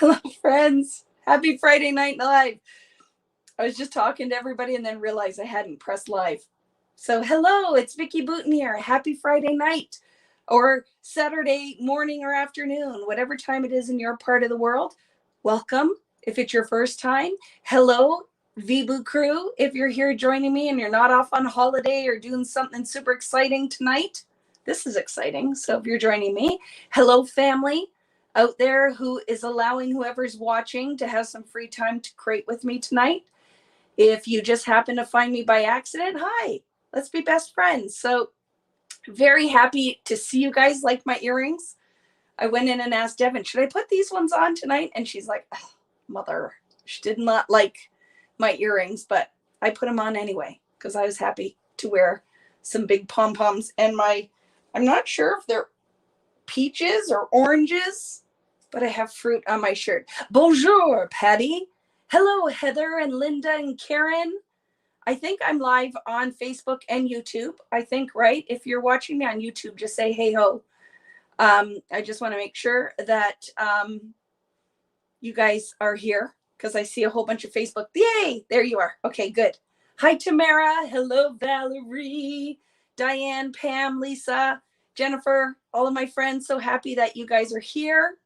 Hello, friends. Happy Friday Night Live. I was just talking to everybody and then realized I hadn't pressed live. So, hello, it's Vicki Boutin here. Happy Friday night or Saturday morning or afternoon, whatever time it is in your part of the world. Welcome. If it's your first time, hello, VBoo crew. If you're here joining me and you're not off on holiday or doing something super exciting tonight, this is exciting. So, if you're joining me, hello, family out there who is allowing whoever's watching to have some free time to create with me tonight. If you just happen to find me by accident, hi, let's be best friends. So very happy to see you guys like my earrings. I went in and asked Devin, should I put these ones on tonight? And she's like, oh, mother, she did not like my earrings, but I put them on anyway because I was happy to wear some big pom-poms and I'm not sure if they're peaches or oranges, but I have fruit on my shirt. Bonjour, Patty. Hello, Heather and Linda and Karen. I think I'm live on Facebook and YouTube. I think, right? If you're watching me on YouTube, just say hey ho. I just want to make sure that you guys are here because I see a whole bunch of Facebook. Yay, there you are. Okay, good. Hi, Tamara. Hello, Valerie, Diane, Pam, Lisa, Jennifer, all of my friends. So happy that you guys are here.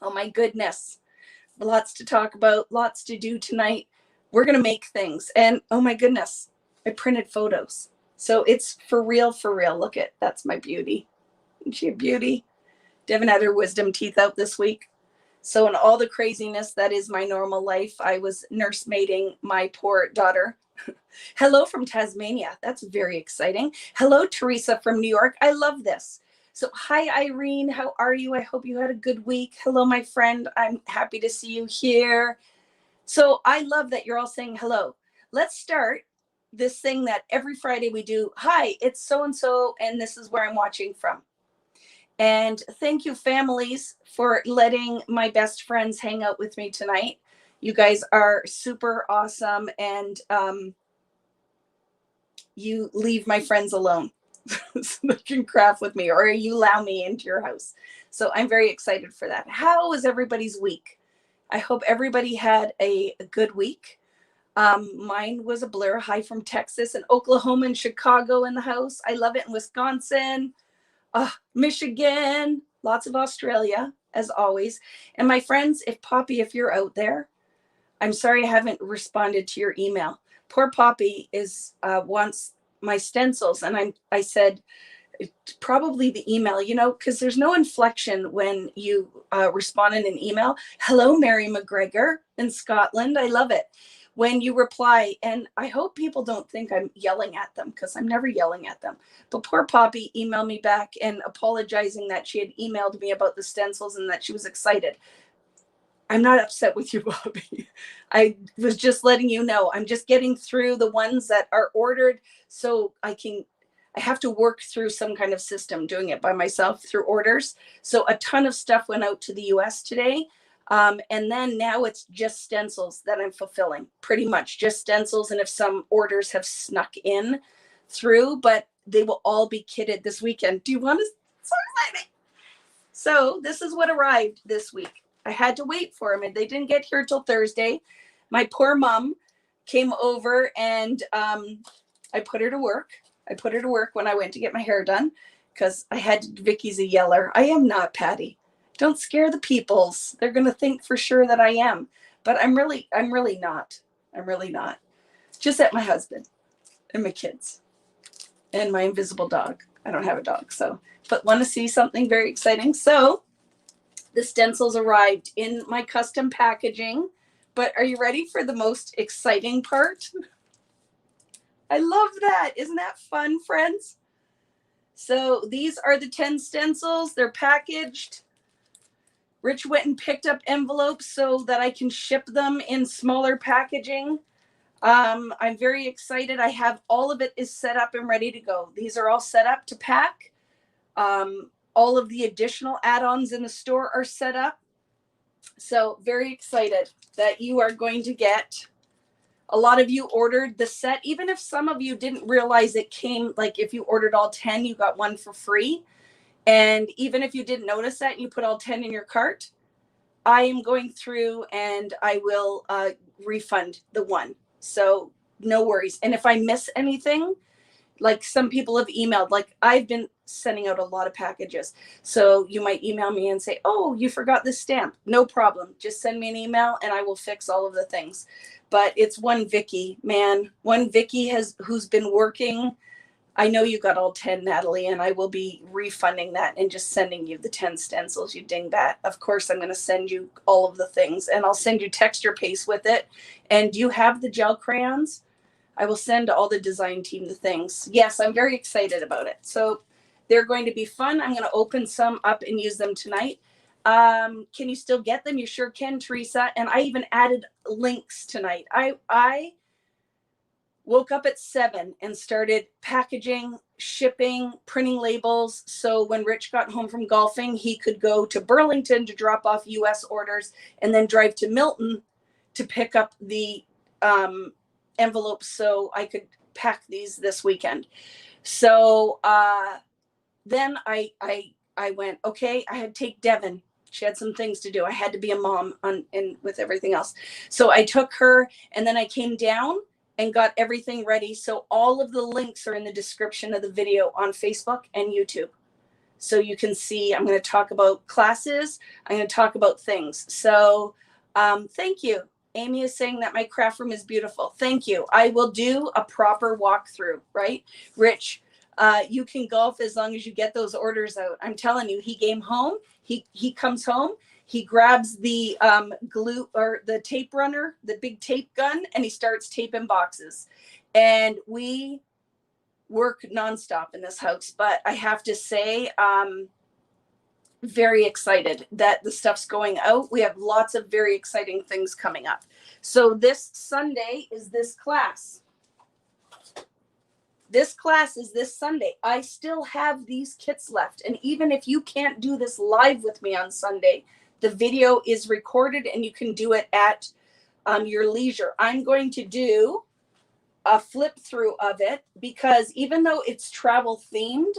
Oh my goodness. Lots to talk about, lots to do tonight. We're going to make things. And oh my goodness, I printed photos. So it's for real, for real. Look at, that's my beauty. Isn't she a beauty? Devin had her wisdom teeth out this week. So in all the craziness that is my normal life, I was nursemaiding my poor daughter. Hello from Tasmania. That's very exciting. Hello, Teresa from New York. I love this. So hi, Irene. How are you? I hope you had a good week. Hello, my friend. I'm happy to see you here. So I love that you're all saying hello. Let's start this thing that every Friday we do. Hi, it's so-and-so, and this is where I'm watching from. And thank you, families, for letting my best friends hang out with me tonight. You guys are super awesome, and you leave my friends alone. So they can craft with me, or you allow me into your house. So I'm very excited for that. How was everybody's week? I hope everybody had a good week. Mine was a blur. Hi from Texas and Oklahoma and Chicago in the house. I love it. In Wisconsin, Michigan, lots of Australia, as always. And my friends, if Poppy, if you're out there, I'm sorry I haven't responded to your email. Poor Poppy is wants my stencils, and I said probably the email, because there's no inflection when you respond in an email. Hello, Mary McGregor in Scotland. I love it when you reply, and I hope people don't think I'm yelling at them because I'm never yelling at them. But poor Poppy emailed me back and apologizing that she had emailed me about the stencils and that she was excited. I'm not upset with you, Bobby. I was just letting you know. I'm just getting through the ones that are ordered so I have to work through some kind of system doing it by myself through orders. So a ton of stuff went out to the US today. And then now it's just stencils that I'm fulfilling, pretty much just stencils. And if some orders have snuck in through, but they will all be kitted this weekend. Do you want to? So exciting. So this is what arrived this week. I had to wait for them, and they didn't get here till Thursday. My poor mom came over, and I put her to work. I put her to work when I went to get my hair done because Vicky's a yeller. I am not, Patty. Don't scare the peoples. They're going to think for sure that I am, but I'm really not. I'm really not. Just at my husband and my kids and my invisible dog. I don't have a dog, but want to see something very exciting. So the stencils arrived in my custom packaging, but are you ready for the most exciting part? I love that. Isn't that fun, friends? So these are the 10 stencils. They're packaged. Rich went and picked up envelopes so that I can ship them in smaller packaging. I'm very excited. I have all of it is set up and ready to go. These are all set up to pack. All of the additional add-ons in the store are set up. So very excited that you are going to get. A lot of you ordered the set, even if some of you didn't realize it came, like if you ordered all 10, you got one for free. And even if you didn't notice that and you put all 10 in your cart, I am going through and I will refund the one. So no worries. And if I miss anything, like some people have emailed, like I've been sending out a lot of packages. So you might email me and say, oh, you forgot this stamp. No problem. Just send me an email and I will fix all of the things. But it's one Vicki, man. One Vicki who's been working. I know you got all 10, Natalie, and I will be refunding that and just sending you the 10 stencils, you dingbat. Of course, I'm going to send you all of the things, and I'll send you texture paste with it. And you have the gel crayons. I will send all the design team the things. Yes, I'm very excited about it. So they're going to be fun. I'm going to open some up and use them tonight. Can you still get them? You sure can, Teresa. And I even added links tonight. I woke up at 7 and started packaging, shipping, printing labels. So when Rich got home from golfing, he could go to Burlington to drop off US orders and then drive to Milton to pick up the envelopes so I could pack these this weekend. So then I went, okay, I had to take Devin. She had some things to do. I had to be a mom with everything else. So I took her and then I came down and got everything ready. So all of the links are in the description of the video on Facebook and YouTube. So you can see, I'm going to talk about classes. I'm going to talk about things. So thank you. Amy is saying that my craft room is beautiful. Thank you. I will do a proper walkthrough, right? Rich, you can golf as long as you get those orders out. I'm telling you, he came home. He comes home. He grabs the glue or the tape runner, the big tape gun, and he starts taping boxes. And we work nonstop in this house. But I have to say, very excited that the stuff's going out. We have lots of very exciting things coming up. So this Sunday is this class. This class is this Sunday. I still have these kits left. And even if you can't do this live with me on Sunday, the video is recorded and you can do it at your leisure. I'm going to do a flip through of it because even though it's travel themed,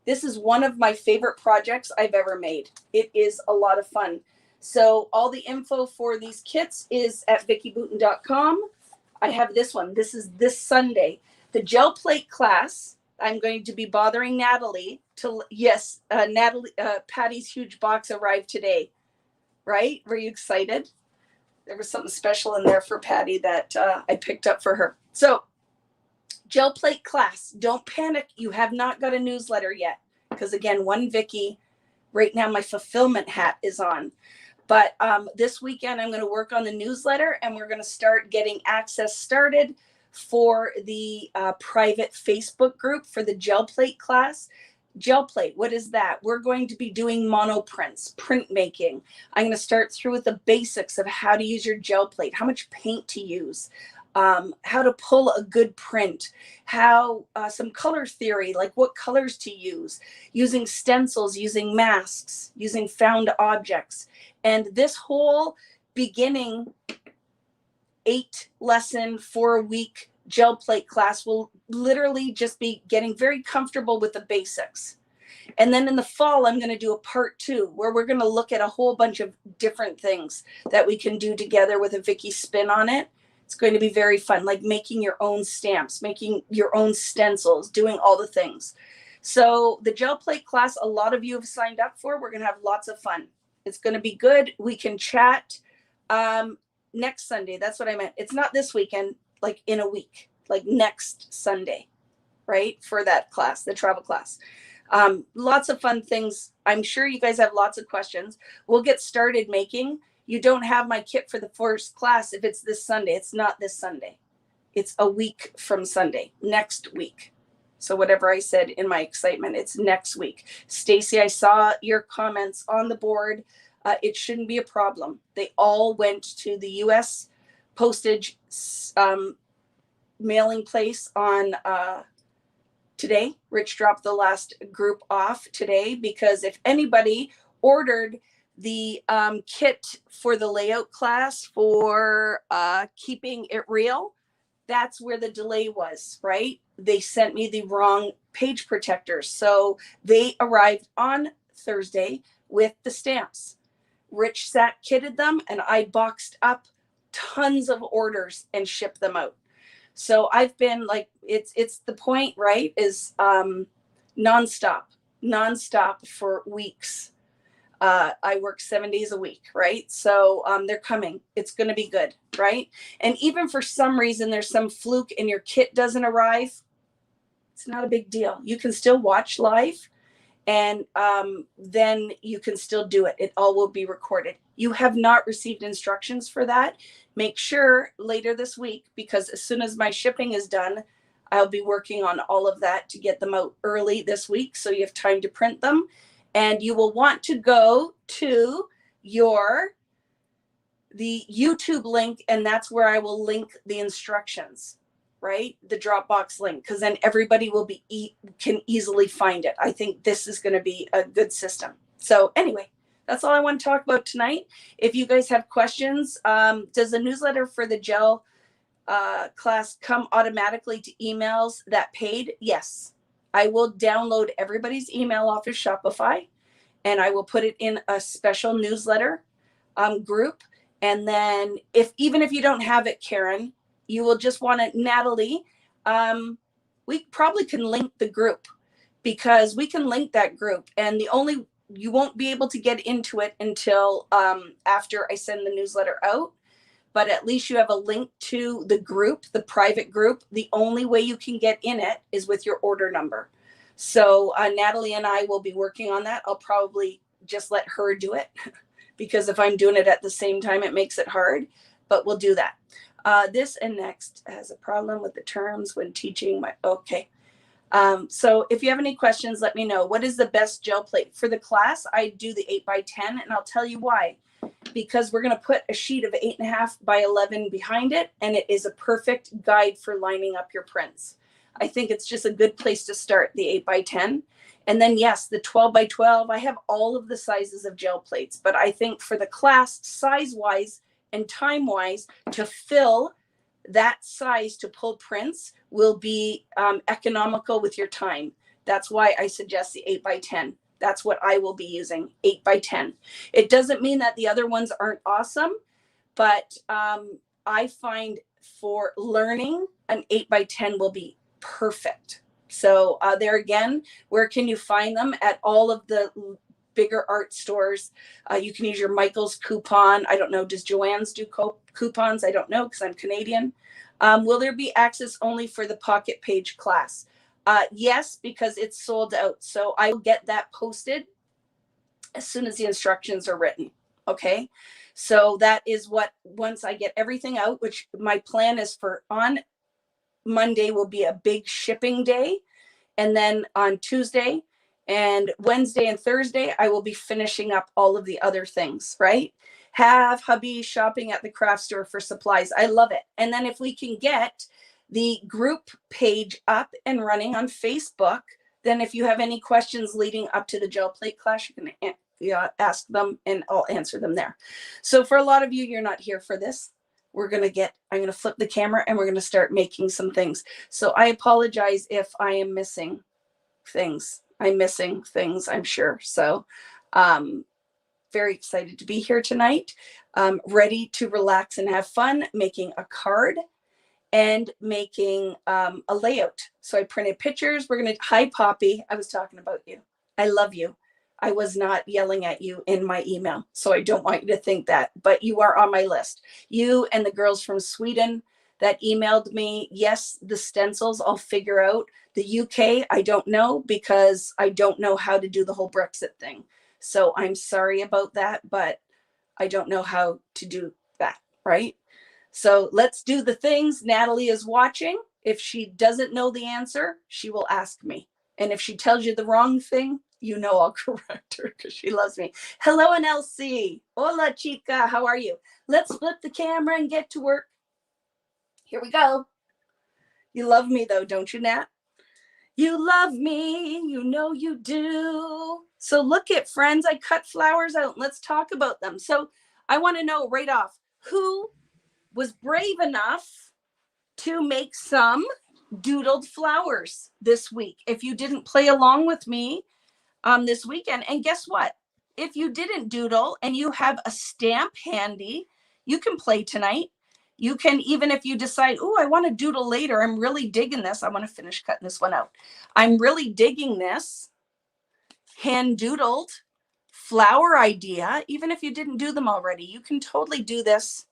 this is one of my favorite projects I've ever made. It is a lot of fun. So all the info for these kits is at vickyboutin.com. I have this one. This is this Sunday. The gel plate class, I'm going to be bothering Natalie to, yes, Natalie, Patty's huge box arrived today, right? Were you excited? There was something special in there for Patty that I picked up for her. So gel plate class, don't panic. You have not got a newsletter yet. Because again, one Vicki, right now my fulfillment hat is on. But this weekend I'm going to work on the newsletter and we're going to start getting access started for the private Facebook group for the gel plate class. Gel plate, what is that? We're going to be doing monoprints, printmaking. I'm going to start through with the basics of how to use your gel plate, how much paint to use, how to pull a good print, how some color theory, like what colors to use, using stencils, using masks, using found objects. And this whole beginning 8-lesson 4-week gel plate class will literally just be getting very comfortable with the basics. And then in the fall, I'm going to do a part 2 where we're going to look at a whole bunch of different things that we can do together with a Vicki spin on it. It's going to be very fun, like making your own stamps, making your own stencils, doing all the things. So the gel plate class, a lot of you have signed up for. We're going to have lots of fun. It's going to be good. We can chat next Sunday. That's what I meant. It's not this weekend, like in a week, like next Sunday, right? For that class, the travel class. Lots of fun things. I'm sure you guys have lots of questions. We'll get started making. You don't have my kit for the first class if it's this Sunday. It's not this Sunday. It's a week from Sunday, next week. So whatever I said in my excitement, it's next week. Stacy, I saw your comments on the board. It shouldn't be a problem. They all went to the U.S. postage mailing place on today. Rich dropped the last group off today because if anybody ordered the kit for the layout class for keeping it real, that's where the delay was, right? They sent me the wrong page protectors. So they arrived on Thursday with the stamps. Rich Sack kitted them, and I boxed up tons of orders and shipped them out. So I've been like, it's the point, right? Is nonstop for weeks. I work 7 days a week, right? So they're coming. It's going to be good, right? And even for some reason, there's some fluke and your kit doesn't arrive. It's not a big deal. You can still watch live, and then you can still do it. It all will be recorded. You have not received instructions for that. Make sure later this week, because as soon as my shipping is done, I'll be working on all of that to get them out early this week, so you have time to print them. And you will want to go to the YouTube link, and that's where I will link the instructions, right? The Dropbox link, because then everybody will can easily find it. I think this is going to be a good system. So anyway, that's all I want to talk about tonight. If you guys have questions, does the newsletter for the gel class come automatically to emails that paid? Yes. I will download everybody's email off of Shopify, and I will put it in a special newsletter group. And then even if you don't have it, Karen, you will just want to, Natalie, we probably can link the group, because we can link that group. And you won't be able to get into it until after I send the newsletter out. But at least you have a link to the group, the private group. The only way you can get in it is with your order number. So Natalie and I will be working on that. I'll probably just let her do it, because if I'm doing it at the same time, it makes it hard, but we'll do that. This and next has a problem with the terms when teaching okay. So if you have any questions, let me know. What is the best gel plate? For the class, I do the 8x10, and I'll tell you why. Because we're going to put a sheet of 8.5 by 11 behind it, and it is a perfect guide for lining up your prints. I think it's just a good place to start, the 8x10. And then yes, the 12 by 12, I have all of the sizes of gel plates, but I think for the class, size-wise and time-wise, to fill that size to pull prints will be economical with your time. That's why I suggest the 8x10. That's what I will be using, 8x10. It doesn't mean that the other ones aren't awesome, but I find for learning, an 8x10 will be perfect. So there again, where can you find them? At all of the bigger art stores. You can use your Michael's coupon. I don't know, does Joann's do coupons? I don't know, because I'm Canadian. Will there be access only for the Pocket Page class? Yes, because it's sold out. So I will get that posted as soon as the instructions are written. Okay. So that is what, once I get everything out, which my plan is for on Monday will be a big shipping day. And then on Tuesday and Wednesday and Thursday, I will be finishing up all of the other things, right? Have hubby shopping at the craft store for supplies. I love it. And then if we can get the group page up and running on Facebook, then if you have any questions leading up to the gel plate class, you can ask them and I'll answer them there. So for a lot of you, you're not here for this. I'm going to flip the camera and we're going to start making some things. So I apologize if I am missing things. I'm missing things, I'm sure. So very excited to be here tonight. Ready to relax and have fun making a card and making a layout. So I printed pictures. Hi, Poppy. I was talking about you. I love you. I was not yelling at you in my email, so I don't want you to think that, but you are on my list. You and the girls from Sweden that emailed me. Yes, the stencils I'll figure out. The UK, I don't know, because I don't know how to do the whole Brexit thing. So I'm sorry about that, but I don't know how to do that, right? So let's do the things. Natalie is watching. If she doesn't know the answer, she will ask me. And if she tells you the wrong thing, you know I'll correct her because she loves me. Hello, NLC. Hola, chica. How are you? Let's flip the camera and get to work. Here we go. You love me, though, don't you, Nat? You love me. You know you do. So look at, friends. I cut flowers out. Let's talk about them. So I want to know right off, who was brave enough to make some doodled flowers this week? If you didn't play along with me this weekend, and guess what? if you didn't doodle and you have a stamp handy, you can play tonight. You can, even if you decide, oh, I want to doodle later, I'm really digging this. I want to finish cutting this one out. I'm really digging this hand doodled flower idea. Even if you didn't do them already, you can totally do this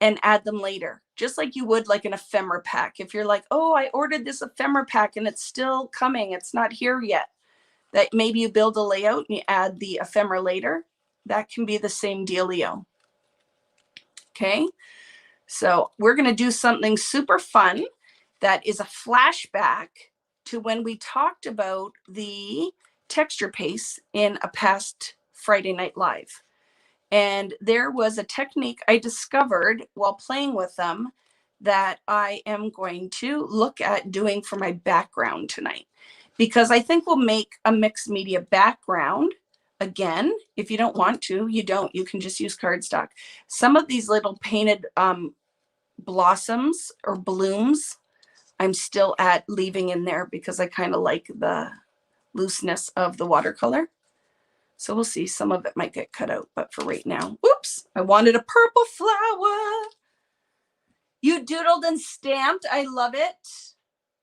and add them later, just like you would like an ephemera pack. If you're like, oh, I ordered this ephemera pack and it's still coming, it's not here yet, that maybe you build a layout and you add the ephemera later. That can be the same dealio. Okay, so we're going to do something super fun that is a flashback to when we talked about the texture paste in a past Friday Night Live. And there was a technique I discovered while playing with them that I am going to look at doing for my background tonight, because I think we'll make a mixed media background. Again, if you don't want to, you don't. You can just use cardstock. Some of these little painted blossoms or blooms, I'm still at leaving in there because I kind of like the looseness of the watercolor. So we'll see. Some of it might get cut out, but for right now, whoops, I wanted a purple flower. You doodled and stamped. I love it.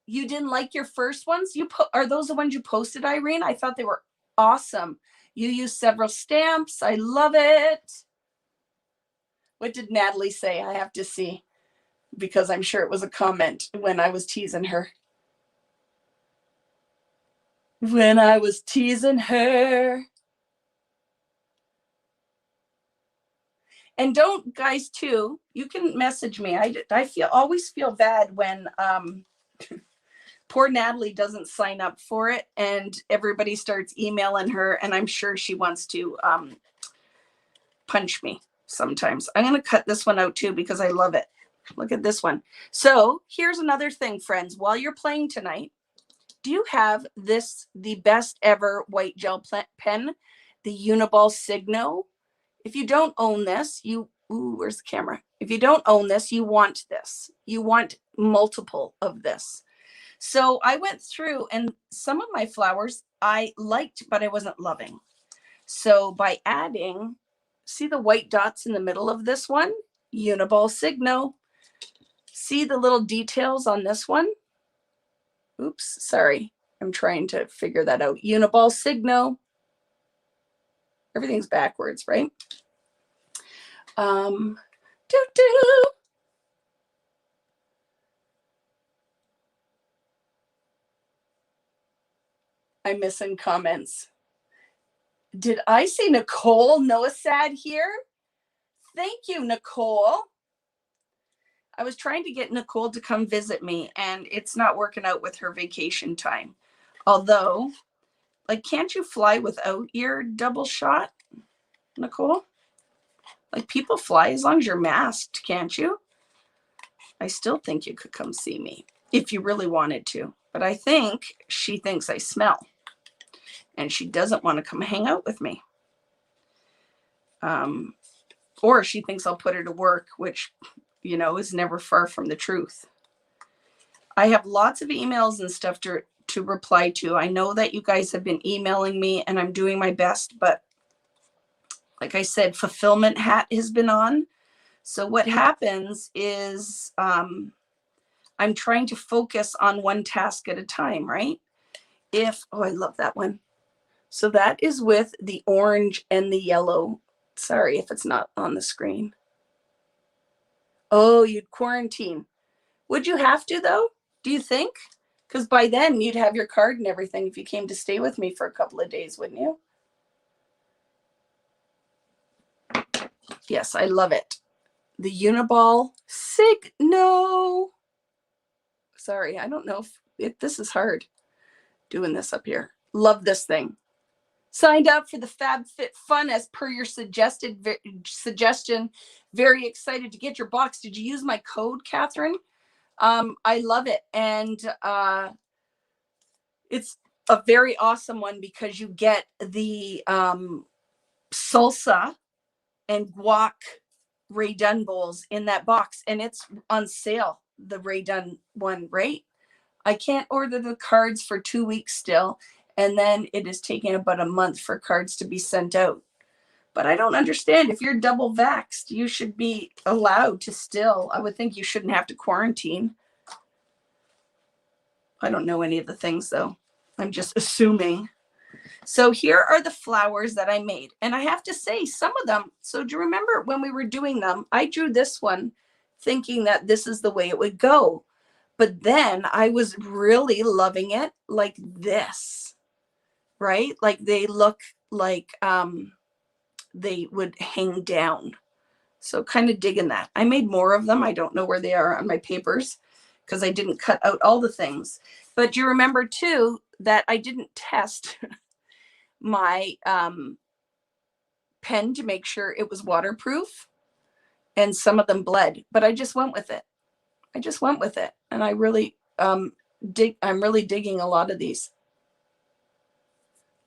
You didn't like your first ones? Are those the ones you posted, Irene? I thought they were awesome. You used several stamps. I love it. What did Natalie say? I have to see, because I'm sure it was a comment when I was teasing her. When I was teasing her. And don't, guys, too, you can message me. I always feel bad when poor Natalie doesn't sign up for it and everybody starts emailing her, and I'm sure she wants to punch me sometimes. I'm going to cut this one out too because I love it. Look at this one. So here's another thing, friends. While you're playing tonight, do you have this, the best ever white gel pen, the Uniball Signo? If you don't own this, where's the camera? If you don't own this, you want this. You want multiple of this. So I went through, and some of my flowers I liked, but I wasn't loving. So by adding, see the white dots in the middle of this one? Uniball Signo. See the little details on this one? Oops, sorry. I'm trying to figure that out. Uniball Signo. Everything's backwards, right? I'm missing comments. Did I say Nicole Noah Sad here? Thank you, Nicole. I was trying to get Nicole to come visit me, and it's not working out with her vacation time. Although, like, can't you fly without your double shot, Nicole? Like, people fly as long as you're masked, can't you? I still think you could come see me if you really wanted to. But I think she thinks I smell, and she doesn't want to come hang out with me. Or she thinks I'll put her to work, which, you know, is never far from the truth. I have lots of emails and stuff to reply to. I know that you guys have been emailing me, and I'm doing my best, but like I said, fulfillment hat has been on. So what happens is I'm trying to focus on one task at a time, right? Oh, I love that one. So that is with the orange and the yellow. Sorry if it's not on the screen. Oh, you'd quarantine. Would you have to, though? Do you think? Because by then you'd have your card and everything if you came to stay with me for a couple of days, wouldn't you? Yes, I love it. The Uniball Signo. Sorry, I don't know if this is hard doing this up here. Love this thing. Signed up for the FabFitFun as per your suggestion. Very excited to get your box. Did you use my code, Catherine? I love it. And it's a very awesome one because you get the salsa and guac Ray Dunn bowls in that box, and it's on sale, the Ray Dunn one, right? I can't order the cards for 2 weeks still. And then it is taking about a month for cards to be sent out. But I don't understand. If you're double vaxxed, you should be allowed to still. I would think you shouldn't have to quarantine. I don't know any of the things, though. I'm just assuming. So here are the flowers that I made. And I have to say, some of them, so do you remember when we were doing them, I drew this one thinking that this is the way it would go. But then I was really loving it like this, right? Like they look like they would hang down. So kind of digging that. I made more of them. I don't know where they are on my papers because I didn't cut out all the things. But you remember too that I didn't test my pen to make sure it was waterproof, and some of them bled, but I just went with it. I just went with it, and I really I'm really digging a lot of these.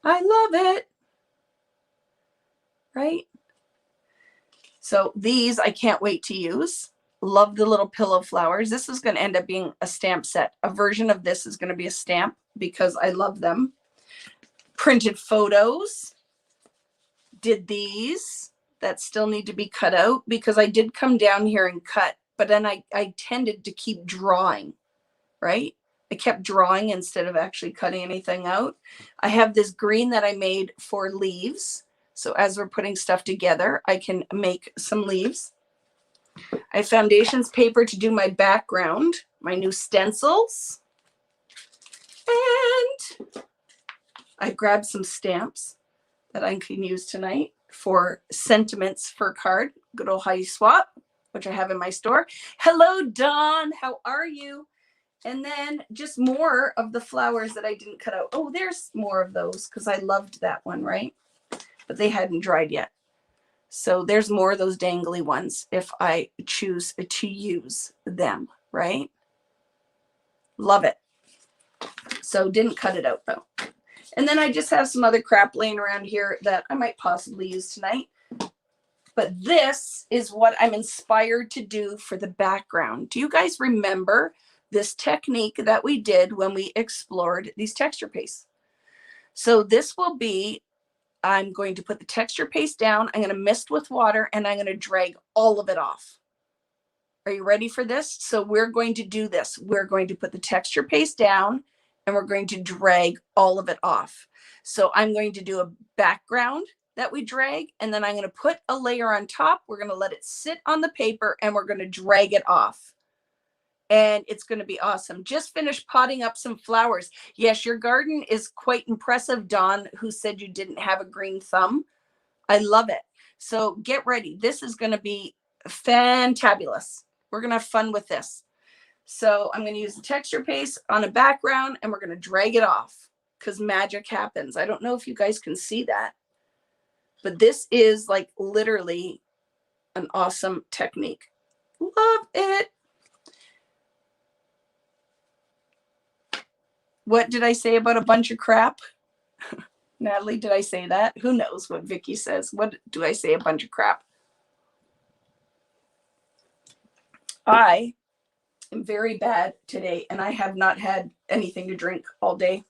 I love it. Right? So these I can't wait to use. Love the little pillow flowers. This is going to end up being a stamp set. A version of this is going to be a stamp because I love them. Printed photos. Did these that still need to be cut out because I did come down here and cut, but then I tended to keep drawing, right? I kept drawing instead of actually cutting anything out. I have this green that I made for leaves. So as we're putting stuff together, I can make some leaves. I have foundations paper to do my background, my new stencils. And I grabbed some stamps that I can use tonight for sentiments for a card. Good old Heidi Swap, which I have in my store. Hello, Dawn. How are you? And then just more of the flowers that I didn't cut out. Oh, there's more of those because I loved that one, right? But they hadn't dried yet. So there's more of those dangly ones if I choose to use them, right? Love it. So didn't cut it out though. And then I just have some other crap laying around here that I might possibly use tonight. But this is what I'm inspired to do for the background. Do you guys remember this technique that we did when we explored these texture pastes? So this will be, I'm going to put the texture paste down. I'm going to mist with water and I'm going to drag all of it off. Are you ready for this? So we're going to do this. We're going to put the texture paste down and we're going to drag all of it off. So I'm going to do a background that we drag, and then I'm going to put a layer on top. We're going to let it sit on the paper and we're going to drag it off. And it's going to be awesome. Just finished potting up some flowers. Yes, your garden is quite impressive, Dawn, who said you didn't have a green thumb. I love it. So get ready. This is going to be fantabulous. We're going to have fun with this. So I'm going to use the texture paste on a background and we're going to drag it off because magic happens. I don't know if you guys can see that, but this is like literally an awesome technique. Love it. What did I say about a bunch of crap? Natalie, did I say that? Who knows what Vicki says? What do I say? A bunch of crap. I am very bad today and I have not had anything to drink all day.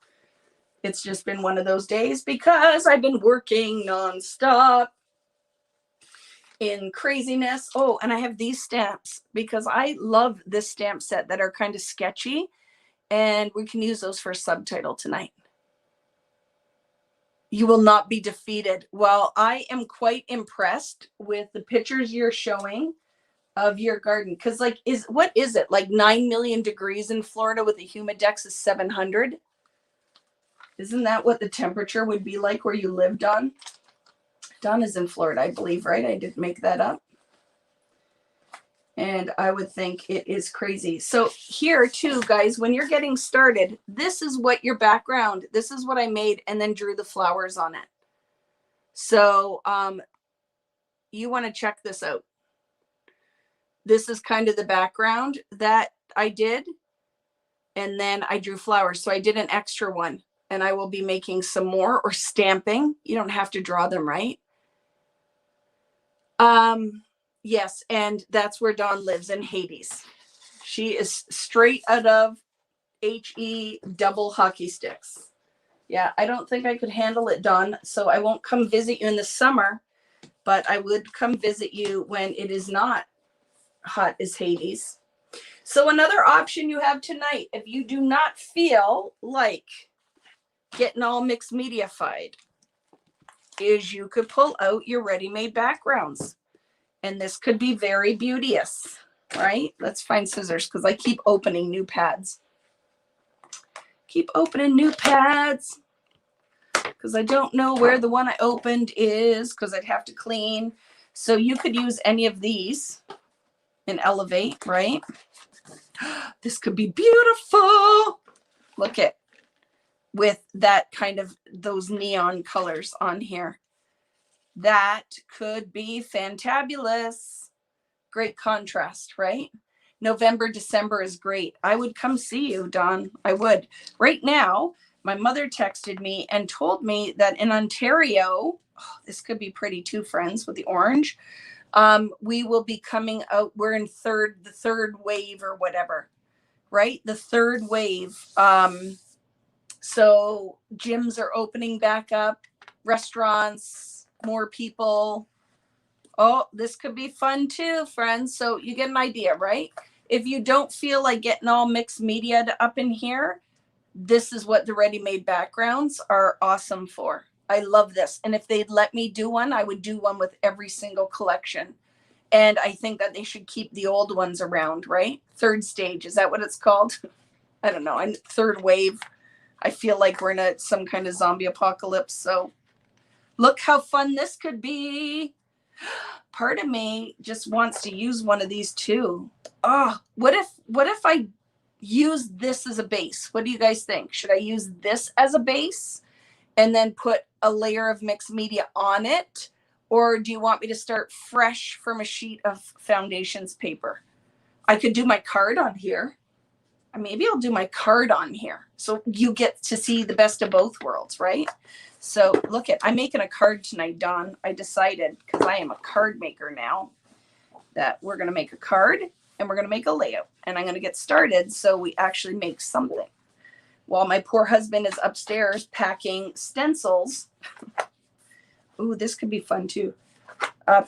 It's just been one of those days because I've been working nonstop in craziness. Oh, and I have these stamps because I love this stamp set that are kind of sketchy, and we can use those for a subtitle tonight. You will not be defeated. Well, I am quite impressed with the pictures you're showing of your garden, because like what is it, like 9 million degrees in Florida with a humidex of 700? Isn't that what the temperature would be like where you live, Dawn? Dawn is in Florida, I believe, right? I didn't make that up. And I would think it is crazy. So here too, guys, when you're getting started, this is what your background, this is what I made and then drew the flowers on it. So you want to check this out. This is kind of the background that I did. And then I drew flowers. So I did an extra one. And I will be making some more or stamping. You don't have to draw them, right? Yes, and that's where Dawn lives, in Hades. She is straight out of HE double hockey sticks. Yeah, I don't think I could handle it, Dawn. So I won't come visit you in the summer, but I would come visit you when it is not hot as Hades. So another option you have tonight, if you do not feel like getting all mixed media-fied, is you could pull out your ready-made backgrounds. And this could be very beauteous, right? Let's find scissors because I keep opening new pads. Keep opening new pads because I don't know where the one I opened is because I'd have to clean. So you could use any of these and elevate, right? This could be beautiful. Look at with that kind of those neon colors on here. That could be fantabulous. Great contrast, right? November, December is great. I would come see you, Dawn. I would. Right now, my mother texted me and told me that in Ontario, oh, this could be pretty too, friends, with the orange. We will be coming out. We're in the third wave or whatever, right? The third wave. So gyms are opening back up, restaurants, more people. Oh, this could be fun too, friends. So you get an idea, right? If you don't feel like getting all mixed media up in here, this is what the ready-made backgrounds are awesome for. I love this. And if they'd let me do one, I would do one with every single collection. And I think that they should keep the old ones around, right? Third stage, is that what it's called? I don't know. Third wave. I feel like we're in some kind of zombie apocalypse. So look how fun this could be. Part of me just wants to use one of these too. Oh, what if I use this as a base? What do you guys think? Should I use this as a base and then put a layer of mixed media on it? Or do you want me to start fresh from a sheet of foundations paper? I could do my card on here. Maybe I'll do my card on here. So you get to see the best of both worlds, right? So look I'm making a card tonight, Dawn. I decided, because I am a card maker now, that we're going to make a card and we're going to make a layout. And I'm going to get started so we actually make something. While my poor husband is upstairs packing stencils. Ooh, this could be fun too.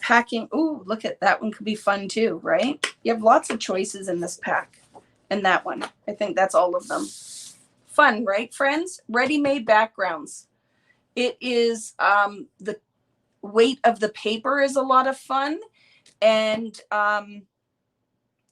Packing. Ooh, look at that one could be fun too, right? You have lots of choices in this pack. And that one. I think that's all of them. Fun, right, friends? Ready-made backgrounds. It is the weight of the paper is a lot of fun. And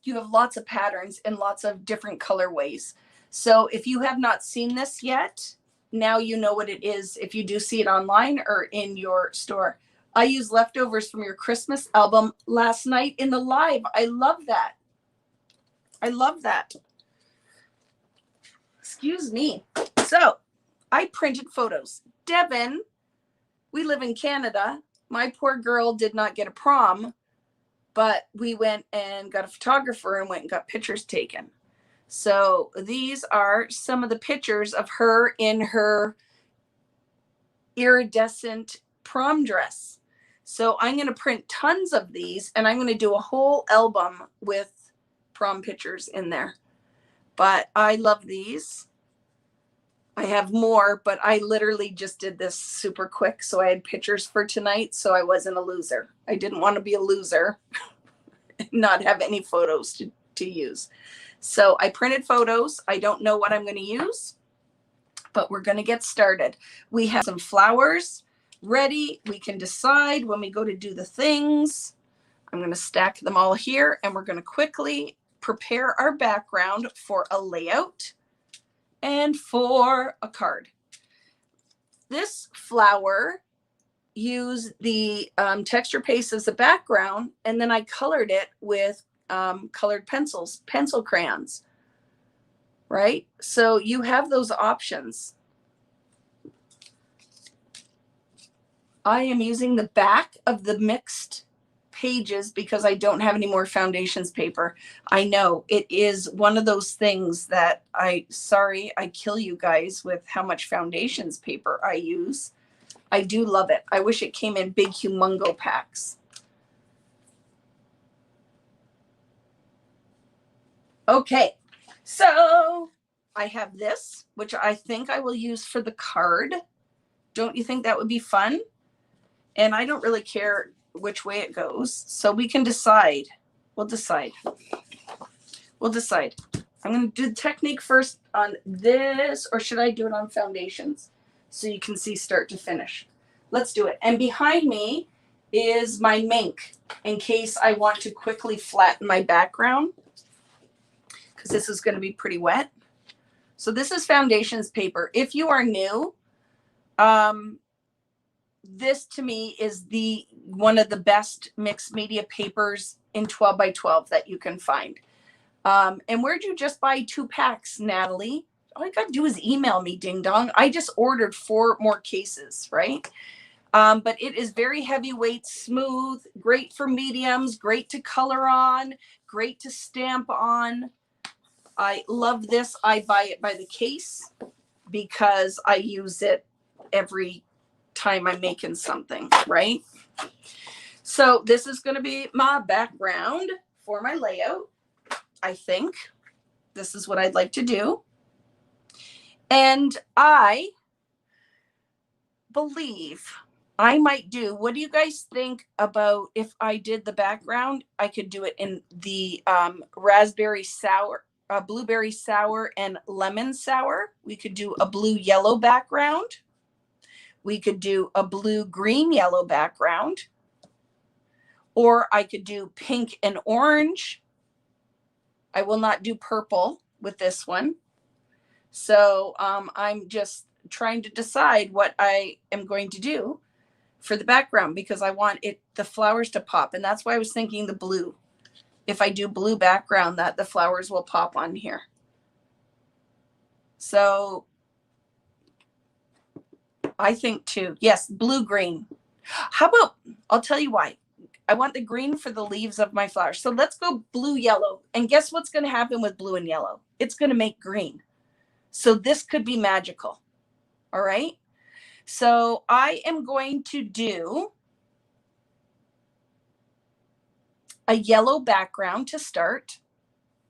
you have lots of patterns and lots of different colorways. So if you have not seen this yet, now you know what it is if you do see it online or in your store. I used leftovers from your Christmas album last night in the live. I love that. I love that. Excuse me. So I printed photos. Devin, we live in Canada. My poor girl did not get a prom, but we went and got a photographer and went and got pictures taken. So these are some of the pictures of her in her iridescent prom dress. So I'm going to print tons of these and I'm going to do a whole album with prom pictures in there. But I love these. I have more, but I literally just did this super quick. So I had pictures for tonight. So I wasn't a loser. I didn't want to be a loser and not have any photos to use. So I printed photos. I don't know what I'm going to use, but we're going to get started. We have some flowers ready. We can decide when we go to do the things. I'm going to stack them all here and we're going to quickly prepare our background for a layout and for a card. This flower used the texture paste as a background, and then I colored it with colored pencils, pencil crayons, right? So you have those options. I am using the back of the mixed pages because I don't have any more foundations paper. I know it is one of those things that I kill you guys with how much foundations paper I use. I do love it. I wish it came in big humongo packs. Okay, so I have this, which I think I will use for the card. Don't you think that would be fun? And I don't really care which way it goes. So we can decide. We'll decide. We'll decide. I'm going to do the technique first on this, or should I do it on foundations? So you can see start to finish. Let's do it. And behind me is my mink in case I want to quickly flatten my background, because this is going to be pretty wet. So this is foundations paper. If you are new, this to me is one of the best mixed media papers in 12 by 12 that you can find. And where'd you just buy 2 packs, Natalie? All you gotta do is email me, ding dong. I just ordered 4 more cases, right? But it is very heavyweight, smooth, great for mediums, great to color on, great to stamp on. I love this. I buy it by the case because I use it every time I'm making something, right? So this is going to be my background for my layout. I think this is what I'd like to do. And I believe I might do, what do you guys think about if I did the background? I could do it in the raspberry sour, blueberry sour and lemon sour. We could do a blue yellow background. We could do a blue green yellow background. Or I could do pink and orange. I will not do purple with this one. So I'm just trying to decide what I am going to do for the background, because I want the flowers to pop. And that's why I was thinking the blue. If I do blue background, that the flowers will pop on here. So I think too, yes, blue green. How about, I'll tell you why. I want the green for the leaves of my flowers. So let's go blue yellow. And guess what's going to happen with blue and yellow? It's going to make green. So this could be magical. All right. So I am going to do a yellow background to start.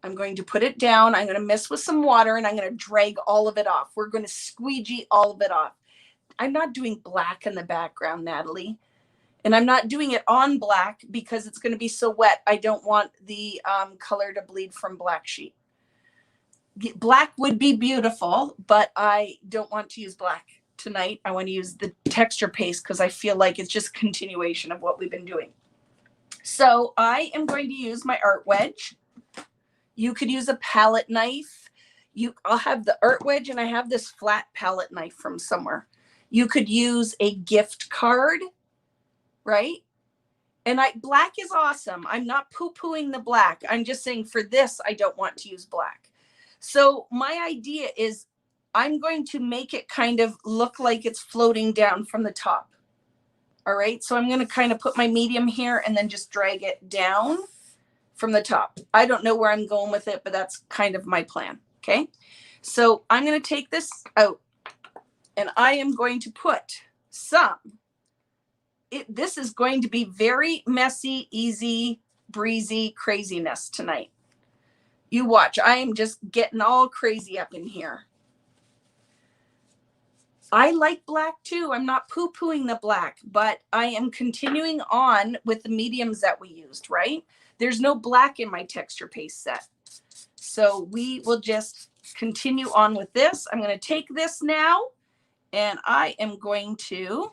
I'm going to put it down. I'm going to mix with some water and I'm going to drag all of it off. We're going to squeegee all of it off. I'm not doing black in the background, Natalie. And I'm not doing it on black because it's going to be so wet. I don't want the color to bleed from black sheet. Black would be beautiful, but I don't want to use black tonight. I want to use the texture paste because I feel like it's just continuation of what we've been doing. So I am going to use my art wedge. You could use a palette knife. I'll have the art wedge and I have this flat palette knife from somewhere. You could use a gift card, right? And black is awesome. I'm not poo-pooing the black. I'm just saying for this, I don't want to use black. So my idea is I'm going to make it kind of look like it's floating down from the top. All right. So I'm going to kind of put my medium here and then just drag it down from the top. I don't know where I'm going with it, but that's kind of my plan. Okay. So I'm going to take this out and I am going to put some. This is going to be very messy, easy, breezy craziness tonight. You watch. I am just getting all crazy up in here. I like black too. I'm not poo-pooing the black, but I am continuing on with the mediums that we used, right? There's no black in my texture paste set. So we will just continue on with this. I'm going to take this now and I am going to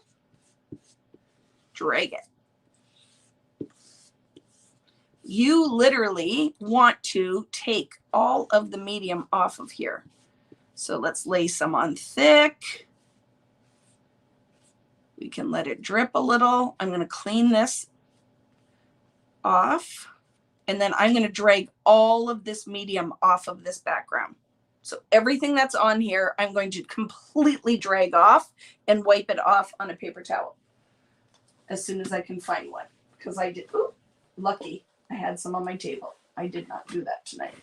drag it. You literally want to take all of the medium off of here. So let's lay some on thick. We can let it drip a little. I'm going to clean this off. And then I'm going to drag all of this medium off of this background. So everything that's on here, I'm going to completely drag off and wipe it off on a paper towel as soon as I can find one. Because I did, ooh, lucky. I had some on my table. I did not do that tonight.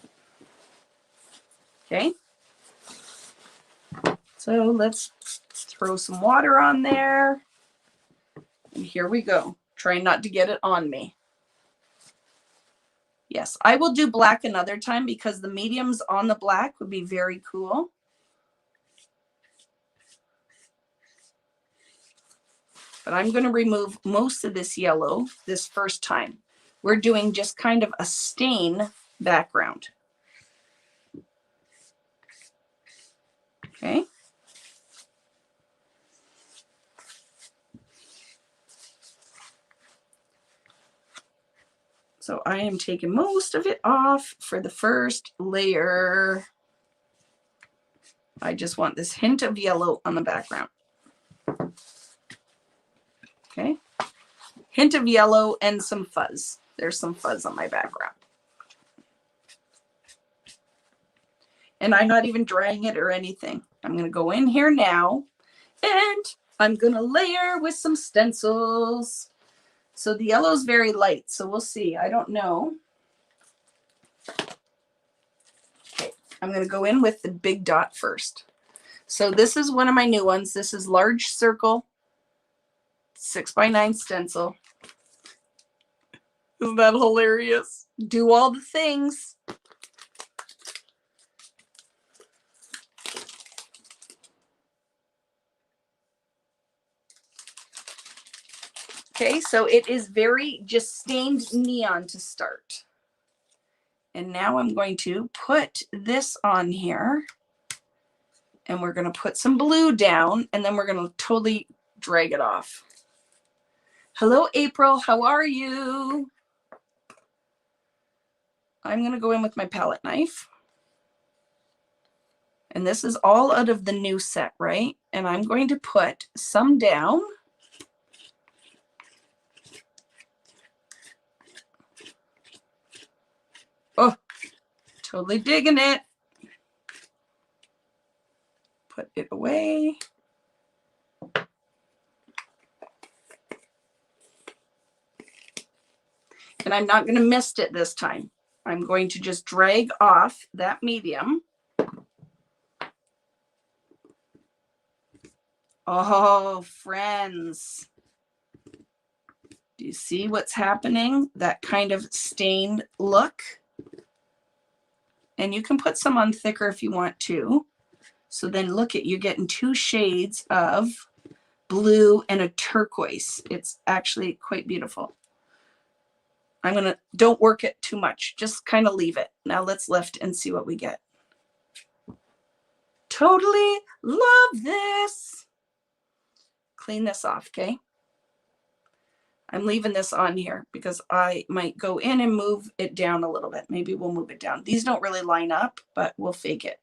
Okay. So let's throw some water on there. And here we go. Trying not to get it on me. Yes, I will do black another time because the mediums on the black would be very cool. But I'm going to remove most of this yellow this first time. We're doing just kind of a stain background. Okay. So I am taking most of it off for the first layer. I just want this hint of yellow on the background. Okay. Hint of yellow and some fuzz. There's some fuzz on my background. And I'm not even drying it or anything. I'm going to go in here now and I'm going to layer with some stencils. So the yellow is very light, so we'll see. I don't know. Okay, I'm going to go in with the big dot first. So this is one of my new ones. This is large circle, 6x9 stencil. Isn't that hilarious? Do all the things. Okay, so it is very just stained neon to start. And now I'm going to put this on here. And we're going to put some blue down. And then we're going to totally drag it off. Hello, April. How are you? I'm going to go in with my palette knife. And this is all out of the new set, right? And I'm going to put some down. Oh, totally digging it. Put it away. And I'm not going to mist it this time. I'm going to just drag off that medium. Oh, friends. Do you see what's happening? That kind of stained look. And you can put some on thicker if you want to. So then look at, you're getting two shades of blue and a turquoise. It's actually quite beautiful. I'm going to, don't work it too much. Just kind of leave it. Now let's lift and see what we get. Totally love this. Clean this off, okay? I'm leaving this on here because I might go in and move it down a little bit. Maybe we'll move it down. These don't really line up, but we'll fake it.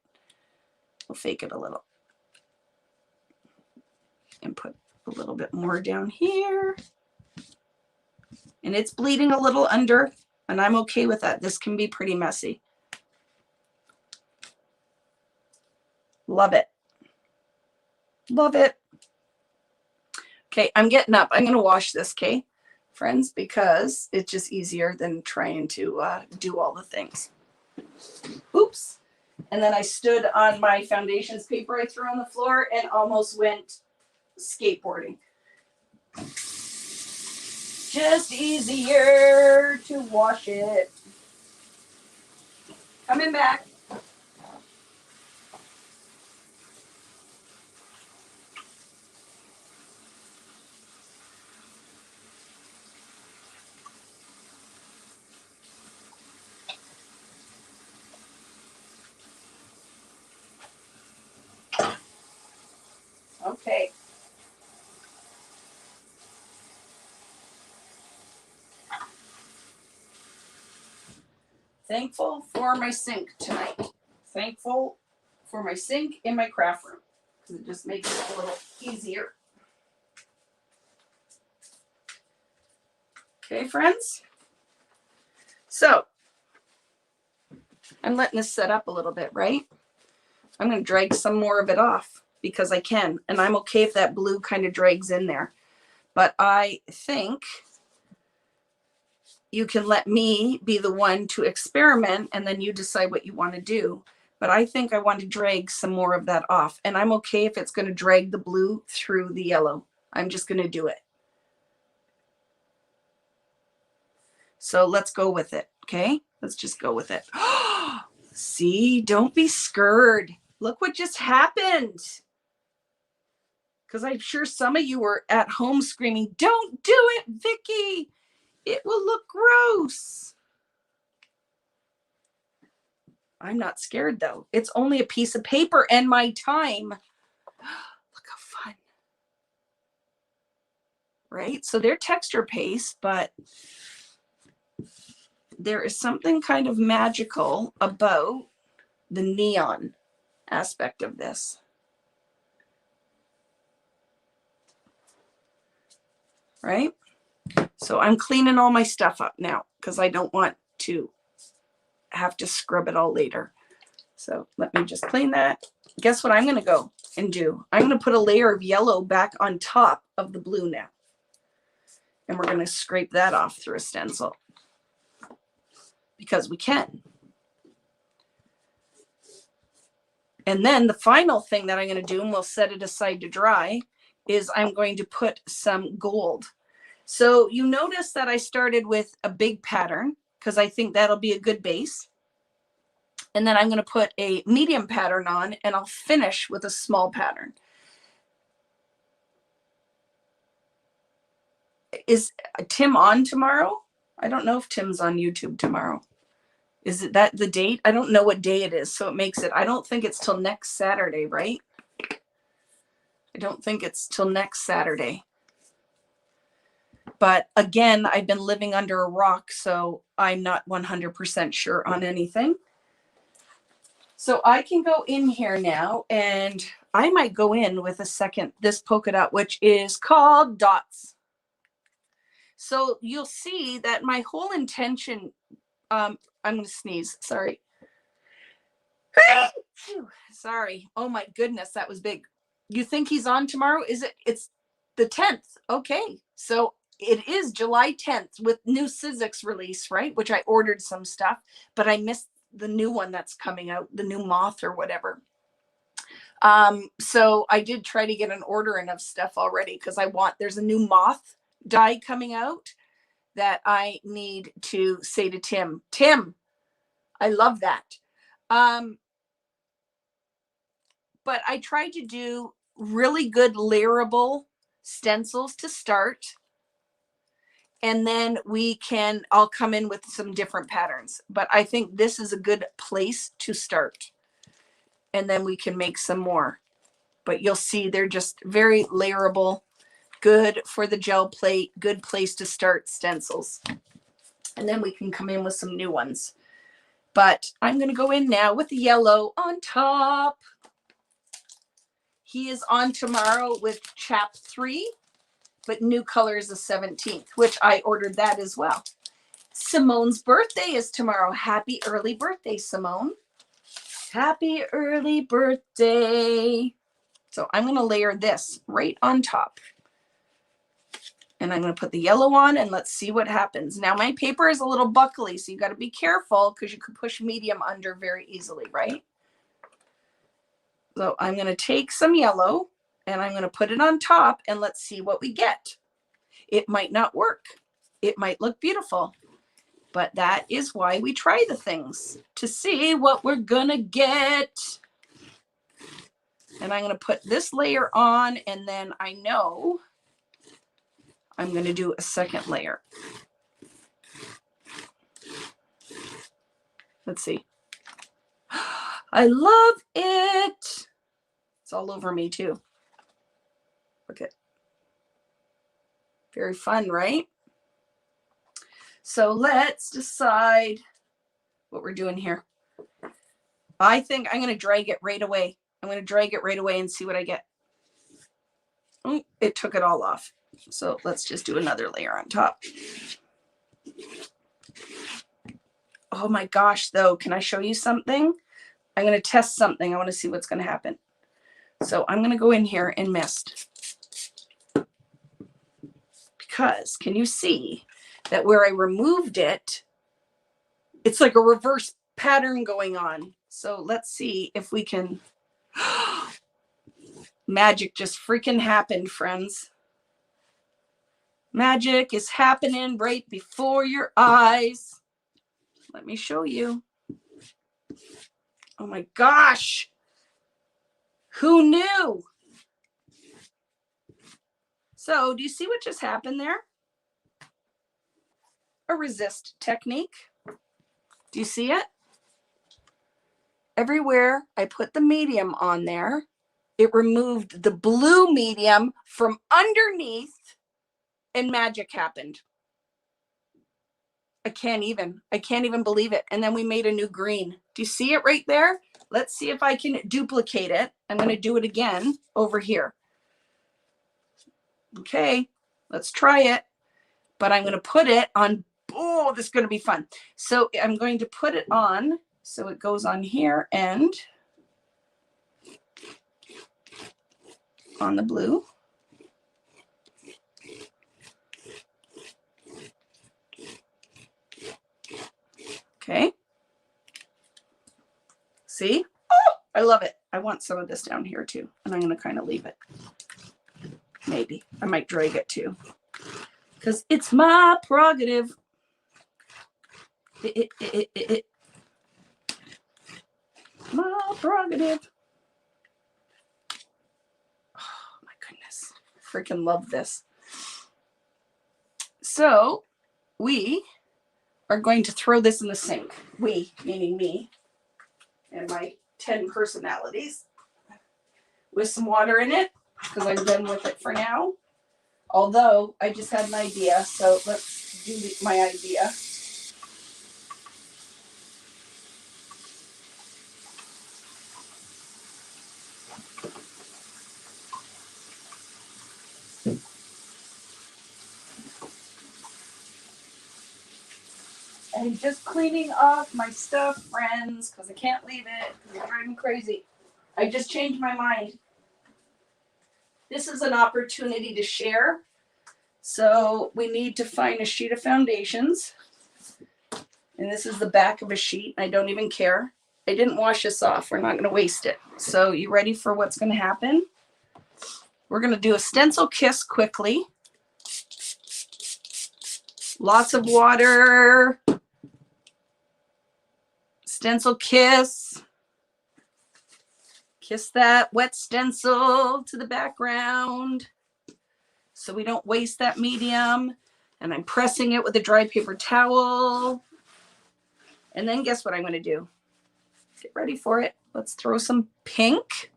We'll fake it a little. And put a little bit more down here. And it's bleeding a little under, and I'm okay with that. This can be pretty messy. Love it. Love it. Okay, I'm getting up. I'm going to wash this, okay, friends, because it's just easier than trying to do all the things. Oops. And then I stood on my foundations paper I threw on the floor and almost went skateboarding. Just easier to wash it. Coming back. Okay. Thankful for my sink tonight. Thankful for my sink in my craft room because it just makes it a little easier. Okay, friends. So I'm letting this set up a little bit, right? I'm going to drag some more of it off because I can, and I'm okay if that blue kind of drags in there. But I think you can let me be the one to experiment and then you decide what you want to do. But I think I want to drag some more of that off. And I'm okay if it's going to drag the blue through the yellow. I'm just going to do it. So let's go with it. Okay, let's just go with it. See, don't be scared. Look what just happened. Because I'm sure some of you were at home screaming, don't do it, Vicki. It will look gross. I'm not scared though. It's only a piece of paper and my time. Look how fun. Right? So they're texture paste, but there is something kind of magical about the neon aspect of this. Right? So I'm cleaning all my stuff up now because I don't want to have to scrub it all later. So let me just clean that. Guess what I'm going to go and do? I'm going to put a layer of yellow back on top of the blue now. And we're going to scrape that off through a stencil because we can. And then the final thing that I'm going to do, and we'll set it aside to dry, is I'm going to put some gold. So you notice that I started with a big pattern because I think that'll be a good base. And then I'm going to put a medium pattern on and I'll finish with a small pattern. Is Tim on tomorrow? I don't know if Tim's on YouTube tomorrow. Is it that the date? I don't know what day it is. So it makes it, I don't think it's till next Saturday, right? I don't think it's till next Saturday. But again, I've been living under a rock, so I'm not 100% sure on anything. So I can go in here now, and I might go in with this polka dot, which is called Dots. So you'll see that my whole intention, I'm going to sneeze, sorry. Sorry. Oh my goodness, that was big. You think he's on tomorrow? It's the 10th. Okay. So it is July 10th with new Sizzix release, right? Which I ordered some stuff, but I missed the new one that's coming out, the new moth or whatever. So I did try to get an order in of stuff already because there's a new moth die coming out that I need to say to Tim. Tim, I love that. But I tried to do really good layerable stencils to start. And then I'll come in with some different patterns. But I think this is a good place to start. And then we can make some more. But you'll see they're just very layerable, good for the gel plate, good place to start stencils. And then we can come in with some new ones. But I'm going to go in now with the yellow on top. He is on tomorrow with chap 3, but new color is the 17th, which I ordered that as well. Simone's birthday is tomorrow. Happy early birthday, Simone. Happy early birthday. So I'm going to layer this right on top. And I'm going to put the yellow on and let's see what happens. Now my paper is a little buckly, so you got to be careful because you could push medium under very easily, right? So I'm going to take some yellow and I'm going to put it on top and let's see what we get. It might not work. It might look beautiful, but that is why we try the things, to see what we're going to get. And I'm going to put this layer on, and then I know I'm going to do a second layer. Let's see. I love it. It's all over me too. Look at. Very fun, right? So let's decide what we're doing here. I think I'm going to drag it right away. I'm going to drag it right away and see what I get. Oh, it took it all off. So let's just do another layer on top. Oh my gosh, though, can I show you something? I'm going to test something. I want to see what's going to happen. So I'm going to go in here and mist. Because can you see that where I removed it, it's like a reverse pattern going on. So let's see if we can. Magic just freaking happened, friends. Magic is happening right before your eyes. Let me show you. Oh my gosh. Who knew? So do you see what just happened there? A resist technique. Do you see it? Everywhere I put the medium on there, it removed the blue medium from underneath and magic happened. I can't even believe it. And then we made a new green. Do you see it right there? Let's see if I can duplicate it. I'm going to do it again over here. Okay, let's try it. But I'm going to put it on. Oh, this is going to be fun. So I'm going to put it on. So it goes on here and on the blue. Okay. See? Oh, I love it. I want some of this down here too. And I'm going to kind of leave it. Maybe. I might drag it too. Because it's my prerogative. My prerogative. Oh my goodness. Freaking love this. So we are going to throw this in the sink. We, meaning me and my 10 personalities, with some water in it because I'm done with it for now. Although I just had an idea, so let's do my idea. I'm just cleaning off my stuff, friends, because I can't leave it because it's driving me crazy. I just changed my mind. This is an opportunity to share. So we need to find a sheet of foundations. And this is the back of a sheet. I don't even care. I didn't wash this off. We're not going to waste it. So you ready for what's going to happen? We're going to do a stencil kiss quickly. Lots of water. Stencil kiss. Kiss that wet stencil to the background so we don't waste that medium. And I'm pressing it with a dry paper towel. And then guess what I'm going to do? Get ready for it. Let's throw some pink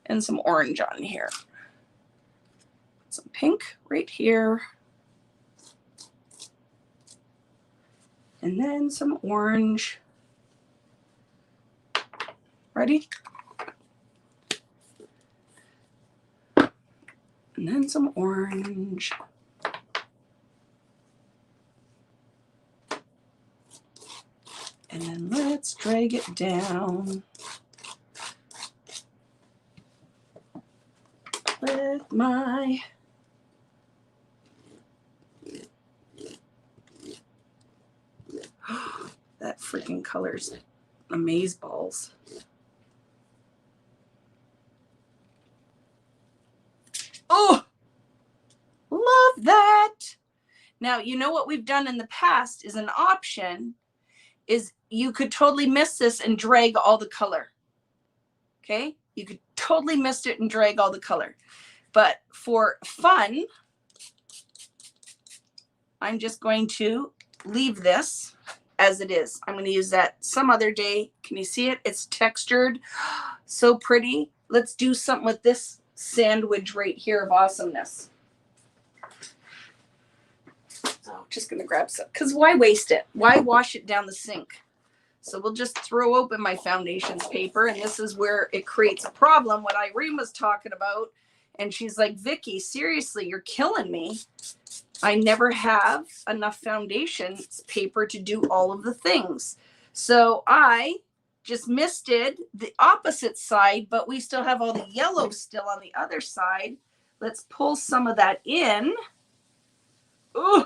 and some orange on here. Some pink right here. And then some orange. Ready? And then some orange. And then let's drag it down with my that freaking color's amazeballs. Oh, love that. Now, you know what we've done in the past is an option is you could totally miss this and drag all the color. Okay? You could totally miss it and drag all the color. But for fun, I'm just going to leave this as it is. I'm going to use that some other day. Can you see it? It's textured. So pretty. Let's do something with this sandwich right here of awesomeness. So just going to grab some, because why waste it? Why wash it down the sink? So we'll just throw open my foundations paper, and this is where it creates a problem, what Irene was talking about. And she's like, Vicki, seriously, you're killing me. I never have enough foundations paper to do all of the things. So I just misted the opposite side, but we still have all the yellow still on the other side. Let's pull some of that in. Ooh.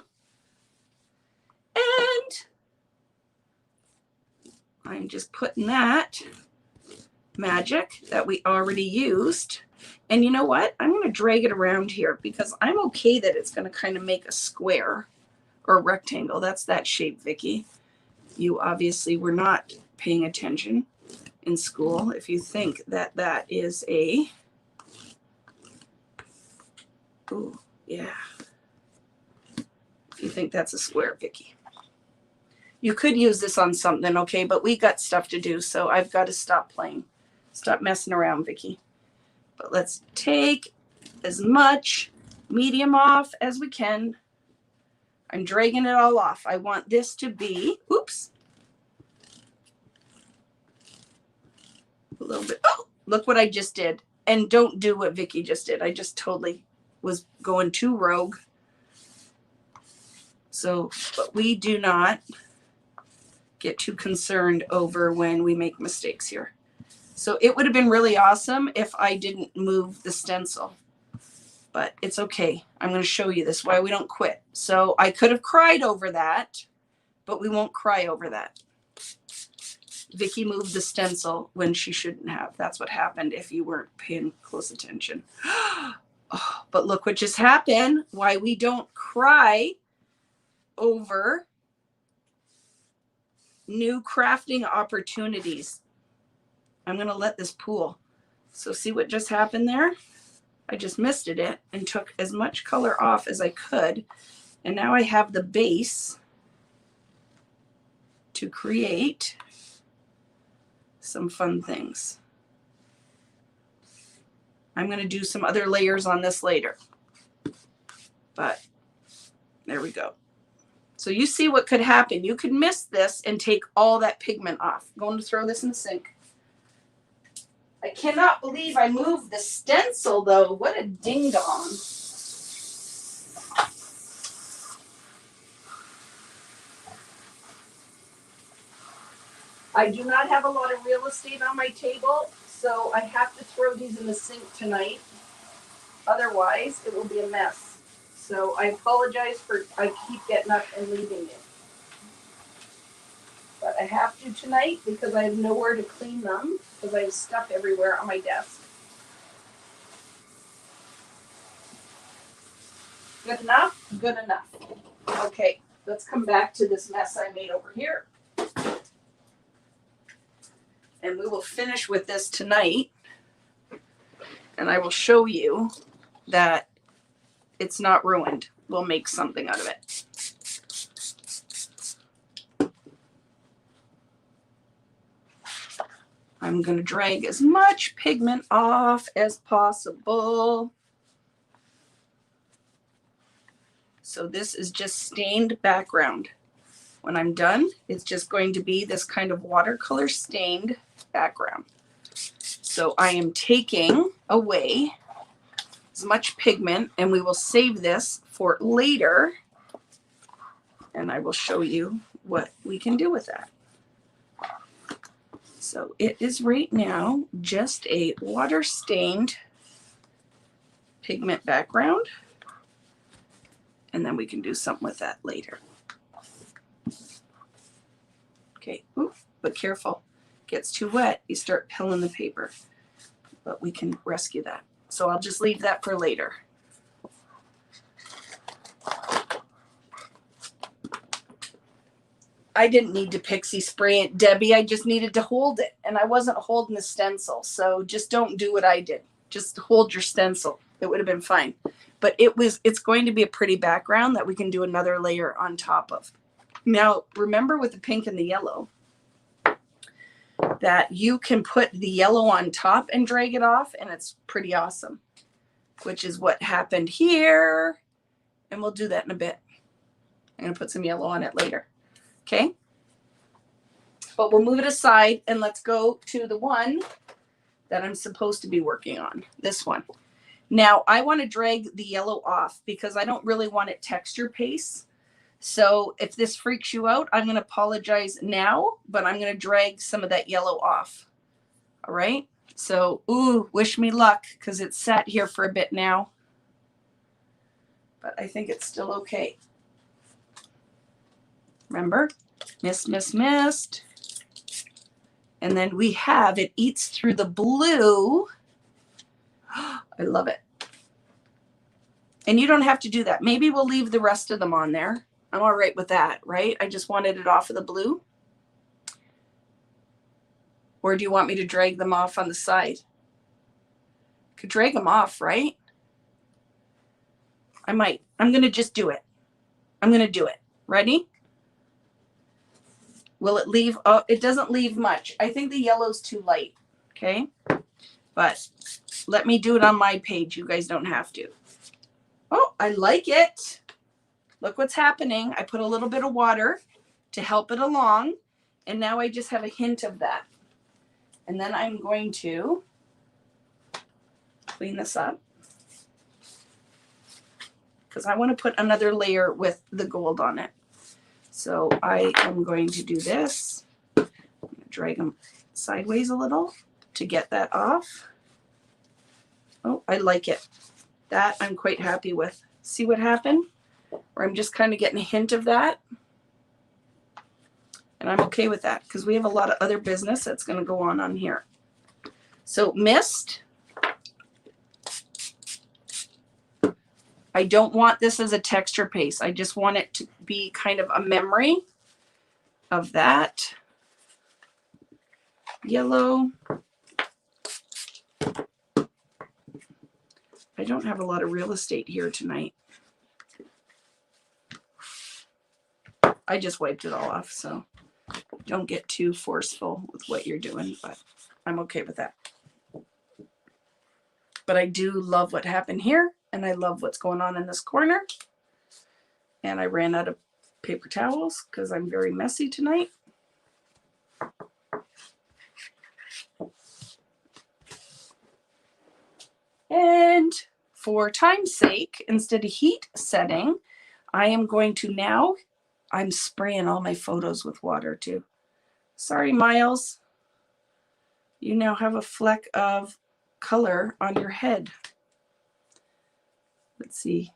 And I'm just putting that magic that we already used. And you know what? I'm going to drag it around here because I'm okay that it's going to kind of make a square or rectangle. That's that shape, Vicki. You obviously were not paying attention in school if you think that that is a, oh, yeah. If you think that's a square, Vicki. You could use this on something, okay, but we got stuff to do, so I've got to stop playing. Stop messing around, Vicki. But let's take as much medium off as we can. I'm dragging it all off. I want this to be, oops, a little bit. Oh, look what I just did. And don't do what Vicki just did. I just totally was going too rogue. So, but we do not get too concerned over when we make mistakes here. So it would have been really awesome if I didn't move the stencil, but it's okay. I'm going to show you this, why we don't quit. So I could have cried over that, but we won't cry over that. Vicki moved the stencil when she shouldn't have. That's what happened if you weren't paying close attention. Oh, but look what just happened. Why we don't cry over new crafting opportunities. I'm going to let this pool. So see what just happened there? I just misted it and took as much color off as I could. And now I have the base to create some fun things. I'm going to do some other layers on this later. But there we go. So you see what could happen. You could miss this and take all that pigment off. I'm going to throw this in the sink. I cannot believe I moved the stencil, though. What a ding-dong. I do not have a lot of real estate on my table, so I have to throw these in the sink tonight. Otherwise, it will be a mess. So I apologize for I keep getting up and leaving it. But I have to tonight because I have nowhere to clean them because I have stuff everywhere on my desk. Good enough? Good enough. Okay, let's come back to this mess I made over here. And we will finish with this tonight. And I will show you that it's not ruined. We'll make something out of it. I'm going to drag as much pigment off as possible. So this is just stained background. When I'm done, it's just going to be this kind of watercolor stained background. So I am taking away as much pigment, and we will save this for later. And I will show you what we can do with that. So it is right now just a water stained pigment background. And then we can do something with that later. Okay, ooh, but careful. Gets too wet, you start peeling the paper. But we can rescue that. So I'll just leave that for later. I didn't need to pixie spray it, Debbie. I just needed to hold it. And I wasn't holding the stencil. So just don't do what I did. Just hold your stencil. It would have been fine. But it's going to be a pretty background that we can do another layer on top of. Now, remember with the pink and the yellow that you can put the yellow on top and drag it off, and it's pretty awesome, which is what happened here. And we'll do that in a bit. I'm going to put some yellow on it later. Okay, but we'll move it aside and let's go to the one that I'm supposed to be working on, this one. Now I want to drag the yellow off because I don't really want it texture paste. So if this freaks you out, I'm going to apologize now, but I'm going to drag some of that yellow off. All right, so ooh, wish me luck because it's sat here for a bit now, but I think it's still okay. Remember, missed. And then we have, it eats through the blue. I love it. And you don't have to do that. Maybe we'll leave the rest of them on there. I'm all right with that, right? I just wanted it off of the blue. Or do you want me to drag them off on the side? Could drag them off, right? I might. I'm going to just do it. I'm going to do it. Ready? Will it leave? Oh, it doesn't leave much. I think the yellow's too light. Okay. But let me do it on my page. You guys don't have to. Oh, I like it. Look what's happening. I put a little bit of water to help it along. And now I just have a hint of that. And then I'm going to clean this up, because I want to put another layer with the gold on it. So I am going to do this. I'm going to drag them sideways a little to get that off. Oh, I like it. That I'm quite happy with. See what happened? Or I'm just kind of getting a hint of that. And I'm okay with that because we have a lot of other business that's going to go on here. So mist. I don't want this as a texture paste. I just want it to be kind of a memory of that. Yellow. I don't have a lot of real estate here tonight. I just wiped it all off, so don't get too forceful with what you're doing, but I'm okay with that. But I do love what happened here, and I love what's going on in this corner. And I ran out of paper towels because I'm very messy tonight. And for time's sake, instead of heat setting, I am going to now, I'm spraying all my photos with water too. Sorry, Miles. You now have a fleck of color on your head. Let's see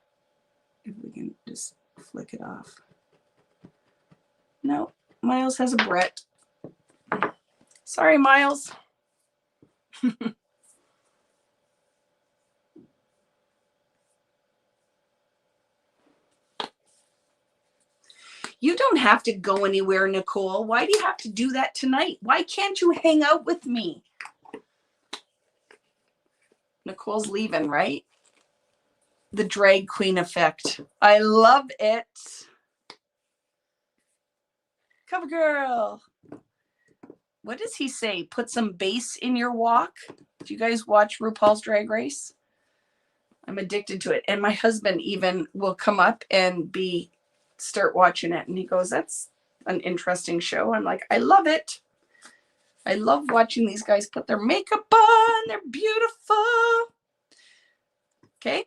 if we can just flick it off. No, Miles has a Brett. Sorry, Miles. You don't have to go anywhere, Nicole. Why do you have to do that tonight? Why can't you hang out with me? Nicole's leaving, right? The drag queen effect. I love it. Cover girl. What does he say? Put some bass in your walk. Do you guys watch RuPaul's Drag Race? I'm addicted to it. And my husband even will come up and start watching it. And he goes, that's an interesting show. I'm like, I love it. I love watching these guys put their makeup on. They're beautiful. Okay.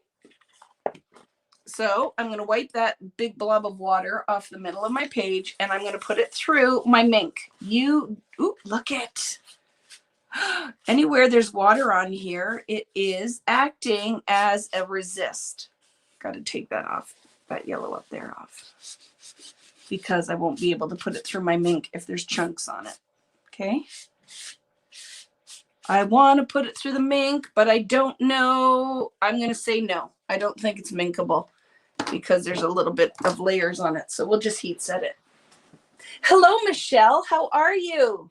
So I'm going to wipe that big blob of water off the middle of my page, and I'm going to put it through my mink. Ooh, look it. Anywhere there's water on here, it is acting as a resist. Got to take that off, that yellow up there off, because I won't be able to put it through my mink if there's chunks on it. Okay. I want to put it through the mink, but I don't know. I'm going to say no. I don't think it's minkable because there's a little bit of layers on it. So we'll just heat set it. Hello, Michelle. How are you?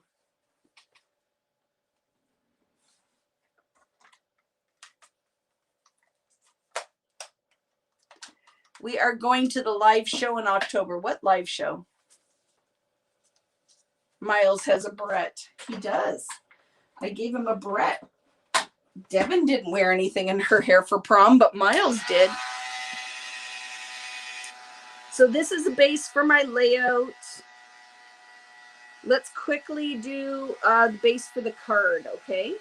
We are going to the live show in October. What live show? Miles has a Brett. He does. I gave him a Brett. Devin didn't wear anything in her hair for prom, but Miles did. So this is the base for my layout. Let's quickly do the base for the card, okay?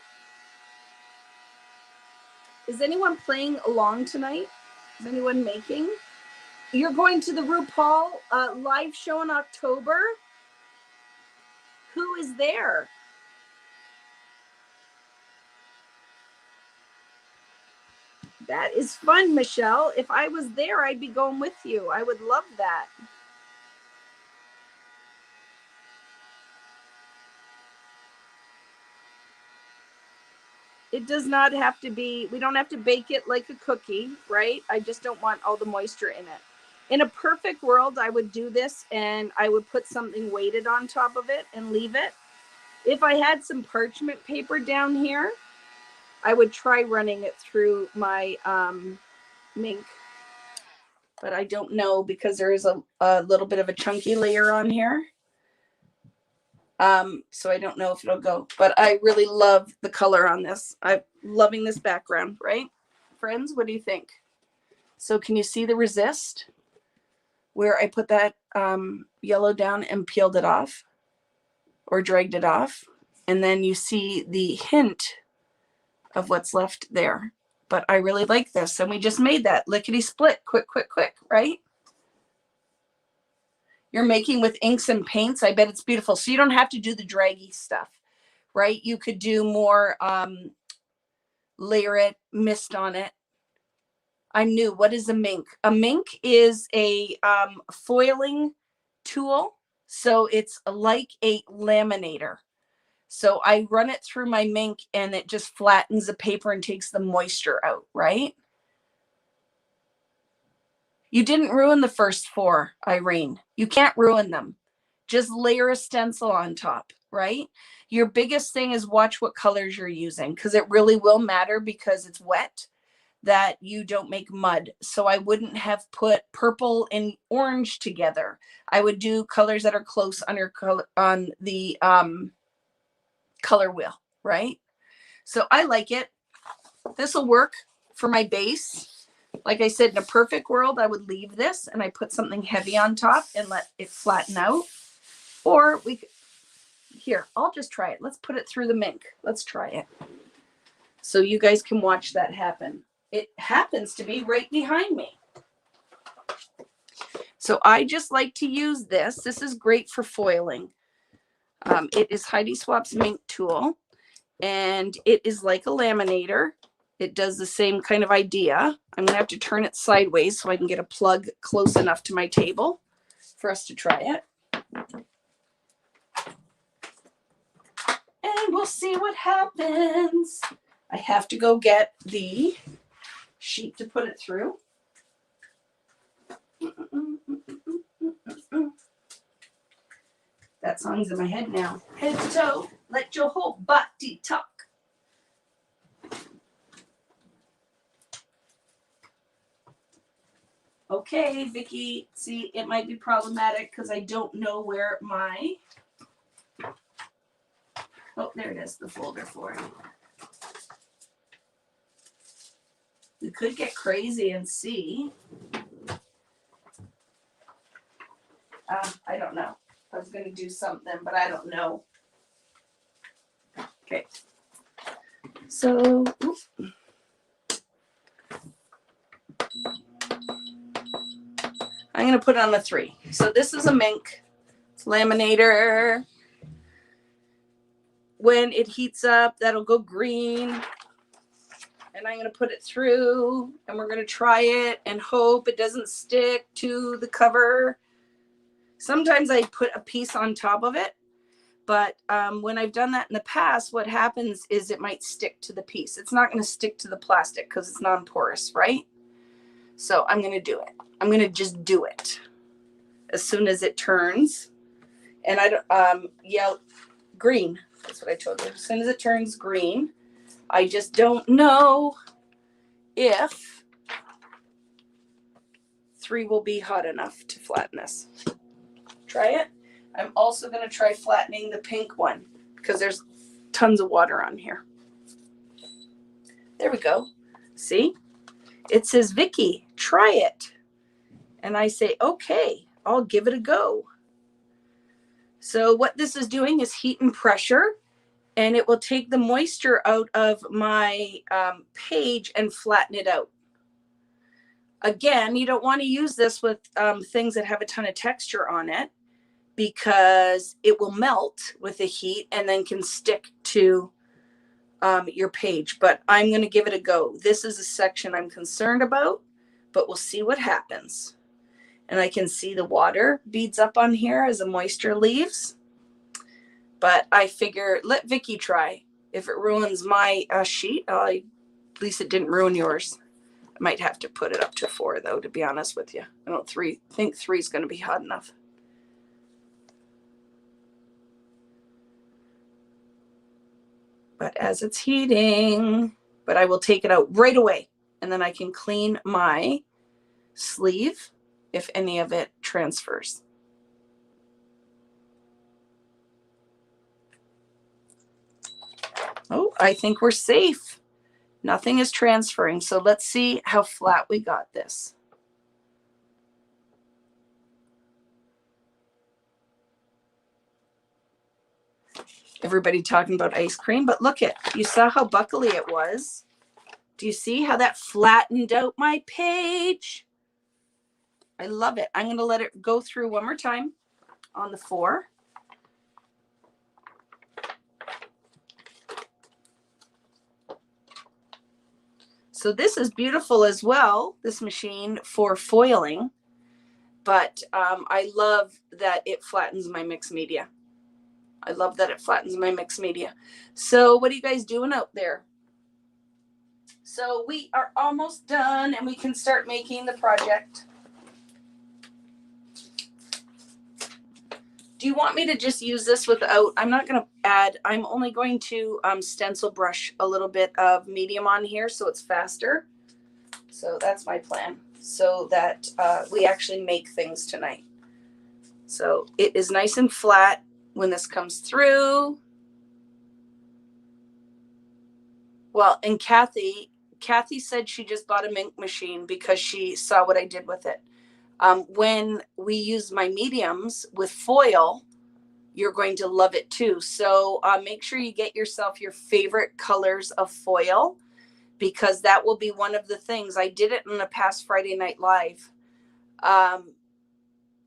Is anyone playing along tonight? Is anyone making? You're going to the RuPaul live show in October? Who is there? That is fun, Michelle. If I was there, I'd be going with you. I would love that. It does not have to be, we don't have to bake it like a cookie, right? I just don't want all the moisture in it. In a perfect world, I would do this and I would put something weighted on top of it and leave it. If I had some parchment paper down here, I would try running it through my mink, but I don't know because there is a little bit of a chunky layer on here. So I don't know if it'll go, but I really love the color on this. I'm loving this background, right? Friends, what do you think? So can you see the resist where I put that yellow down and peeled it off or dragged it off? And then you see the hint of what's left there. But I really like this. And we just made that lickety split, quick, quick, quick, right? You're making with inks and paints. I bet it's beautiful. So you don't have to do the draggy stuff, right? You could do more layer it, mist on it. I'm new. What is a mink? A mink is a foiling tool. So it's like a laminator. So I run it through my mink and it just flattens the paper and takes the moisture out, right? You didn't ruin the first 4, Irene. You can't ruin them. Just layer a stencil on top, right? Your biggest thing is watch what colors you're using because it really will matter because it's wet that you don't make mud. So I wouldn't have put purple and orange together. I would do colors that are close on your color on the color wheel, right? So I like it. This will work for my base. Like I said, in a perfect world, I would leave this and I put something heavy on top and let it flatten out. Or we could, here, I'll just try it. Let's put it through the mink. Let's try it. So you guys can watch that happen. It happens to be right behind me. So I just like to use this. This is great for foiling. It is Heidi Swap's mink tool. And it is like a laminator. It does the same kind of idea. I'm going to have to turn it sideways so I can get a plug close enough to my table for us to try it. And we'll see what happens. I have to go get the sheet to put it through. That song's in my head now. Head to toe, let your whole body talk. Okay, Vicki, see, it might be problematic because I don't know where my, oh, there it is, the folder for it. We could get crazy and see. I don't know. I was going to do something, but I don't know. Okay. So, oops. I'm going to put on a 3. So this is a mink. It's laminator. When it heats up, that'll go green. And I'm going to put it through and we're going to try it and hope it doesn't stick to the cover. Sometimes I put a piece on top of it, but when I've done that in the past, what happens is it might stick to the piece. It's not going to stick to the plastic because it's non-porous, right? So I'm going to do it. I'm going to just do it as soon as it turns. And I don't, yellow, green. That's what I told you. As soon as it turns green, I just don't know if 3 will be hot enough to flatten this. Try it. I'm also going to try flattening the pink one because there's tons of water on here. There we go. See? It says, Vicki, try it. And I say, okay, I'll give it a go. So what this is doing is heat and pressure, and it will take the moisture out of my page and flatten it out. Again, you don't want to use this with things that have a ton of texture on it because it will melt with the heat and then can stick to your page. But I'm going to give it a go. This is a section I'm concerned about, but we'll see what happens. And I can see the water beads up on here as the moisture leaves. But I figure let Vicki try. If it ruins my sheet, at least it didn't ruin yours. I might have to put it up to 4 though, to be honest with you. I don't think 3 is going to be hot enough. But as it's heating, but I will take it out right away, and then I can clean my sleeve if any of it transfers. Oh, I think we're safe. Nothing is transferring. So let's see how flat we got this. Everybody talking about ice cream, but look at, you saw how buckly it was. Do you see how that flattened out my page? I love it. I'm going to let it go through one more time on the 4. So this is beautiful as well, this machine for foiling, but I love that it flattens my mixed media. I love that it flattens my mixed media. So what are you guys doing out there? So we are almost done and we can start making the project. Do you want me to just use this without, I'm not going to add, I'm only going to stencil brush a little bit of medium on here so it's faster. So that's my plan, so that we actually make things tonight. So it is nice and flat when this comes through. Well, and Kathy said she just bought a ink machine because she saw what I did with it. When we use my mediums with foil, you're going to love it too. So make sure you get yourself your favorite colors of foil, because that will be one of the things. I did it in a past Friday Night Live, and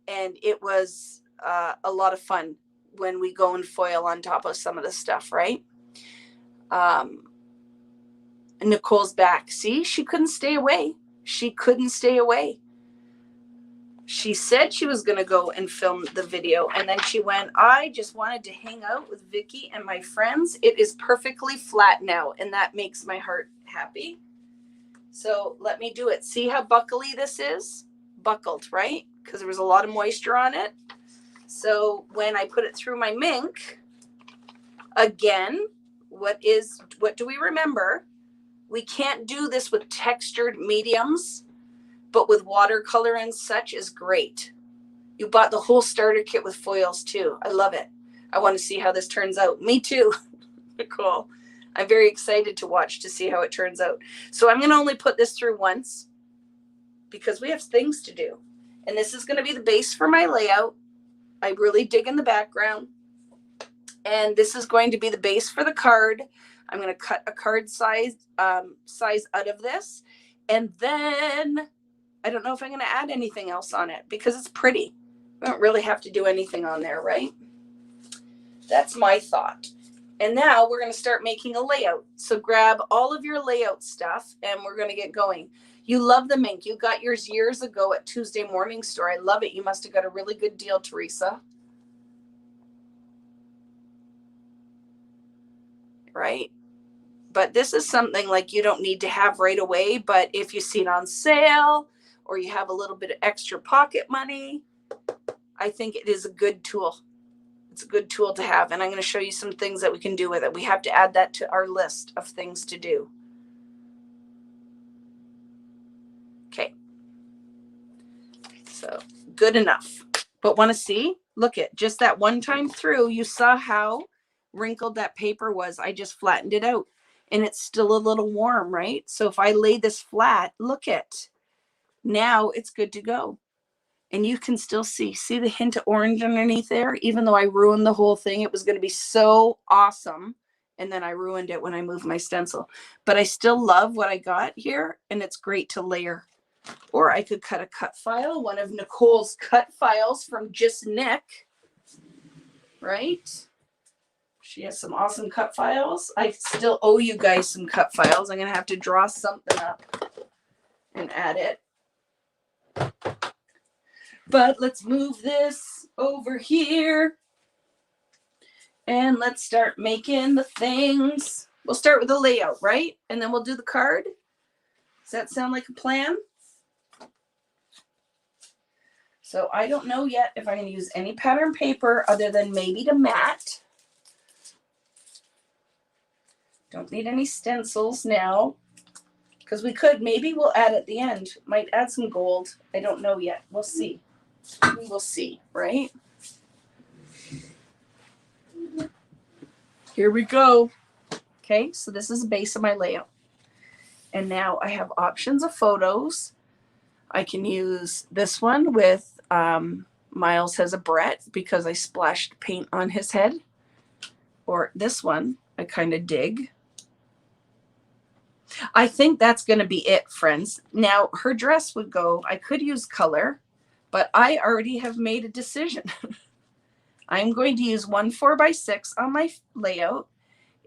it was a lot of fun when we go and foil on top of some of the stuff, right? Nicole's back. See, she couldn't stay away. She couldn't stay away. She said she was going to go and film the video, and then she went, I just wanted to hang out with Vicki and my friends. It is perfectly flat now, and that makes my heart happy. So let me do it. See how buckly this is? Buckled, right? Because there was a lot of moisture on it. So when I put it through my Mink, again, what do we remember? We can't do this with textured mediums, but with watercolor and such is great. You bought the whole starter kit with foils too. I love it. I want to see how this turns out. Me too. Cool. I'm very excited to see how it turns out. So I'm going to only put this through once because we have things to do. And this is going to be the base for my layout. I really dig in the background. And this is going to be the base for the card. I'm going to cut a card size out of this. And then I don't know if I'm going to add anything else on it because it's pretty. We don't really have to do anything on there, right? That's my thought. And now we're going to start making a layout. So grab all of your layout stuff and we're going to get going. You love the Mink. You got yours years ago at Tuesday Morning Store. I love it. You must have got a really good deal, Teresa. Right? But this is something like you don't need to have right away. But if you see it on sale or you have a little bit of extra pocket money, I think it is a good tool. It's a good tool to have. And I'm going to show you some things that we can do with it. We have to add that to our list of things to do. Okay. So good enough. But want to see? Look at just that one time through, you saw how wrinkled that paper was. I just flattened it out and it's still a little warm, right? So if I lay this flat, look at, now it's good to go. And you can still see the hint of orange underneath there. Even though I ruined the whole thing, it was going to be so awesome. And then I ruined it when I moved my stencil. But I still love what I got here. And it's great to layer. Or I could cut a cut file. One of Nicole's cut files from Just Nick. Right? She has some awesome cut files. I still owe you guys some cut files. I'm going to have to draw something up and add it. But let's move this over here and let's start making the things. We'll start with the layout, right? And then we'll do the card. Does that sound like a plan? So I don't know yet if I'm going to use any pattern paper other than maybe to mat. Don't need any stencils now, because we could, maybe we'll add at the end. Might add some gold. I don't know yet. We'll see. We will see, right? Here we go. Okay, so this is the base of my layout. And now I have options of photos. I can use this one with Miles has a Brett because I splashed paint on his head. Or this one, I kind of dig. I think that's going to be it, friends. Now, her dress would go, I could use color, but I already have made a decision. I'm going to use 1 4x6 on my layout.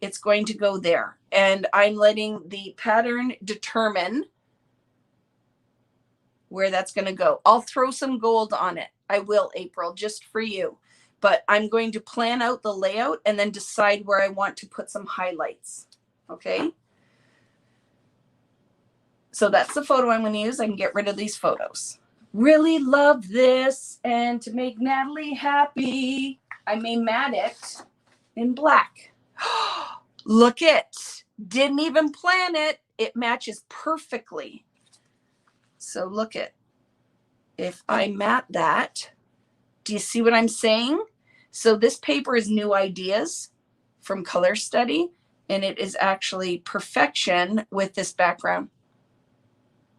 It's going to go there. And I'm letting the pattern determine where that's going to go. I'll throw some gold on it. I will, April, just for you. But I'm going to plan out the layout and then decide where I want to put some highlights. Okay? So that's the photo I'm going to use. I can get rid of these photos. Really love this. And to make Natalie happy, I may mat it in black. Look it. Didn't even plan it. It matches perfectly. So look it. If I mat that, do you see what I'm saying? So this paper is New Ideas from Color Study, and it is actually perfection with this background,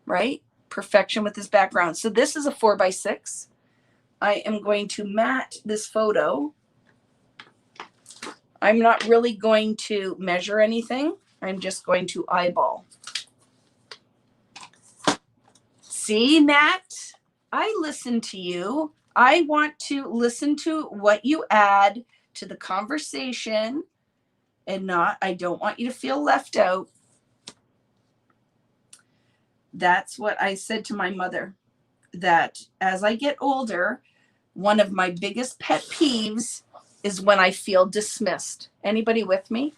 right? Perfection with this background. So this is a 4x6. I am going to mat this photo. I'm not really going to measure anything. I'm just going to eyeball. See, Nat, I listen to you. I want to listen to what you add to the conversation and not, I don't want you to feel left out. That's what I said to my mother, that as I get older, one of my biggest pet peeves is when I feel dismissed. Anybody with me?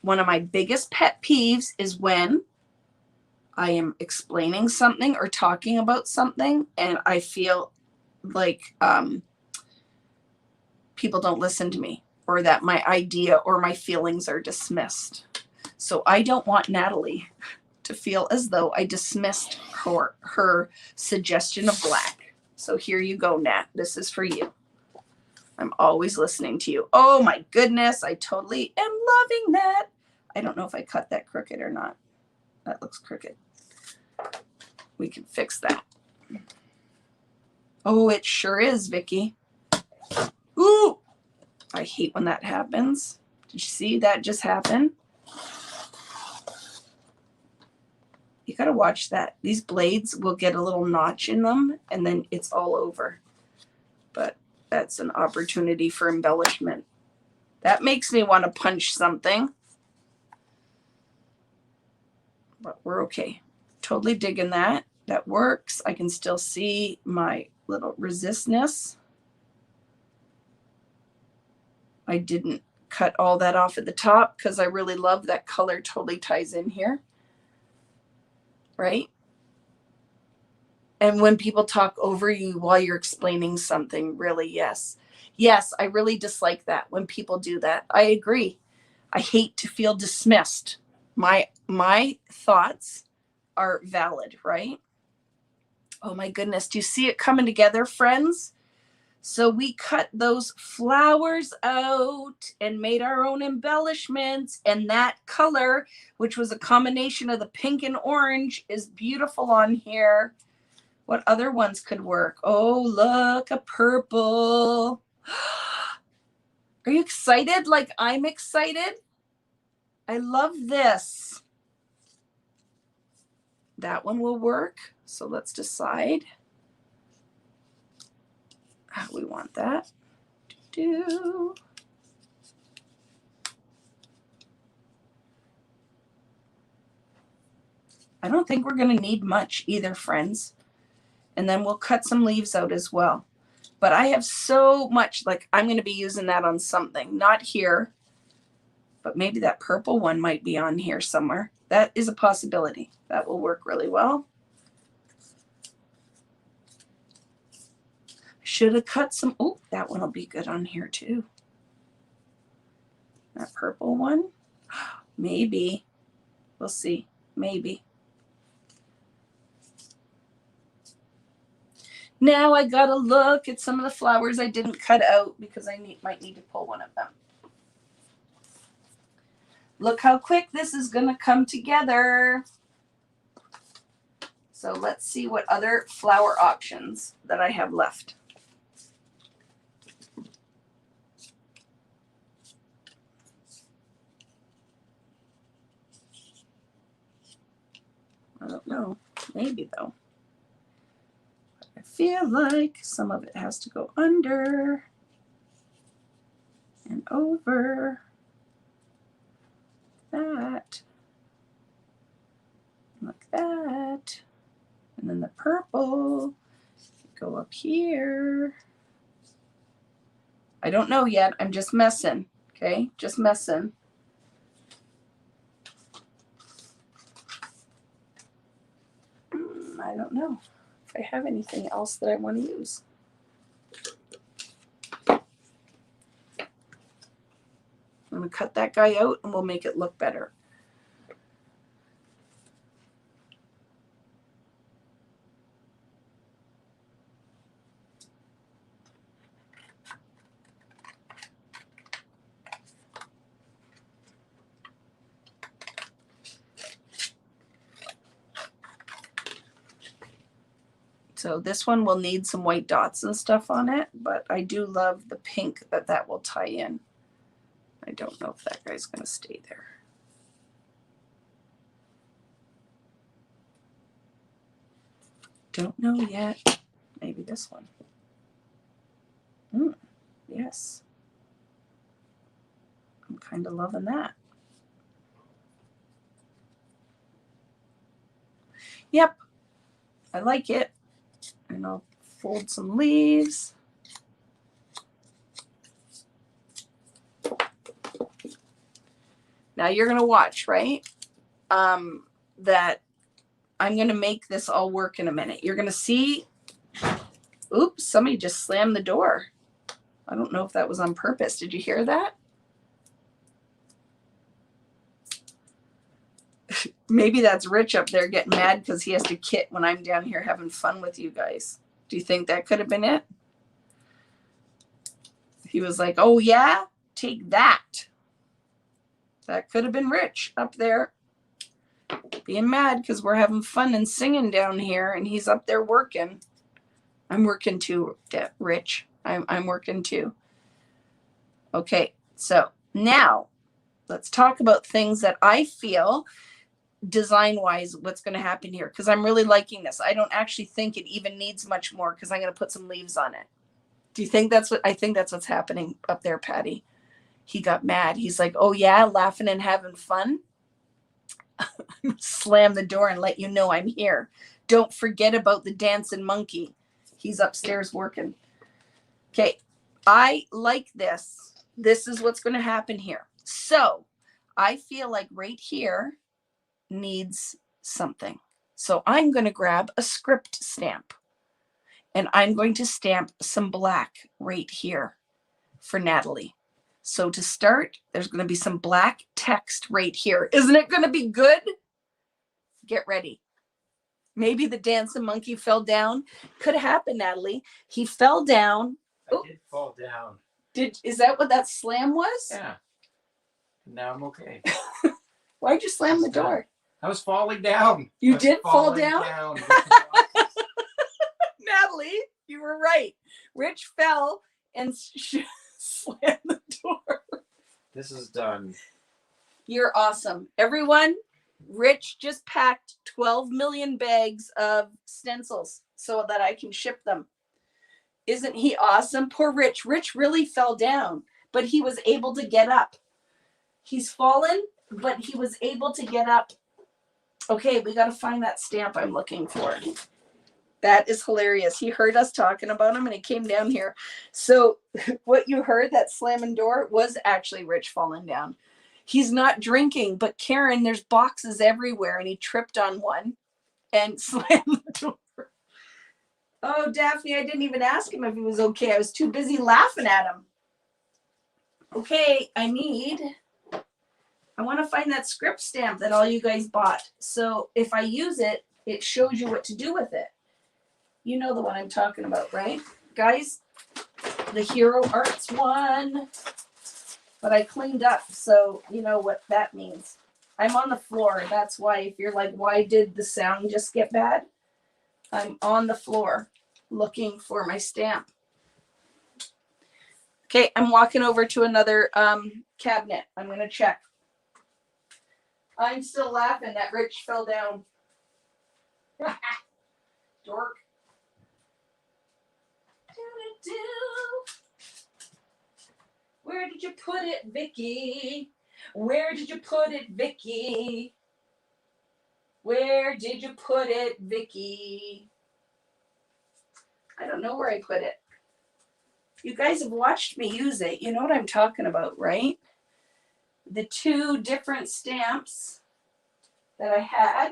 One of my biggest pet peeves is when I am explaining something or talking about something and I feel like people don't listen to me, or that my idea or my feelings are dismissed. So I don't want Natalie to feel as though I dismissed her suggestion of black. So here you go, Nat. This is for you. I'm always listening to you. Oh my goodness, I totally am loving that. I don't know if I cut that crooked or not. That looks crooked. We can fix that. Oh, it sure is, Vicki. Ooh, I hate when that happens. Did you see that just happen? You got to watch that. These blades will get a little notch in them and then it's all over. But that's an opportunity for embellishment. That makes me want to punch something. But we're okay. Totally digging that. That works. I can still see my little resistness. I didn't cut all that off at the top because I really love that color. Totally ties in here. Right? And when people talk over you while you're explaining something, really, yes. Yes, I really dislike that when people do that. I agree. I hate to feel dismissed. My thoughts are valid, right? Oh my goodness. Do you see it coming together, friends? So we cut those flowers out and made our own embellishments. And that color, which was a combination of the pink and orange, is beautiful on here. What other ones could work? Oh, look, a purple. Are you excited like I'm excited? I love this. That one will work. So let's decide how we want that. I don't think we're going to need much either, friends. And then we'll cut some leaves out as well. But I have so much, like I'm going to be using that on something, not here. but maybe that purple one might be on here somewhere. That is a possibility. That will work really well. Should have cut some. Oh, that one will be good on here too. That purple one. Maybe. We'll see. Maybe. Now I gotta look at some of the flowers I didn't cut out because I might need to pull one of them. Look how quick this is gonna come together. So let's see what other flower options that I have left. I don't know. Maybe though. I feel like some of it has to go under and over that, like that, and then the purple go up here. I don't know yet. I'm just messing. Okay, just messing. I don't know if I have anything else that I want to use. I'm going to cut that guy out and we'll make it look better. So this one will need some white dots and stuff on it, but I do love the pink that will tie in. I don't know if that guy's going to stay there. Don't know yet. Maybe this one. Yes. I'm kind of loving that. Yep. I like it. And I'll fold some leaves. Now you're going to watch, right? That I'm going to make this all work in a minute. You're going to see, oops, somebody just slammed the door. I don't know if that was on purpose. Did you hear that? Maybe that's Rich up there getting mad because he has to kit when I'm down here having fun with you guys. Do you think that could have been it? He was like, oh yeah, take that. That could have been Rich up there being mad because we're having fun and singing down here and he's up there working. I'm working too, Rich. I'm working too. Okay, so now let's talk about things that I feel design-wise what's going to happen here, because I'm really liking this. I don't actually think it even needs much more because I'm going to put some leaves on it. Do you think that's what I think that's what's happening up there, Patty? He got mad. He's like, oh yeah, laughing and having fun. Slam the door and let you know I'm here. Don't forget about the dancing monkey. He's upstairs working. Okay, I like this. This is what's going to happen here. So I feel like right here needs something. So I'm going to grab a script stamp and I'm going to stamp some black right here for Natalie. So to start, there's going to be some black text right here. Isn't it going to be good? Get ready. Maybe the dancing monkey fell down. Could happen, Natalie. He fell down. I did fall down. Is that what that slam was? Yeah. Now I'm okay. Why'd you slam the door? I was falling down. You did fall down? Natalie, you were right. Rich fell and slammed the door. This is done. You're awesome. Everyone, Rich just packed 12 million bags of stencils so that I can ship them. Isn't he awesome? Poor Rich. Rich really fell down, but he was able to get up. He's fallen, but he was able to get up. Okay, we got to find that stamp I'm looking for. That is hilarious. He heard us talking about him and he came down here. So what you heard, that slamming door, was actually Rich falling down. He's not drinking, but Karen, there's boxes everywhere, and he tripped on one and slammed the door. Oh, Daphne, I didn't even ask him if he was okay. I was too busy laughing at him. Okay, I want to find that script stamp that all you guys bought. So if I use it, it shows you what to do with it. You know the one I'm talking about, right? Guys, the Hero Arts one. But I cleaned up, so you know what that means. I'm on the floor. That's why, if you're like, why did the sound just get bad? I'm on the floor looking for my stamp. Okay, I'm walking over to another cabinet. I'm going to check. I'm still laughing that Rich fell down. Dork. Where did you put it, Vicki? Where did you put it, Vicki? Where did you put it, Vicki? I don't know where I put it. You guys have watched me use it. You know what I'm talking about, right? The two different stamps that I had.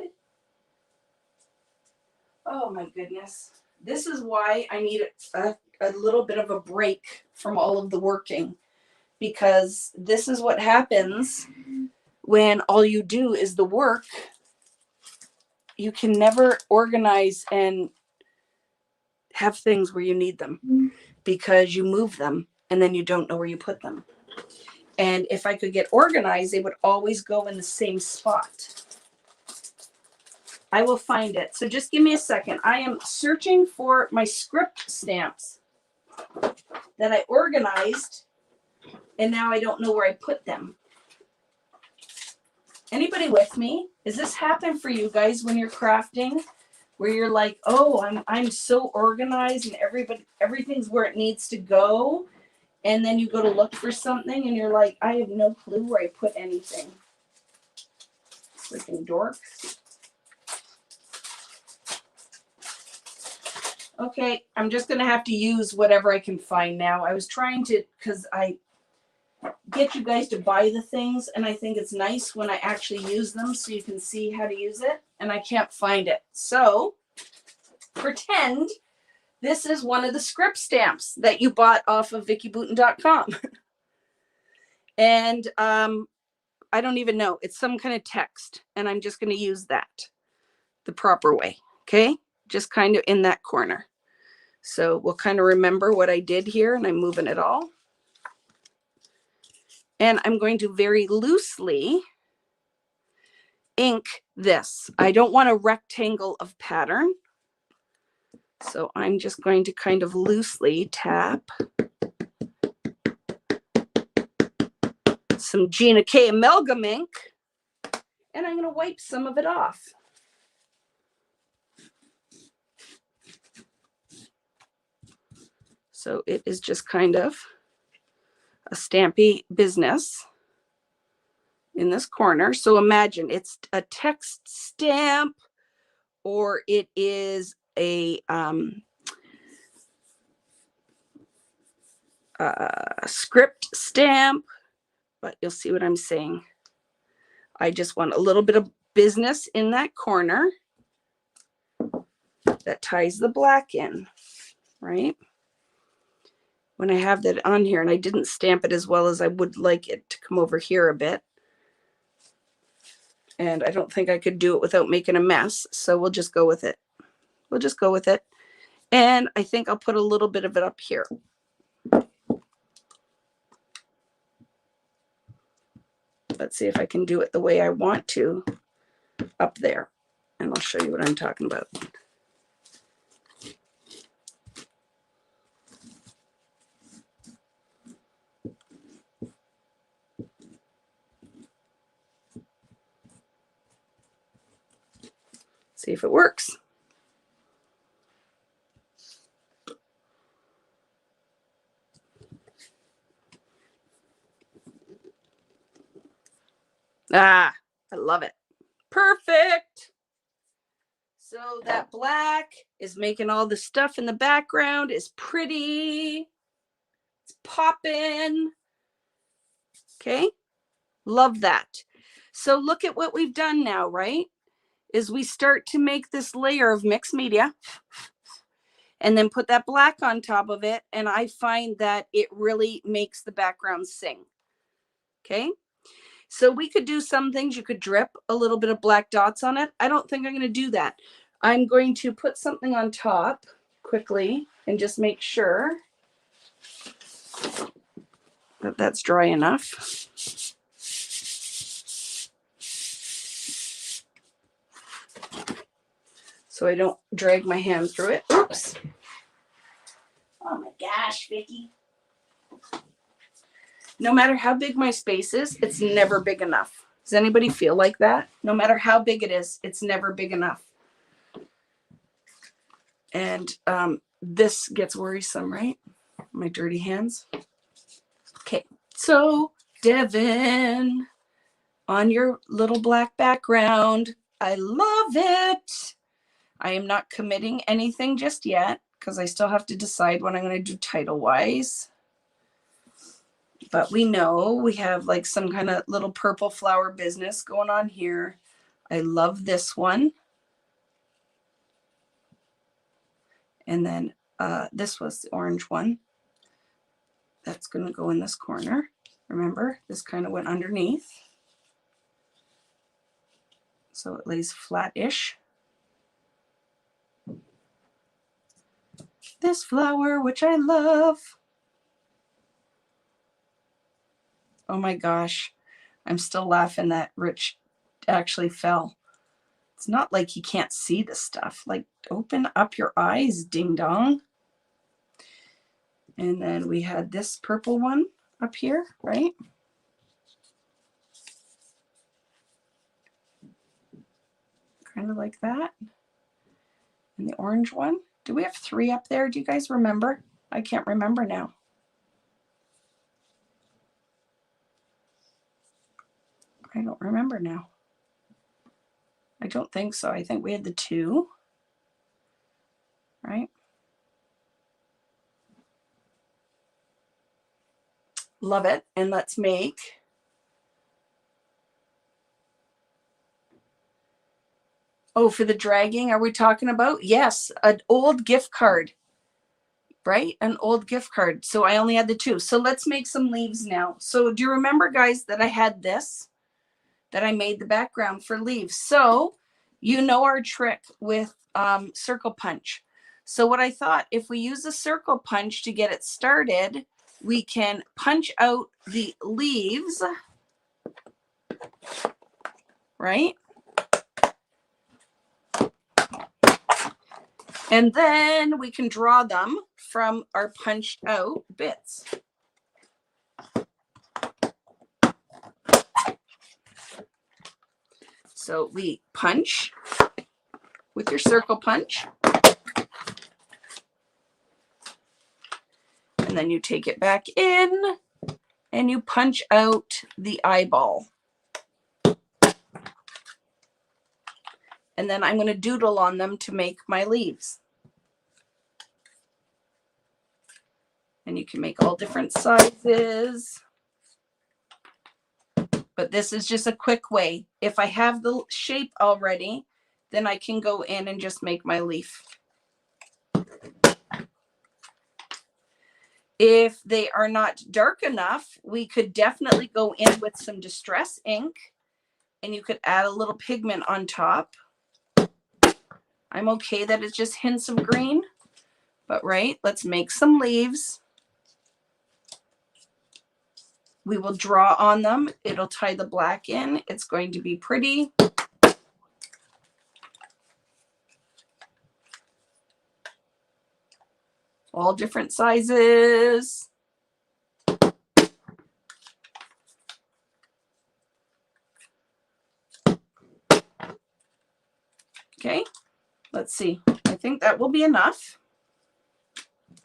Oh my goodness. This is why I need a little bit of a break from all of the working, because this is what happens when all you do is the work. You can never organize and have things where you need them because you move them and then you don't know where you put them. And if I could get organized, they would always go in the same spot. I will find it. So just give me a second. I am searching for my script stamps that I organized, and now I don't know where I put them. Anybody with me? Does this happen for you guys when you're crafting, where you're like, oh, I'm so organized and everything's where it needs to go, and then you go to look for something and you're like, I have no clue where I put anything. Freaking dork. Okay, I'm just gonna have to use whatever I can find now. I was trying to, because I get you guys to buy the things, and I think it's nice when I actually use them so you can see how to use it, and I can't find it. So pretend this is one of the script stamps that you bought off of VickiBoutin.com. And I don't even know. It's some kind of text, and I'm just going to use that the proper way. Okay, just kind of in that corner. So we'll kind of remember what I did here, and I'm moving it all. And I'm going to very loosely ink this. I don't want a rectangle of pattern. So I'm just going to kind of loosely tap some Gina K amalgam ink, and I'm going to wipe some of it off. So it is just kind of a stampy business in this corner. So imagine it's a text stamp, or it is a script stamp, but you'll see what I'm saying. I just want a little bit of business in that corner that ties the black in, right? When I have that on here, and I didn't stamp it as well as I would like it to come over here a bit. And I don't think I could do it without making a mess. So we'll just go with it. We'll just go with it. And I think I'll put a little bit of it up here. Let's see if I can do it the way I want to up there. And I'll show you what I'm talking about. See if it works. Ah, I love it. Perfect. So that black is making all the stuff in the background is pretty. It's popping. Okay. Love that. So look at what we've done now, right? Is we start to make this layer of mixed media and then put that black on top of it. And I find that it really makes the background sing. Okay. So we could do some things. You could drip a little bit of black dots on it. I don't think I'm going to do that. I'm going to put something on top quickly and just make sure that that's dry enough. So I don't drag my hand through it. Oops. Oh my gosh, Vicki. No matter how big my space is, it's never big enough. Does anybody feel like that? No matter how big it is, it's never big enough. And this gets worrisome, right? My dirty hands. Okay, so Devin, on your little black background, I love it. I am not committing anything just yet because I still have to decide what I'm going to do title-wise. But we know we have like some kind of little purple flower business going on here. I love this one. And then this was the orange one. That's going to go in this corner. Remember, this kind of went underneath. So it lays flat-ish. This flower, which I love. Oh my gosh. I'm still laughing that Rich actually fell. It's not like he can't see the stuff. Like, open up your eyes, ding dong. And then we had this purple one up here, right? Kind of like that. And the orange one. Do we have 3 up there? Do you guys remember? I can't remember now. I don't remember now. I don't think so. I think we had the 2, right? Love it. And let's make for the dragging, are we talking about? Yes, an old gift card, right? An old gift card. So I only had the 2. So let's make some leaves now. So do you remember, guys, that I had this, that I made the background for leaves? So you know our trick with circle punch. So what I thought, if we use a circle punch to get it started, we can punch out the leaves, right? And then we can draw them from our punched out bits. So we punch with your circle punch. And then you take it back in and you punch out the eyeball. And then I'm going to doodle on them to make my leaves. And you can make all different sizes. But this is just a quick way. If I have the shape already, then I can go in and just make my leaf. If they are not dark enough, we could definitely go in with some distress ink and you could add a little pigment on top. I'm okay that it's just hints of green, but right, let's make some leaves. We will draw on them. It'll tie the black in. It's going to be pretty. All different sizes. Okay, let's see. I think that will be enough.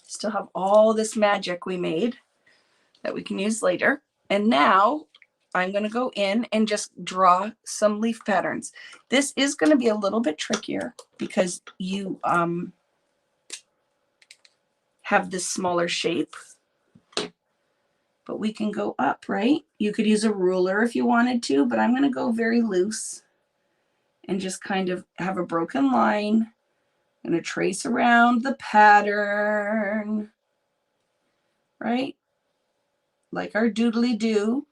Still have all this magic we made that we can use later. And now I'm going to go in and just draw some leaf patterns. This is going to be a little bit trickier because you have this smaller shape. But but we can go up, right? You could use a ruler if you wanted to, but I'm going to go very loose and just kind of have a broken line. I'm going to trace around the pattern, right? Like our doodly do.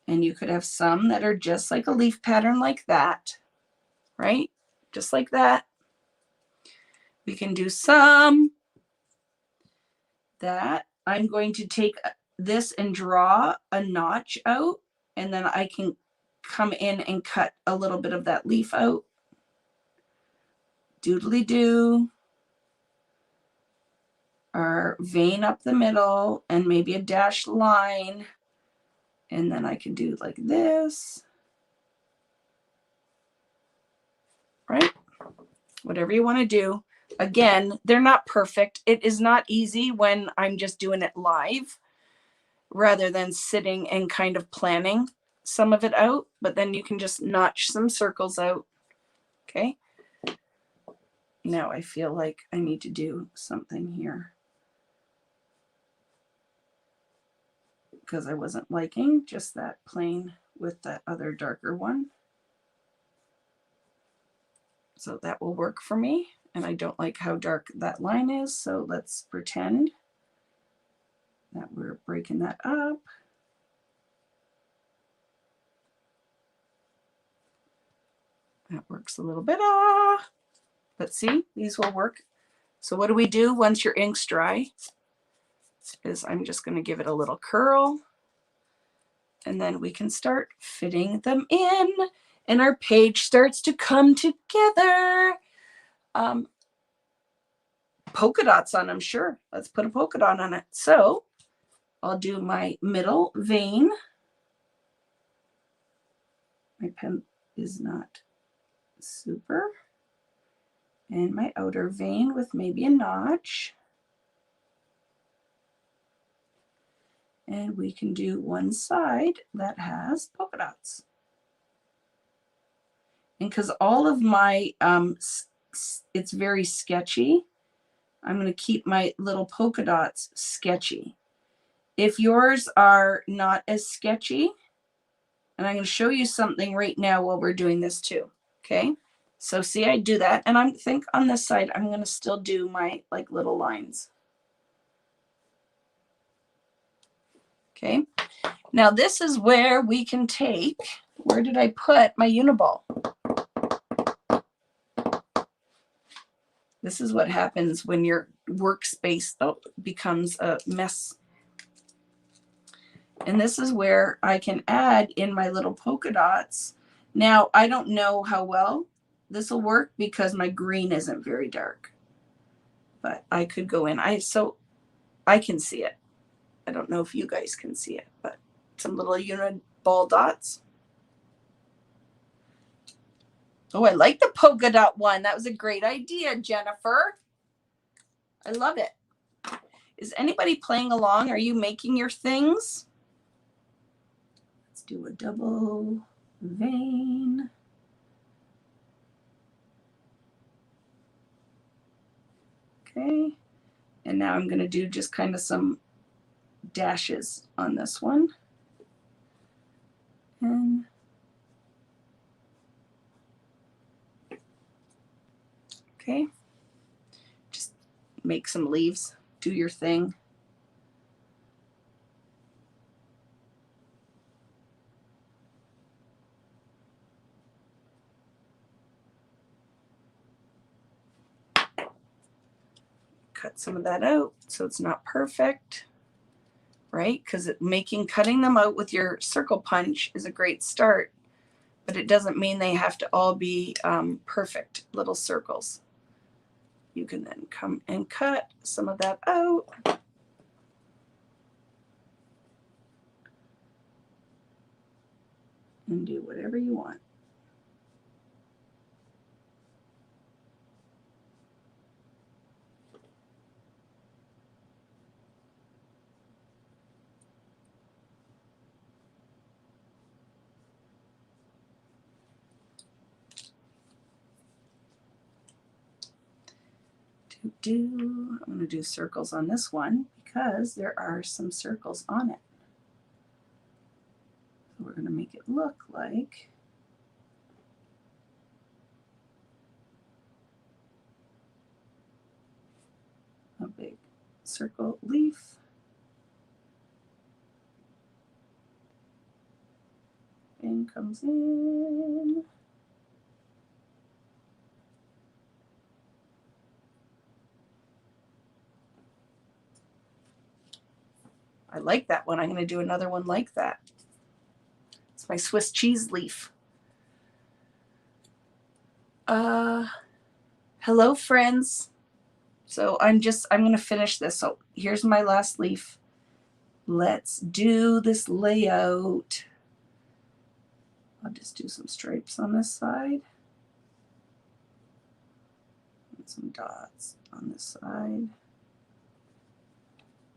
And you could have some that are just like a leaf pattern like that, right? Just like that. We can do some that I'm going to take this and draw a notch out, and then I can come in and cut a little bit of that leaf out. Doodly do. Our vein up the middle and maybe a dashed line. And then I can do like this. Right? Whatever you want to do. Again, they're not perfect. It is not easy when I'm just doing it live rather than sitting and kind of planning some of it out, but then you can just notch some circles out. Okay. Now I feel like I need to do something here because I wasn't liking just that plain with that other darker one. So that will work for me. And I don't like how dark that line is. So let's pretend that we're breaking that up. That works a little bit. But see, these will work. So what do we do once your ink's dry? Is I'm just going to give it a little curl. And then we can start fitting them in. And our page starts to come together. Polka dots on them, sure. Let's put a polka dot on it. So I'll do my middle vein. My pen is not super. And my outer vein with maybe a notch. And we can do one side that has polka dots. And because all of my, it's very sketchy, I'm going to keep my little polka dots sketchy. If yours are not as sketchy, and I'm going to show you something right now while we're doing this too, okay? So see, I do that, and I think on this side, I'm going to still do my like little lines. Okay, now this is where we can take, where did I put my Uniball? This is what happens when your workspace becomes a mess. And this is where I can add in my little polka dots. Now, I don't know how well this will work because my green isn't very dark. But I could go in. So I can see it. I don't know if you guys can see it, but some little Uniball dots. Oh, I like the polka dot one. That was a great idea, Jennifer. I love it. Is anybody playing along? Are you making your things? Let's do a double vein. Okay. And now I'm going to do just kind of some dashes on this one. And okay. Just make some leaves. Do your thing. Cut some of that out so it's not perfect, right? Because cutting them out with your circle punch is a great start, but it doesn't mean they have to all be perfect little circles. You can then come and cut some of that out. And do whatever you want. I'm going to do circles on this one because there are some circles on it. So we're going to make it look like a big circle leaf. And comes in. I like that one. I'm going to do another one like that. It's my Swiss cheese leaf. Hello, friends. So I'm going to finish this. So here's my last leaf. Let's do this layout. I'll just do some stripes on this side. And some dots on this side.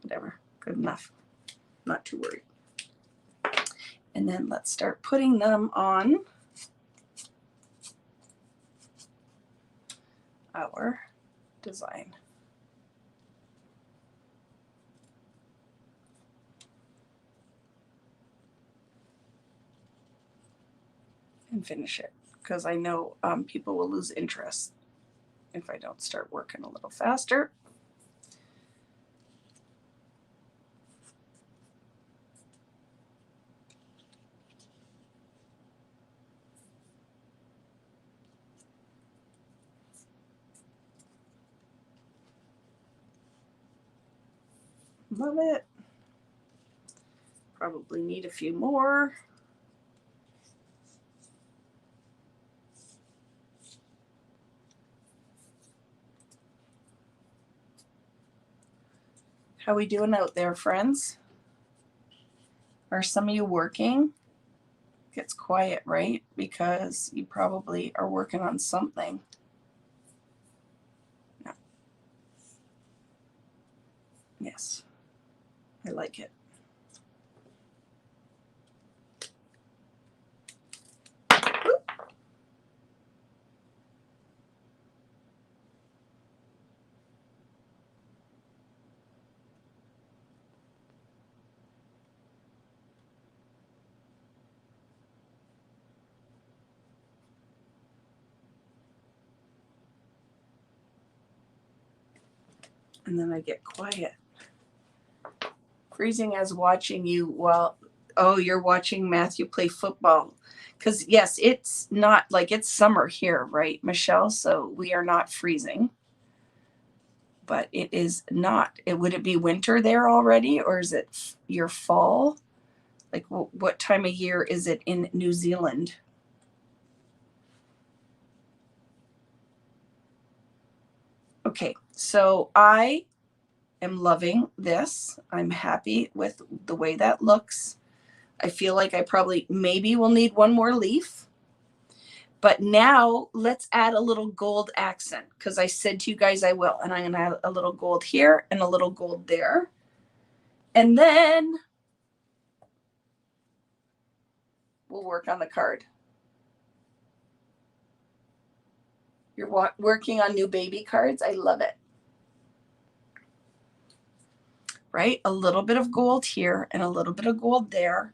Whatever, good enough. Not too worried. And then let's start putting them on our design. And finish it, because I know people will lose interest if I don't start working a little faster. Love it. Probably need a few more. How we doing out there, friends? Are some of you working? Gets quiet, right? Because you probably are working on something. No. Yes, I like it. And then I get quiet. Freezing as watching you while, oh, you're watching Matthew play football. Because, yes, it's not like it's summer here, right, Michelle? So we are not freezing. But it is not. Would it be winter there already, or is it your fall? Like, what time of year is it in New Zealand? Okay, so I am loving this. I'm happy with the way that looks. I feel like I probably maybe will need one more leaf. But now let's add a little gold accent, because I said to you guys I will. And I'm going to add a little gold here and a little gold there. And then we'll work on the card. You're working on new baby cards. I love it. Right? A little bit of gold here and a little bit of gold there.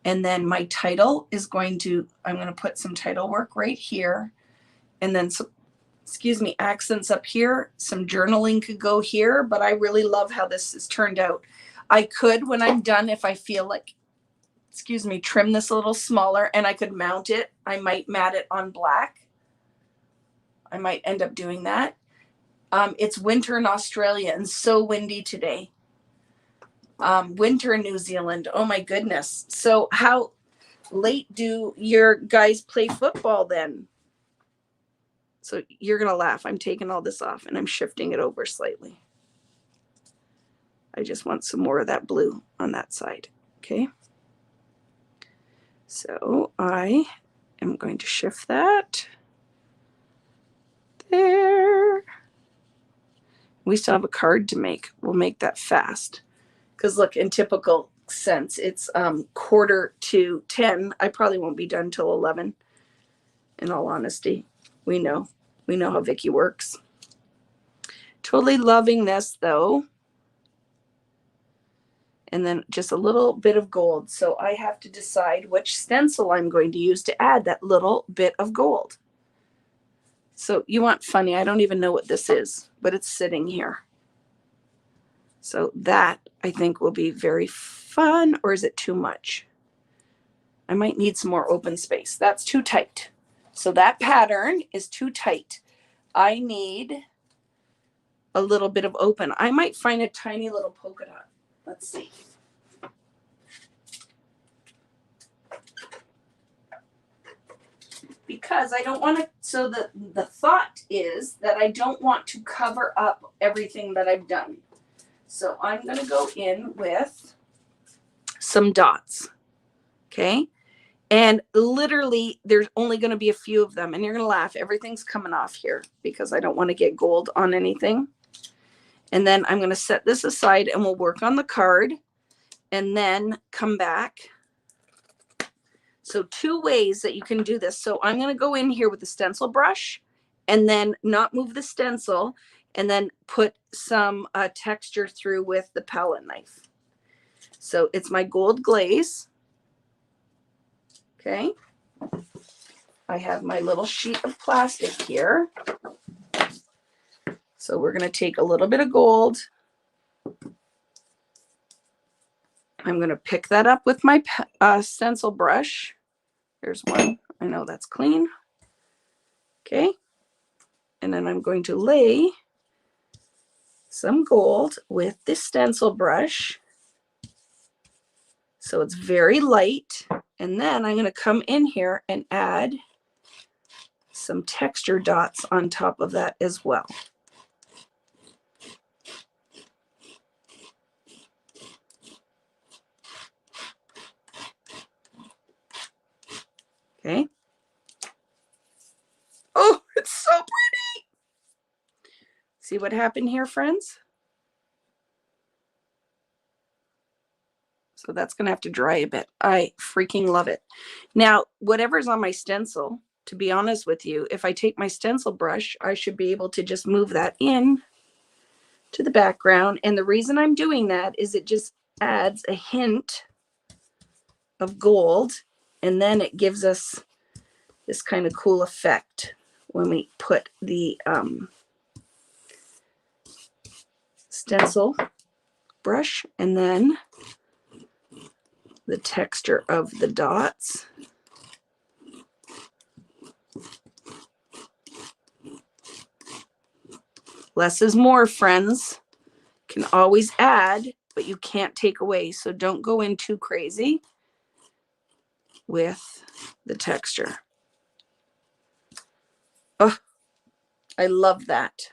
And then my title is I'm going to put some title work right here. And then, accents up here. Some journaling could go here, but I really love how this has turned out. I could, when I'm done, if I feel like, trim this a little smaller and I could mount it. I might mat it on black. I might end up doing that. It's winter in Australia and so windy today. Winter in New Zealand. Oh my goodness. So how late do your guys play football then? So you're going to laugh. I'm taking all this off and I'm shifting it over slightly. I just want some more of that blue on that side. Okay. So I am going to shift that. There. We still have a card to make. We'll make that fast. Because look, in typical sense, it's 9:45. I probably won't be done till 11. In all honesty, we know how Vicki works. Totally loving this though. and then just a little bit of gold. So I have to decide which stencil I'm going to use to add that little bit of gold. So you want funny, I don't even know what this is, but it's sitting here. So that I think will be very fun, or is it too much? I might need some more open space. That's too tight. So that pattern is too tight. I need a little bit of open. I might find a tiny little polka dot. Let's see. Because I don't want to, so the thought is that I don't want to cover up everything that I've done. So I'm going to go in with some dots. Okay. And literally there's only going to be a few of them, and you're going to laugh. Everything's coming off here because I don't want to get gold on anything. And then I'm going to set this aside and we'll work on the card and then come back. So two ways that you can do this. So I'm going to go in here with the stencil brush and then not move the stencil and then put some texture through with the palette knife. So it's my gold glaze. Okay. I have my little sheet of plastic here. So we're going to take a little bit of gold. I'm going to pick that up with my stencil brush. There's one. I know that's clean. Okay. And then I'm going to lay some gold with the stencil brush. So it's very light. And then I'm going to come in here and add some texture dots on top of that as well. Okay. Oh, it's so pretty. See what happened here, friends? So that's going to have to dry a bit. I freaking love it. Now, whatever's on my stencil, to be honest with you, if I take my stencil brush, I should be able to just move that in to the background. And the reason I'm doing that is it just adds a hint of gold, and then it gives us this kind of cool effect when we put the stencil brush and then the texture of the dots. Less is more, friends. Can always add, but you can't take away. So don't go in too crazy with the texture. Oh, I love that.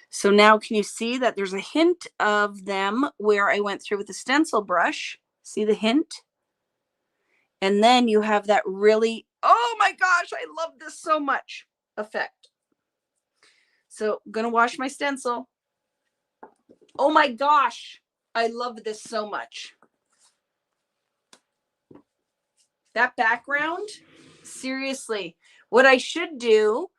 So now can you see that there's a hint of them where I went through with the stencil brush? See the hint? And then you have that really, oh my gosh, I love this so much effect. So I'm going to wash my stencil. Oh my gosh, I love this so much. That background, seriously, what I should do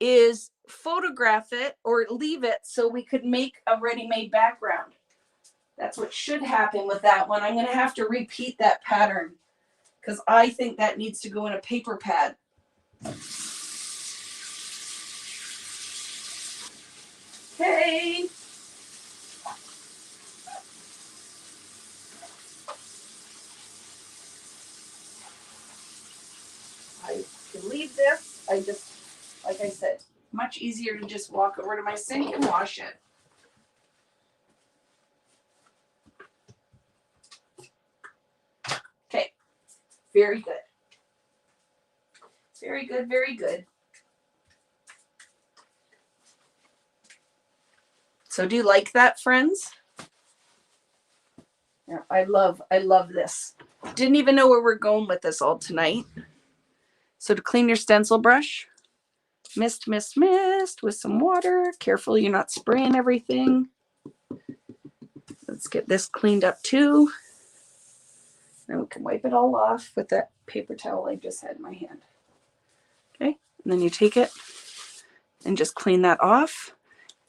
is photograph it or leave it so we could make a ready-made background. That's what should happen with that one. I'm going to have to repeat that pattern because I think that needs to go in a paper pad. Okay. I can leave this. I just, like I said, much easier to just walk over to my sink and wash it. Okay, very good. Very good, very good. So do you like that, friends? Yeah, I love this. Didn't even know where we're going with this all tonight. So to clean your stencil brush, mist with some water. Careful you're not spraying everything. Let's get this cleaned up too. Then we can wipe it all off with that paper towel I just had in my hand. Okay, and then you take it and just clean that off.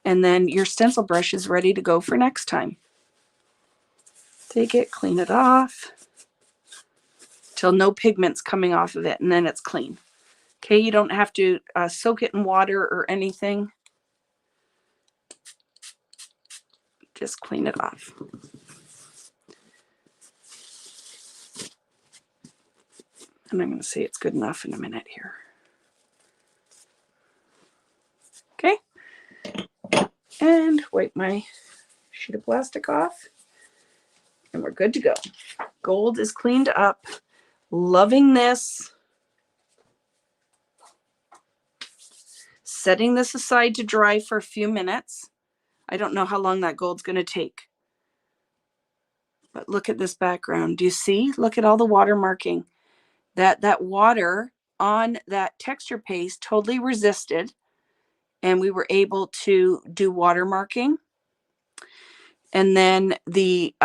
And then your stencil brush is ready to go for next time. Take it, clean it off till no pigment's coming off of it, and then it's clean. Okay, you don't have to soak it in water or anything. Just clean it off. And I'm going to say it's good enough in a minute here. Okay. And wipe my sheet of plastic off. And we're good to go. Gold is cleaned up. Loving this. Setting this aside to dry for a few minutes. I don't know how long that gold's going to take. But look at this background. Do you see? Look at all the water marking. That water on that texture paste totally resisted. And we were able to do water marking. And then the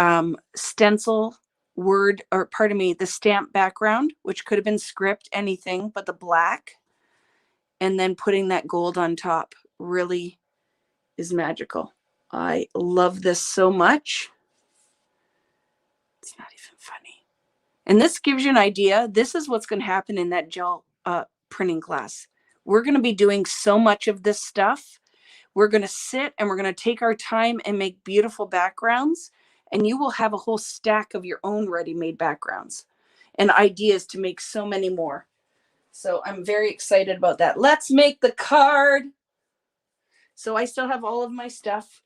stencil word, or pardon me, the stamp background, which could have been script, anything but the black. And then putting that gold on top really is magical. I love this so much. It's not even funny. And this gives you an idea. This is what's going to happen in that gel printing class. We're going to be doing so much of this stuff. We're going to sit and we're going to take our time and make beautiful backgrounds. And you will have a whole stack of your own ready-made backgrounds and ideas to make so many more. So I'm very excited about that. Let's make the card. So I still have all of my stuff,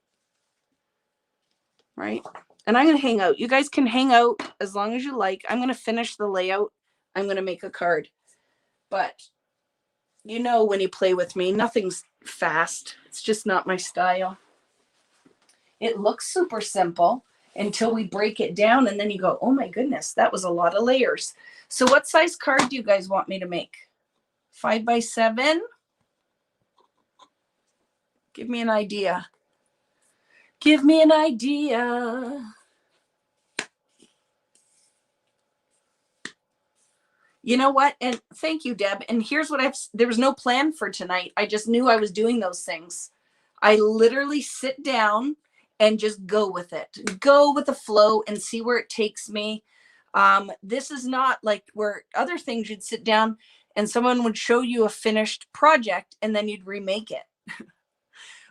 right? And I'm going to hang out. You guys can hang out as long as you like. I'm going to finish the layout. I'm going to make a card. But you know, when you play with me, nothing's fast. It's just not my style. It looks super simple until we break it down. And then you go, oh my goodness, that was a lot of layers. So what size card do you guys want me to make? 5 by 7? Give me an idea. Give me an idea. You know what? And thank you, Deb. And here's what there was no plan for tonight. I just knew I was doing those things. I literally sit down and just go with it. Go with the flow and see where it takes me. This is not like where other things you'd sit down and someone would show you a finished project and then you'd remake it.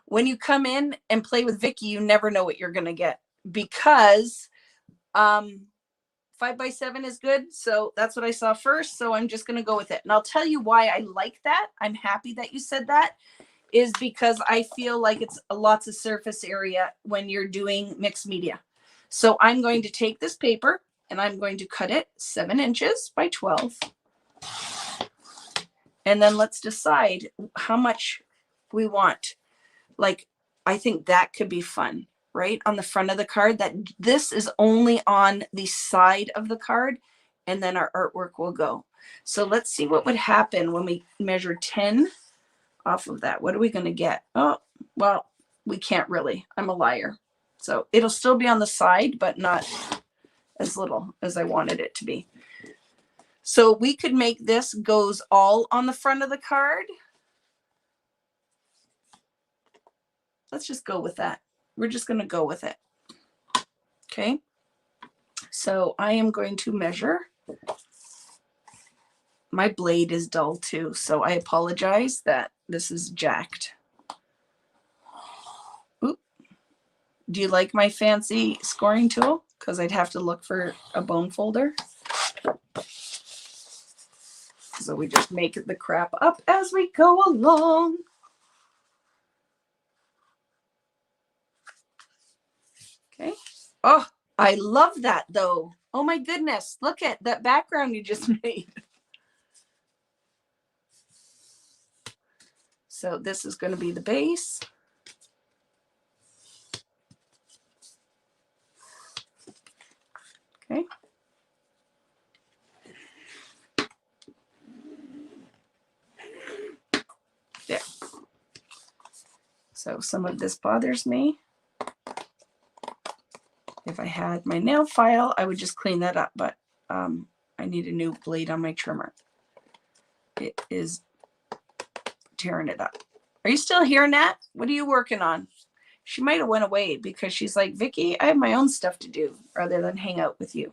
When you come in and play with Vicki, you never know what you're going to get because 5 by 7 is good. So that's what I saw first. So I'm just going to go with it. And I'll tell you why I like that. I'm happy that you said that, is because I feel like it's lots of surface area when you're doing mixed media. So I'm going to take this paper and I'm going to cut it 7 inches by 12. And then let's decide how much we want. Like, I think that could be fun, right? On the front of the card, that this is only on the side of the card, and then our artwork will go. So let's see what would happen when we measure 10 off of that. What are we going to get? Oh, well, we can't really. I'm a liar. So it'll still be on the side, but not as little as I wanted it to be. So we could make this goes all on the front of the card. Let's just go with that. We're just going to go with it. Okay. So I am going to measure. My blade is dull too, so I apologize that this is jacked. Oop. Do you like my fancy scoring tool? Because I'd have to look for a bone folder. So we just make the crap up as we go along. Okay. Oh, I love that though. Oh my goodness. Look at that background you just made. So this is going to be the base. Okay. There. So some of this bothers me. If I had my nail file, I would just clean that up, but I need a new blade on my trimmer. It is tearing it up. Are you still here, Nat? What are you working on? She might have went away because she's like, Vicki, I have my own stuff to do rather than hang out with you.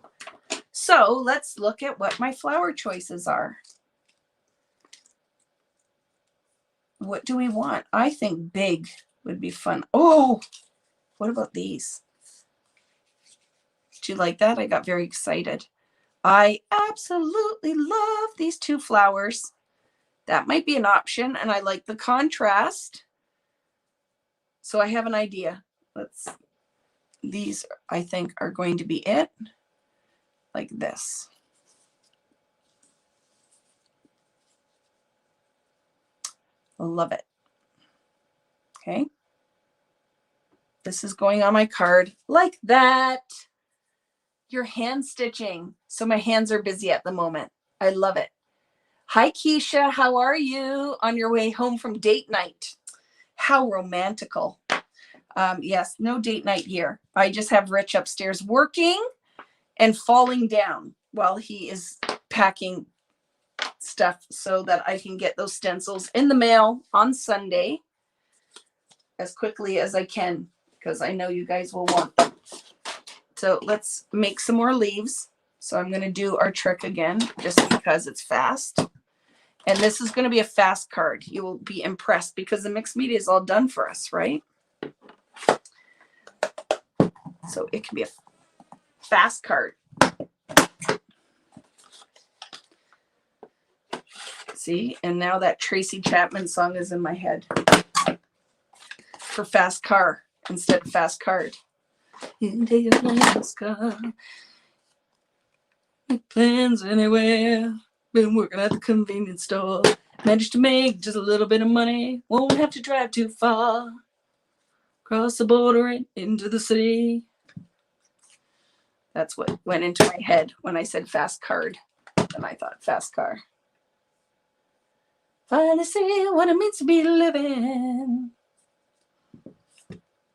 So let's look at what my flower choices are. What do we want? I think big would be fun. Oh, what about these? Do you like that? I got very excited. I absolutely love these two flowers. That might be an option, and I like the contrast. So I have an idea. These I think are going to be it. Like this. Love it. Okay. This is going on my card like that. You're hand stitching. So my hands are busy at the moment. I love it. Hi, Keisha. How are you on your way home from date night? How romantical. Yes, no date night here. I just have Rich upstairs working and falling down while he is packing stuff so that I can get those stencils in the mail on Sunday as quickly as I can, because I know you guys will want them. So let's make some more leaves. So I'm going to do our trick again just because it's fast. And this is going to be a fast card. You will be impressed because the mixed media is all done for us, right? So it can be a fast card. See, and now that Tracy Chapman song is in my head for fast car instead of fast card. Take a fast car. Make plans anywhere. Been working at the convenience store. Managed to make just a little bit of money. Won't have to drive too far. Cross the border and into the city. That's what went into my head when I said fast card. And I thought fast car. Finally see what it means to be living.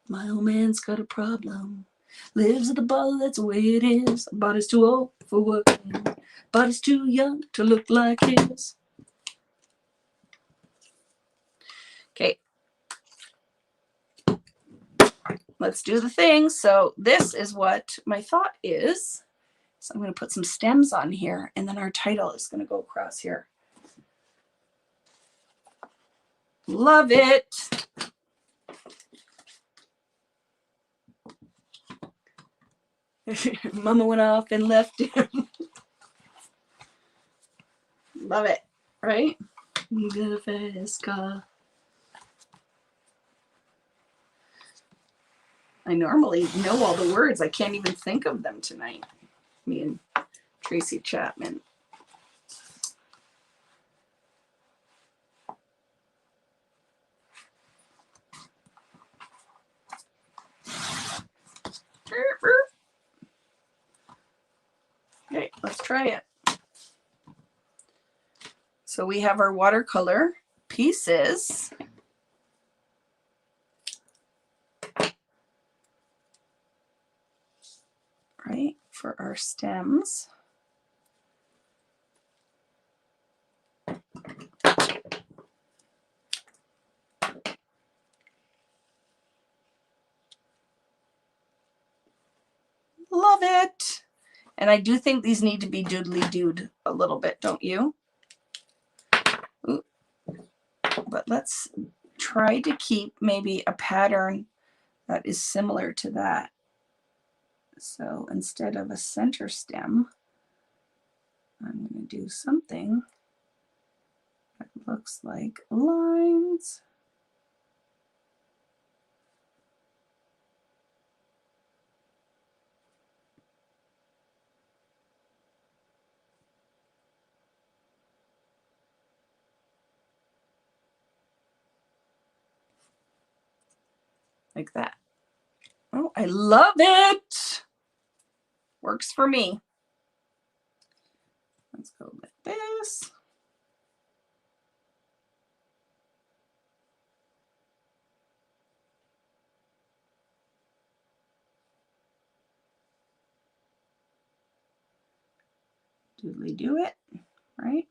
My old man's got a problem. Lives at the bar, that's the way it is. Body's too old for working. Body's too young to look like his. Okay. Let's do the thing. So this is what my thought is. So I'm going to put some stems on here, and then our title is going to go across here. Love it. Mama went off and left him. Love it, right? You got a fast car. I normally know all the words. I can't even think of them tonight. Me and Tracy Chapman. Okay, let's try it. So we have our watercolor pieces. Right, for our stems. Love it. And I do think these need to be doodly-dooed a little bit, don't you? Ooh. But let's try to keep maybe a pattern that is similar to that. So instead of a center stem, I'm going to do something that looks like lines. Like that. Oh, I love it. Works for me. Let's go like this. Doodly do it, right?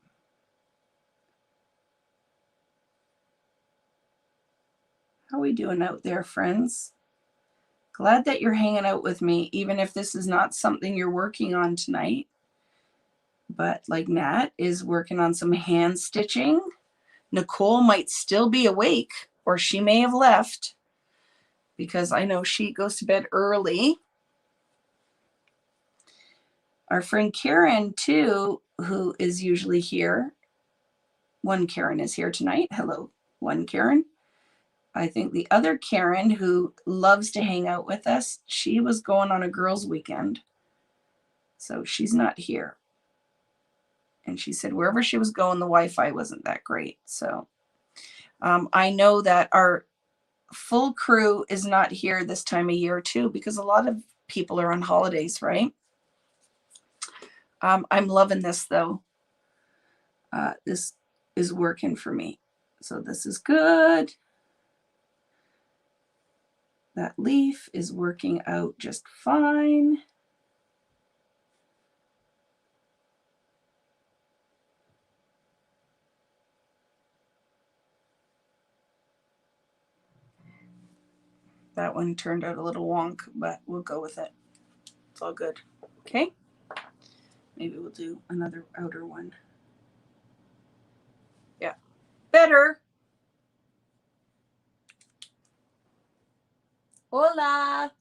How are we doing out there, friends? Glad that you're hanging out with me, even if this is not something you're working on tonight. But like Nat is working on some hand stitching. Nicole might still be awake, or she may have left, because I know she goes to bed early. Our friend Karen, too, who is usually here. One Karen is here tonight. Hello, one Karen. I think the other Karen, who loves to hang out with us, she was going on a girls' weekend. So she's not here. And she said wherever she was going, the Wi-Fi wasn't that great. So I know that our full crew is not here this time of year too, because a lot of people are on holidays, right? I'm loving this though. This is working for me. So this is good. That leaf is working out just fine. That one turned out a little wonk, but we'll go with it. It's all good. Okay. Maybe we'll do another outer one. Yeah. Better. Hola.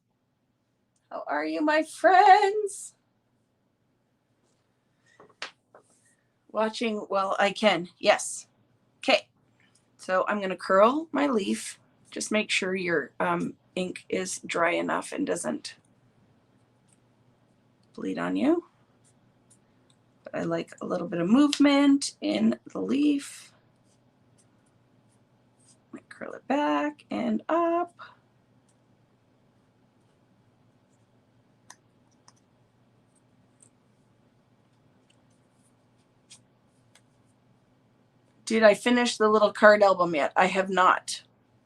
How are you, my friends? Watching while I can. Yes. Okay. So I'm going to curl my leaf. Just make sure your ink is dry enough and doesn't bleed on you. But I like a little bit of movement in the leaf. Curl it back and up. Did I finish the little card album yet? I have not.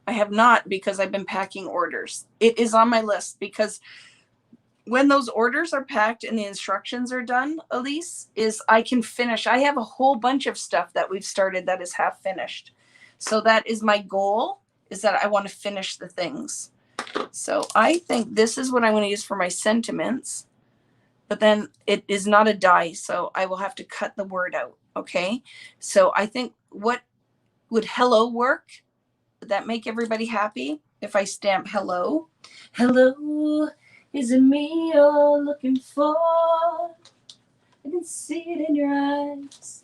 I have not, because I've been packing orders. It is on my list, because when those orders are packed and the instructions are done, Elise, is I can finish. I have a whole bunch of stuff that we've started that is half finished. So that is my goal, is that I want to finish the things. So I think this is what I'm going to use for my sentiments, but then it is not a die, so I will have to cut the word out. Okay. So I think, what would hello work? Would that make everybody happy if I stamp hello? Hello, is it me you're looking for? I can see it in your eyes.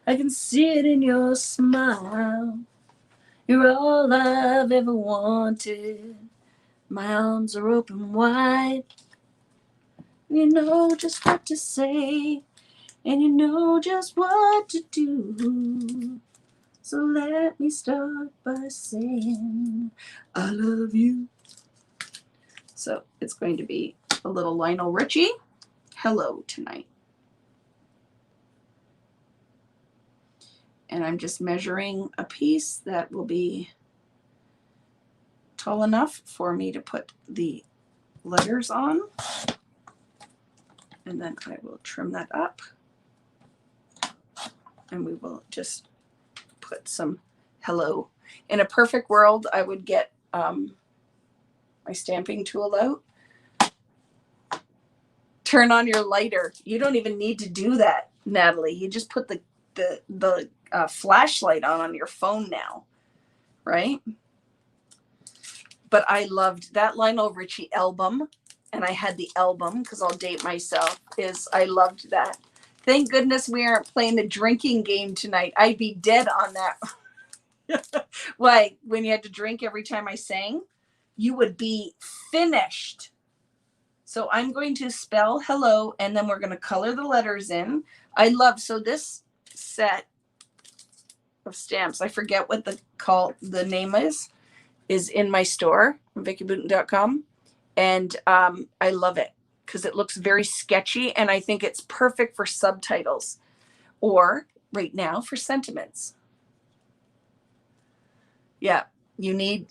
I can see it in your smile. You're all I've ever wanted. My arms are open wide. You know just what to say, and you know just what to do. So let me start by saying I love you. So it's going to be a little Lionel Richie hello tonight. And I'm just measuring a piece that will be tall enough for me to put the letters on. And then I will trim that up. And we will just put some hello. In a perfect world, I would get my stamping tool out. Turn on your lighter. You don't even need to do that, Natalie. You just put the flashlight on your phone now, right? But I loved that Lionel Richie album, and I had the album, because I'll date myself, I loved that. Thank goodness we aren't playing the drinking game tonight. I'd be dead on that. Why? When you had to drink every time I sang, you would be finished. So I'm going to spell hello, and then we're going to color the letters in. So this set of stamps, I forget what the name is in my store, VickiBoutin.com. And I love it because it looks very sketchy, and I think it's perfect for subtitles, or right now for sentiments. Yeah, you need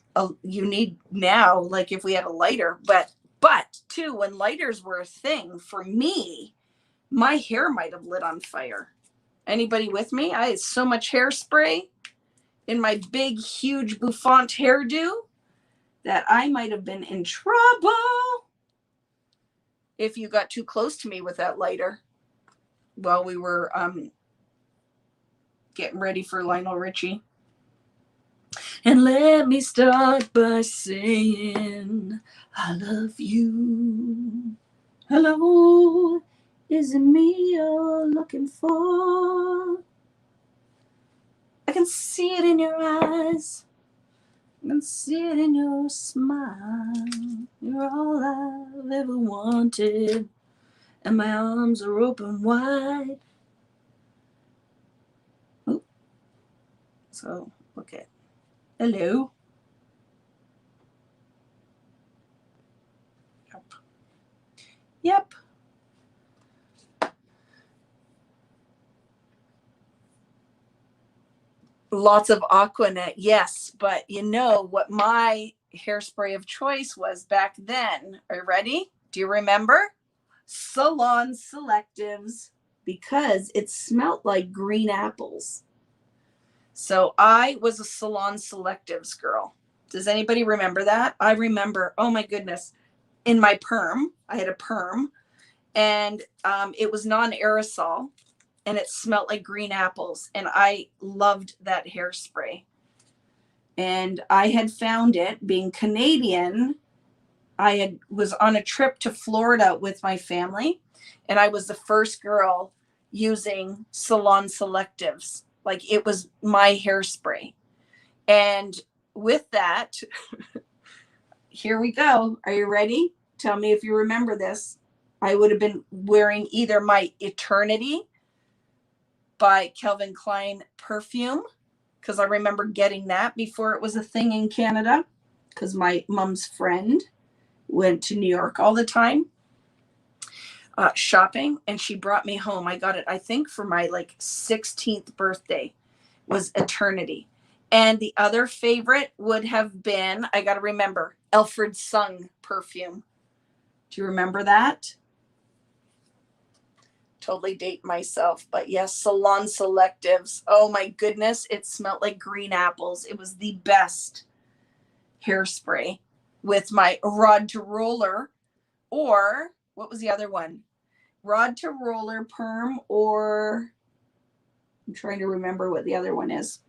now, like if we had a lighter, but too, when lighters were a thing, for me, my hair might have lit on fire. Anybody with me? I had so much hairspray in my big, huge bouffant hairdo that I might have been in trouble if you got too close to me with that lighter while we were getting ready for Lionel Richie. And let me start by saying I love you. Hello, is it me you're looking for? I can see it in your eyes. I can see it in your smile. You're all I've ever wanted, and my arms are open wide. Oh. So, okay. Hello. Yep. Lots of Aquanet, yes. But you know what my hairspray of choice was back then? Are you ready? Do you remember? Salon Selectives, because it smelled like green apples. So I was a Salon Selectives girl. Does anybody remember that? I remember, oh my goodness, in my perm, I had a perm, and it was non-aerosol, and it smelled like green apples, and I loved that hairspray. And I had found it, being Canadian, was on a trip to Florida with my family, and I was the first girl using Salon Selectives. Like, it was my hairspray. And with that, here we go. Are you ready? Tell me if you remember this. I would have been wearing either my Eternity by Calvin Klein perfume, because I remember getting that before it was a thing in Canada, because my mom's friend went to New York all the time shopping, and she brought me home. I got it, I think, for my like 16th birthday, was Eternity. And the other favorite would have been, I got to remember, Alfred Sung perfume. Do you remember that? Totally date myself, but yes, Salon Selectives. Oh my goodness, it smelled like green apples. It was the best hairspray, with my Rod to Roller, or what was the other one? Rod to Roller perm, or I'm trying to remember what the other one is.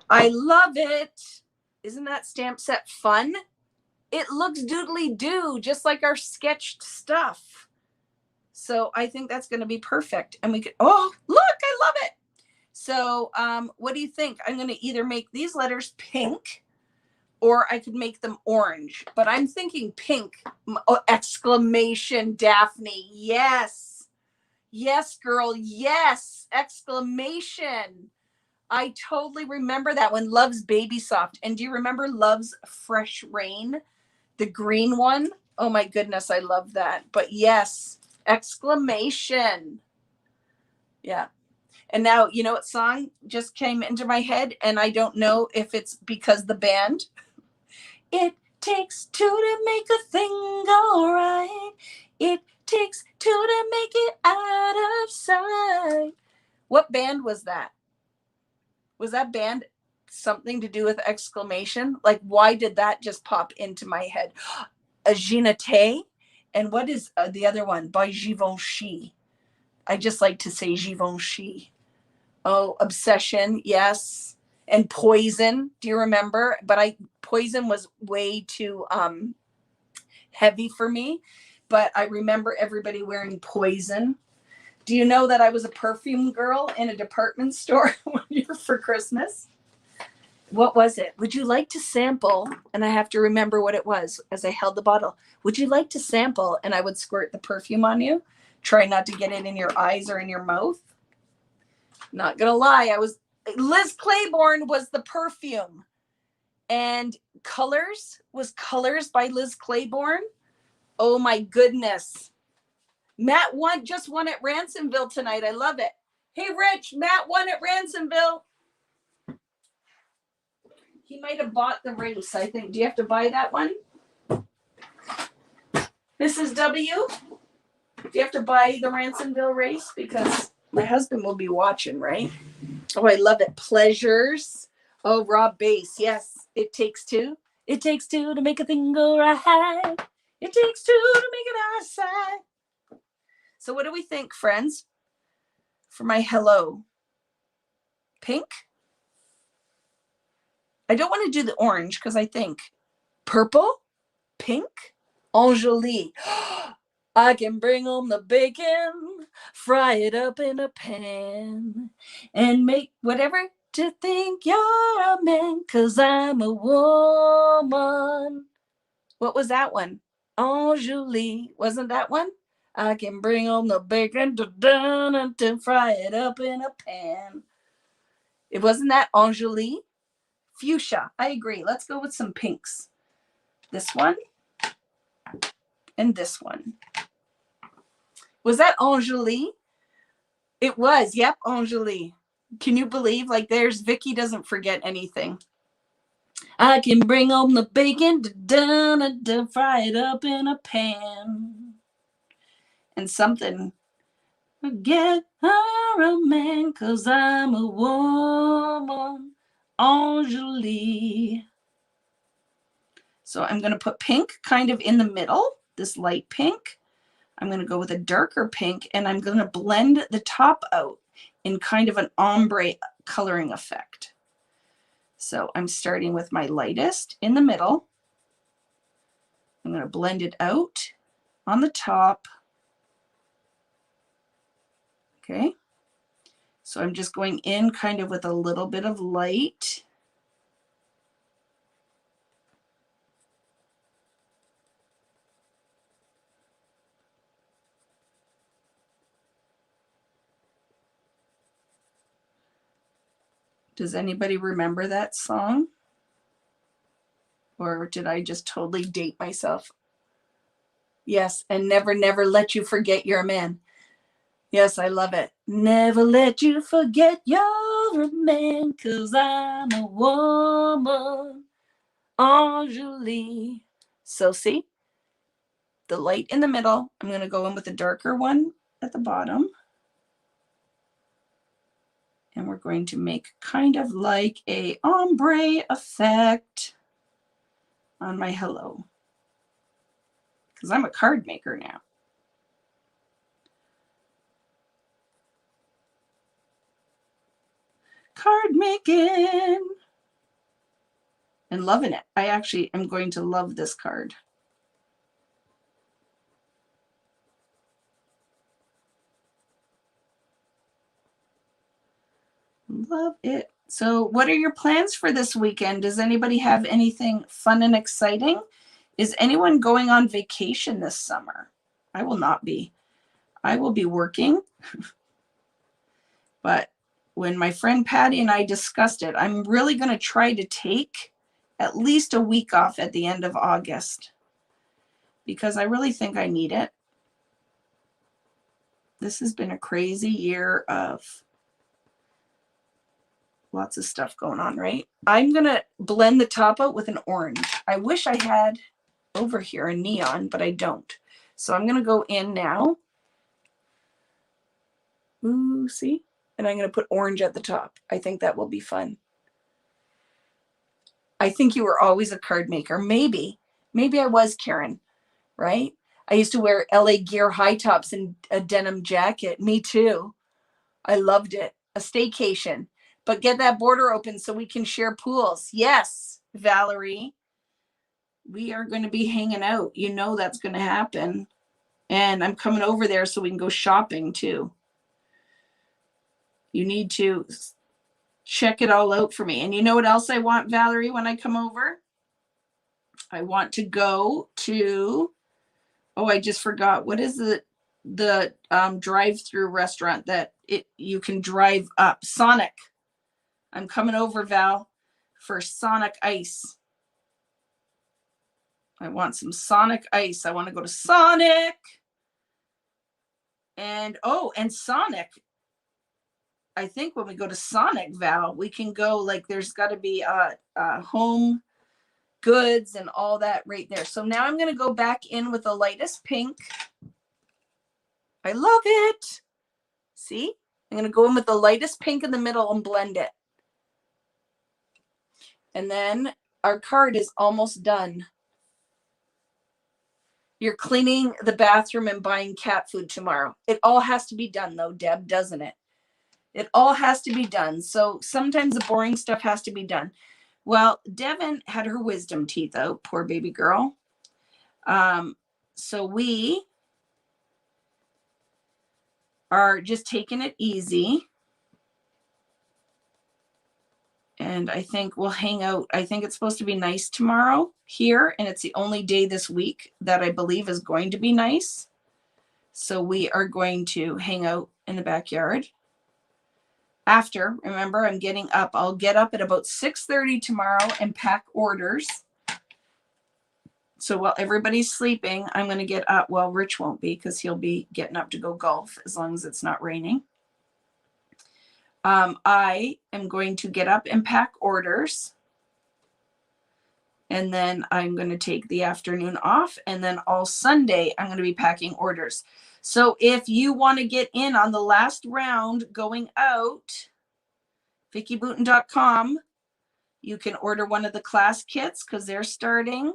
I love it. Isn't that stamp set fun? It looks doodly doo, just like our sketched stuff. So I think that's going to be perfect. And we could, oh, look, I love it. So what do you think? I'm going to either make these letters pink, or I could make them orange, but I'm thinking pink. Exclamation, Daphne. Yes. Yes, girl. Yes. Exclamation. I totally remember that one. Love's Baby Soft. And do you remember Love's Fresh Rain? The green one? Oh my goodness, I love that. But yes, exclamation. Yeah. And now, you know what song just came into my head? And I don't know if it's because the band. It takes two to make a thing go right. It takes two to make it out of sight. What band was that? Was that band something to do with exclamation? Like, why did that just pop into my head? A Ginete. And what is the other one? By Givenchy. I just like to say Givenchy. Oh, Obsession. Yes. And Poison. Do you remember? But Poison was way too heavy for me. But I remember everybody wearing Poison. Do you know that I was a perfume girl in a department store one year for Christmas? What was it? Would you like to sample? And I have to remember what it was as I held the bottle. Would you like to sample? And I would squirt the perfume on you. Try not to get it in your eyes or in your mouth. Not gonna lie, Liz Claiborne was the perfume. And Colors was Colors by Liz Claiborne. Oh my goodness. Matt just won at Ransomville tonight. I love it. Hey, Rich, Matt won at Ransomville. He might have bought the race, I think. Do you have to buy that one? Mrs. W? Do you have to buy the Ransomville race? Because my husband will be watching, right? Oh, I love it. Pleasures. Oh, Rob Bass. Yes, It Takes Two. It takes two to make a thing go right. It takes two to make it outside. So what do we think, friends? For my hello. Pink? I don't want to do the orange because I think purple, pink, enjoli. I can bring home the bacon, fry it up in a pan, and make whatever to think you're a man, 'cause I'm a woman. What was that one? Enjoli. Wasn't that one? I can bring home the bacon, to fry it up in a pan. It wasn't that enjoli? Fuchsia. I agree. Let's go with some pinks. This one and this one. Was that enjoli? It was. Yep, enjoli. Can you believe? Like, there's Vicki doesn't forget anything. I can bring home the bacon, fry it up in a pan. And something. Get her a man, 'cause I'm a woman. Enjoli. So I'm going to put pink kind of in the middle, this light pink. I'm going to go with a darker pink, and I'm going to blend the top out in kind of an ombre coloring effect. So I'm starting with my lightest in the middle. I'm going to blend it out on the top. Okay. So I'm just going in kind of with a little bit of light. Does anybody remember that song? Or did I just totally date myself? Yes, and never, never let you forget you're a man. Yes, I love it. Never let you forget you're a man, 'cause I'm a woman. Enjoli. So see, the light in the middle. I'm going to go in with a darker one at the bottom. And we're going to make kind of like a ombre effect on my hello. Because I'm a card maker now. Card making. And loving it. I actually am going to love this card. Love it. So what are your plans for this weekend? Does anybody have anything fun and exciting? Is anyone going on vacation this summer? I will not be. I will be working. But when my friend Patty and I discussed it, I'm really going to try to take at least a week off at the end of August, because I really think I need it. This has been a crazy year of lots of stuff going on, right? I'm going to blend the top out with an orange. I wish I had over here a neon, but I don't. So I'm going to go in now. Ooh, see? And I'm going to put orange at the top. I think that will be fun. I think you were always a card maker. Maybe I was, Karen, right? I used to wear LA Gear high tops and a denim jacket. Me too. I loved it. A staycation. But get that border open so we can share pools. Yes, Valerie. We are going to be hanging out. You know that's going to happen. And I'm coming over there so we can go shopping too. You need to check it all out for me. And you know what else I want, Valerie, when I come over? I want to go to, oh, I just forgot. What is the drive-through restaurant that you can drive up? Sonic. I'm coming over, Val, for Sonic Ice. I want some Sonic Ice. I want to go to Sonic. And, oh, and Sonic. I think when we go to Sonic, Val, we can go, like, there's got to be home goods and all that right there. So now I'm going to go back in with the lightest pink. I love it. See? I'm going to go in with the lightest pink in the middle and blend it. And then our card is almost done. You're cleaning the bathroom and buying cat food tomorrow. It all has to be done though, Deb, doesn't it? It all has to be done. So sometimes the boring stuff has to be done. Well, Devin had her wisdom teeth out, poor baby girl. So we are just taking it easy. And I think we'll hang out. I think it's supposed to be nice tomorrow here. And it's the only day this week that I believe is going to be nice. So we are going to hang out in the backyard. After, remember, I'm getting up. I'll get up at about 6:30 tomorrow and pack orders. So while everybody's sleeping, I'm going to get up. Well, Rich won't be because he'll be getting up to go golf as long as it's not raining. I am going to get up and pack orders. And then I'm going to take the afternoon off. And then all Sunday, I'm going to be packing orders. So if you want to get in on the last round going out, VickiBoutin.com, you can order one of the class kits because they're starting.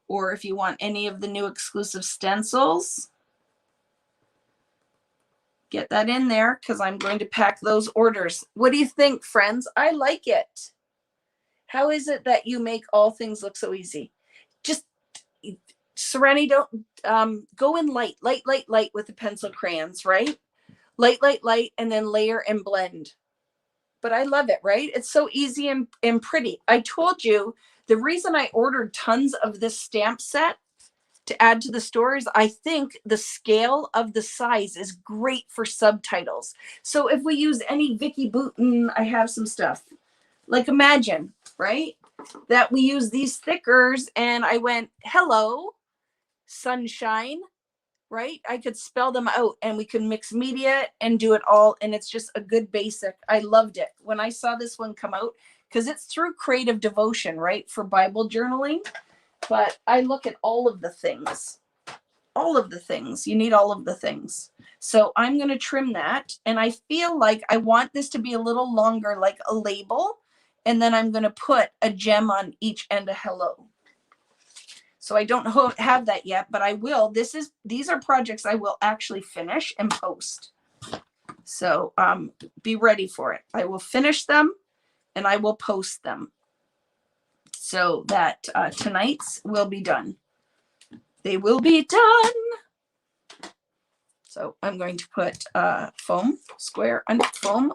Or if you want any of the new exclusive stencils, get that in there because I'm going to pack those orders. What do you think, friends? I like it. How is it that you make all things look so easy? Just, Serenity, don't go in light with the pencil crayons, right? Light, and then layer and blend. But I love it, right? It's so easy and pretty. I told you the reason I ordered tons of this stamp set to add to the store is I think the scale of the size is great for subtitles. So if we use any Vicki Boutin, I have some stuff. Like imagine, right? That we use these thickers and I went, hello, sunshine, right? I could spell them out and we can mix media and do it all. And it's just a good basic. I loved it when I saw this one come out because it's through Creative Devotion, right? For Bible journaling. But I look at all of the things. All of the things. You need all of the things. So I'm going to trim that. And I feel like I want this to be a little longer, like a label. And then I'm going to put a gem on each end of hello. So I don't have that yet, but I will. These are projects I will actually finish and post. So be ready for it. I will finish them and I will post them so that tonight's will be done. They will be done. So I'm going to put foam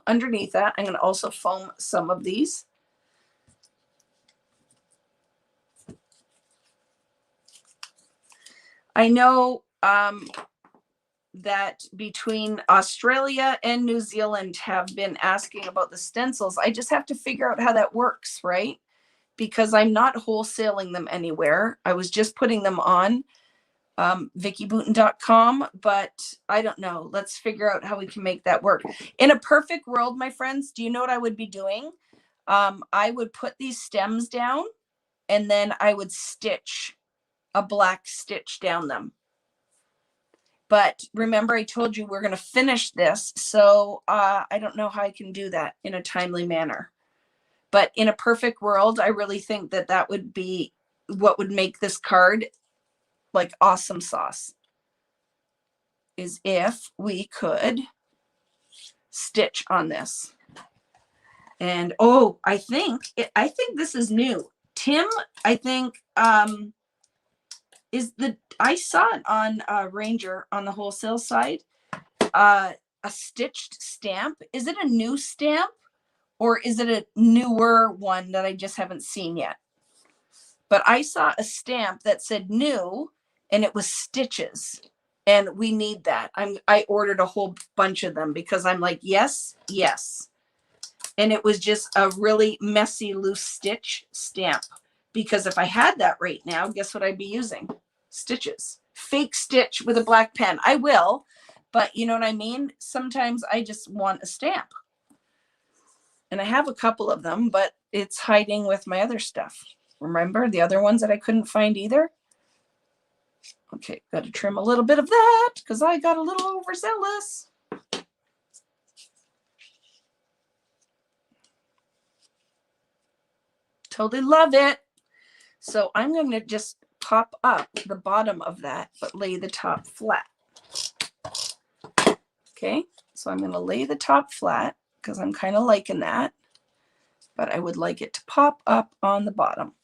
underneath that. I'm going to also foam some of these. I know that between Australia and New Zealand have been asking about the stencils. I just have to figure out how that works, right? Because I'm not wholesaling them anywhere. I was just putting them on VickiBoutin.com, but I don't know. Let's figure out how we can make that work. In a perfect world, my friends, do you know what I would be doing? I would put these stems down and then I would stitch a black stitch down them. But remember, I told you we're going to finish this. So I don't know how I can do that in a timely manner. But in a perfect world, I really think that that would be what would make this card like awesome sauce. Is if we could stitch on this. And oh, I think this is new. Tim, I think I saw it on Ranger on the wholesale side. A stitched stamp. Is it a new stamp or is it a newer one that I just haven't seen yet? But I saw a stamp that said new and it was stitches. And we need that. I ordered a whole bunch of them because I'm like, yes. And it was just a really messy loose stitch stamp. Because if I had that right now, guess what I'd be using? Stitches. Fake stitch with a black pen. I will, but you know what I mean? Sometimes I just want a stamp. And I have a couple of them, but it's hiding with my other stuff. Remember the other ones that I couldn't find either? Okay, got to trim a little bit of that because I got a little overzealous. Totally love it. So I'm going to just pop up the bottom of that, but lay the top flat. Okay, so I'm going to lay the top flat because I'm kind of liking that, but I would like it to pop up on the bottom.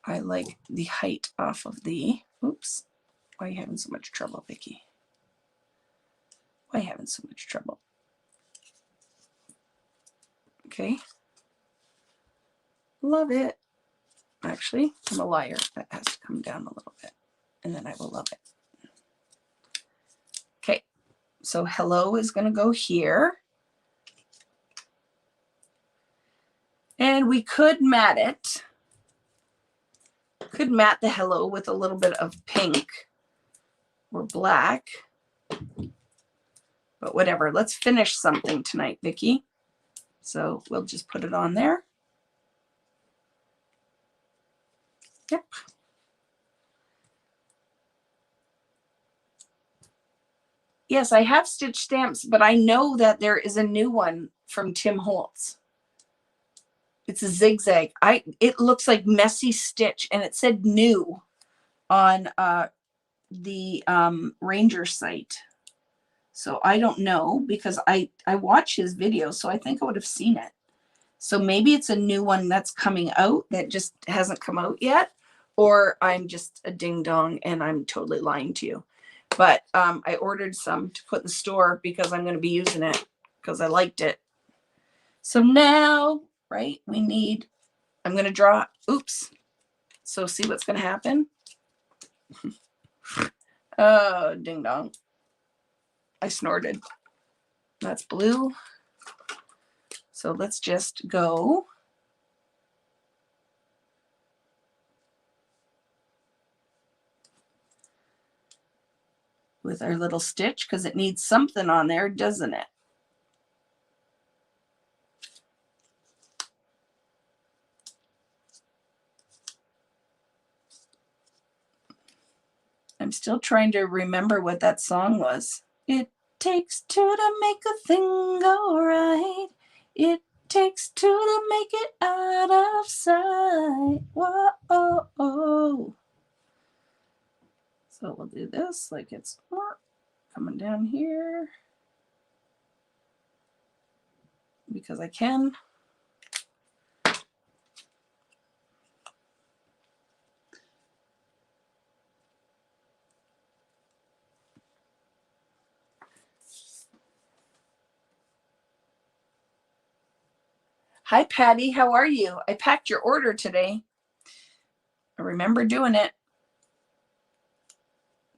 I like the height off of the, oops, why are you having so much trouble, Vicki? Why are you having so much trouble? Okay. Love it. Actually, I'm a liar. That has to come down a little bit, and then I will love it. Okay, so hello is going to go here. And we could matte it. Could matte the hello with a little bit of pink or black. But whatever, let's finish something tonight, Vicki. So we'll just put it on there. Yep. Yes, I have stitch stamps, but I know that there is a new one from Tim Holtz. It's a zigzag. It looks like messy stitch, and it said new on the Ranger site. So I don't know, because I watch his videos, so I think I would have seen it. So maybe it's a new one that's coming out that just hasn't come out yet, or I'm just a ding dong and I'm totally lying to you. But I ordered some to put in the store because I'm going to be using it because I liked it. So now, right, we need, I'm going to draw, oops. So see what's going to happen? Oh, ding dong. I snorted. That's blue. So let's just go with our little stitch because it needs something on there, doesn't it? I'm still trying to remember what that song was. It takes two to make a thing go right. It takes two to make it out of sight. Whoa. So we'll do this like it's coming down here because I can. Hi, Patty. How are you? I packed your order today. I remember doing it.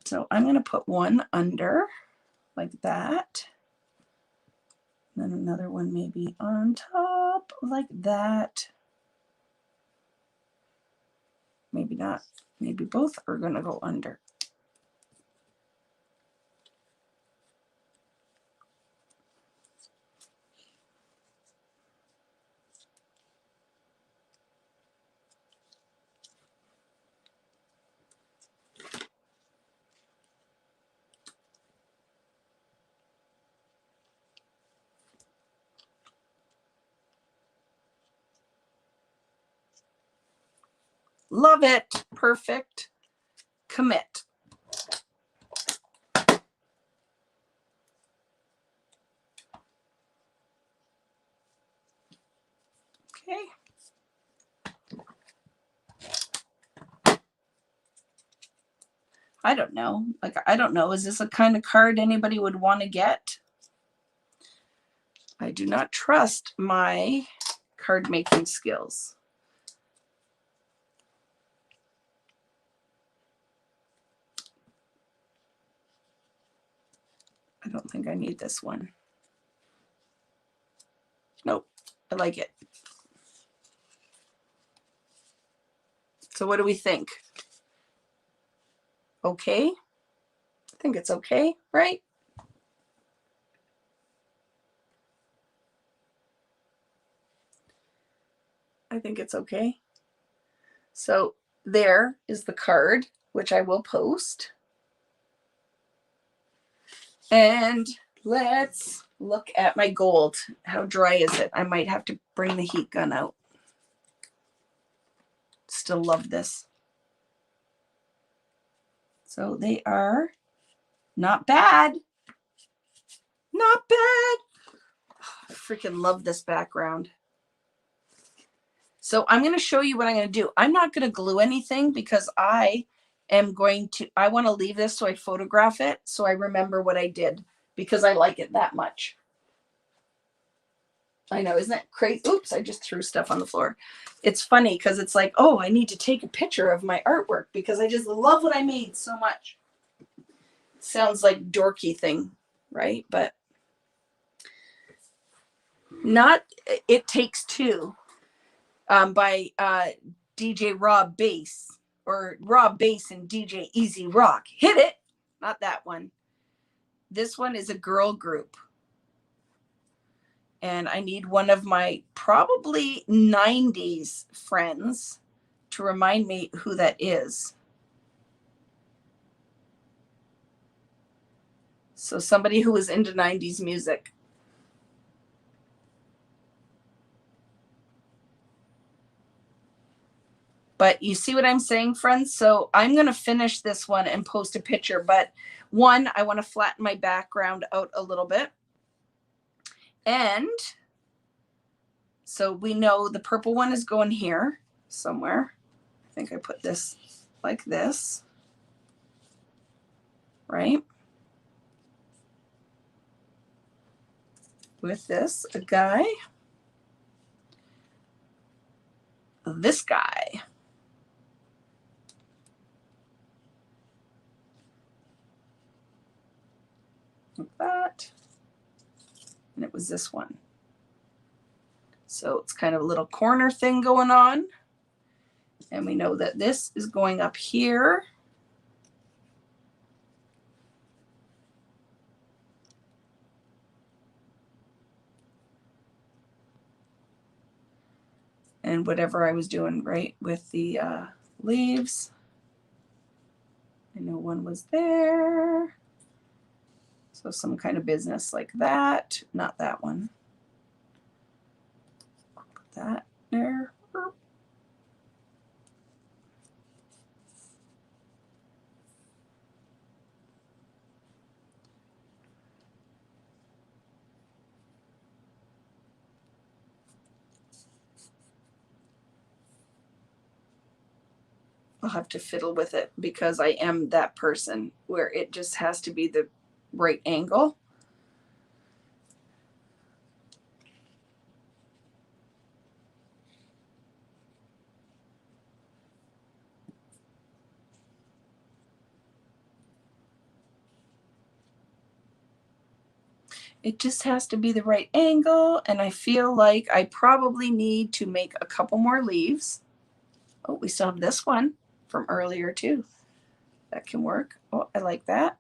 So I'm going to put one under like that. Then another one maybe on top like that. Maybe not. Maybe both are going to go under. Love it. Perfect. Commit. Okay. I don't know. Like, I don't know. Is this a kind of card anybody would want to get? I do not trust my card making skills. I don't think I need this one. Nope. I like it. So what do we think? Okay? I think it's okay, right? I think it's okay. So there is the card, which I will post. And let's look at my gold. How dry is it? I might have to bring the heat gun out. still love this. So they are not bad. Not bad. I freaking love this background. So I'm going to show you what I'm going to do. I'm not going to glue anything because I want to leave this so I photograph it so I remember what I did because I like it that much. I know, isn't that crazy? Oops, I just threw stuff on the floor. It's funny because it's like, oh, I need to take a picture of my artwork because I just love what I made so much. Sounds like dorky thing, right? But not It Takes Two by DJ Rob Bass, or Rob Bass and DJ Easy Rock. Hit it. Not that one. This one is a girl group. And I need one of my probably 90s friends to remind me who that is. So somebody who was into 90s music. But you see what I'm saying, friends? So I'm going to finish this one and post a picture. But one, I want to flatten my background out a little bit. And so we know the purple one is going here somewhere. I think I put this like this, right? With this, a guy, this guy. Like that. And it was this one. So it's kind of a little corner thing going on. And we know that this is going up here. And whatever I was doing right with the leaves. I know one was there. So some kind of business like that. Not that one. Put that there. I'll have to fiddle with it because I am that person where it just has to be the right angle. It just has to be the right angle. And I feel like I probably need to make a couple more leaves. Oh, we still have this one from earlier too. That can work. Oh, I like that.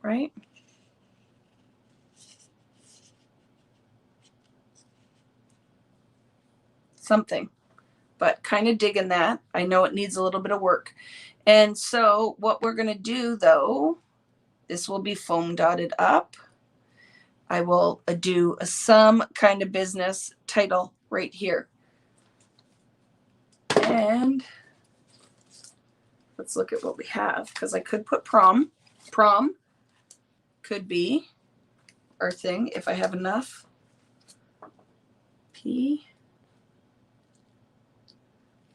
Right? Something, but kind of digging that. I know it needs a little bit of work. And so what we're going to do though, this will be foam dotted up. I will do some kind of business title right here. And let's look at what we have, because I could put prom. Prom could be our thing if I have enough. P.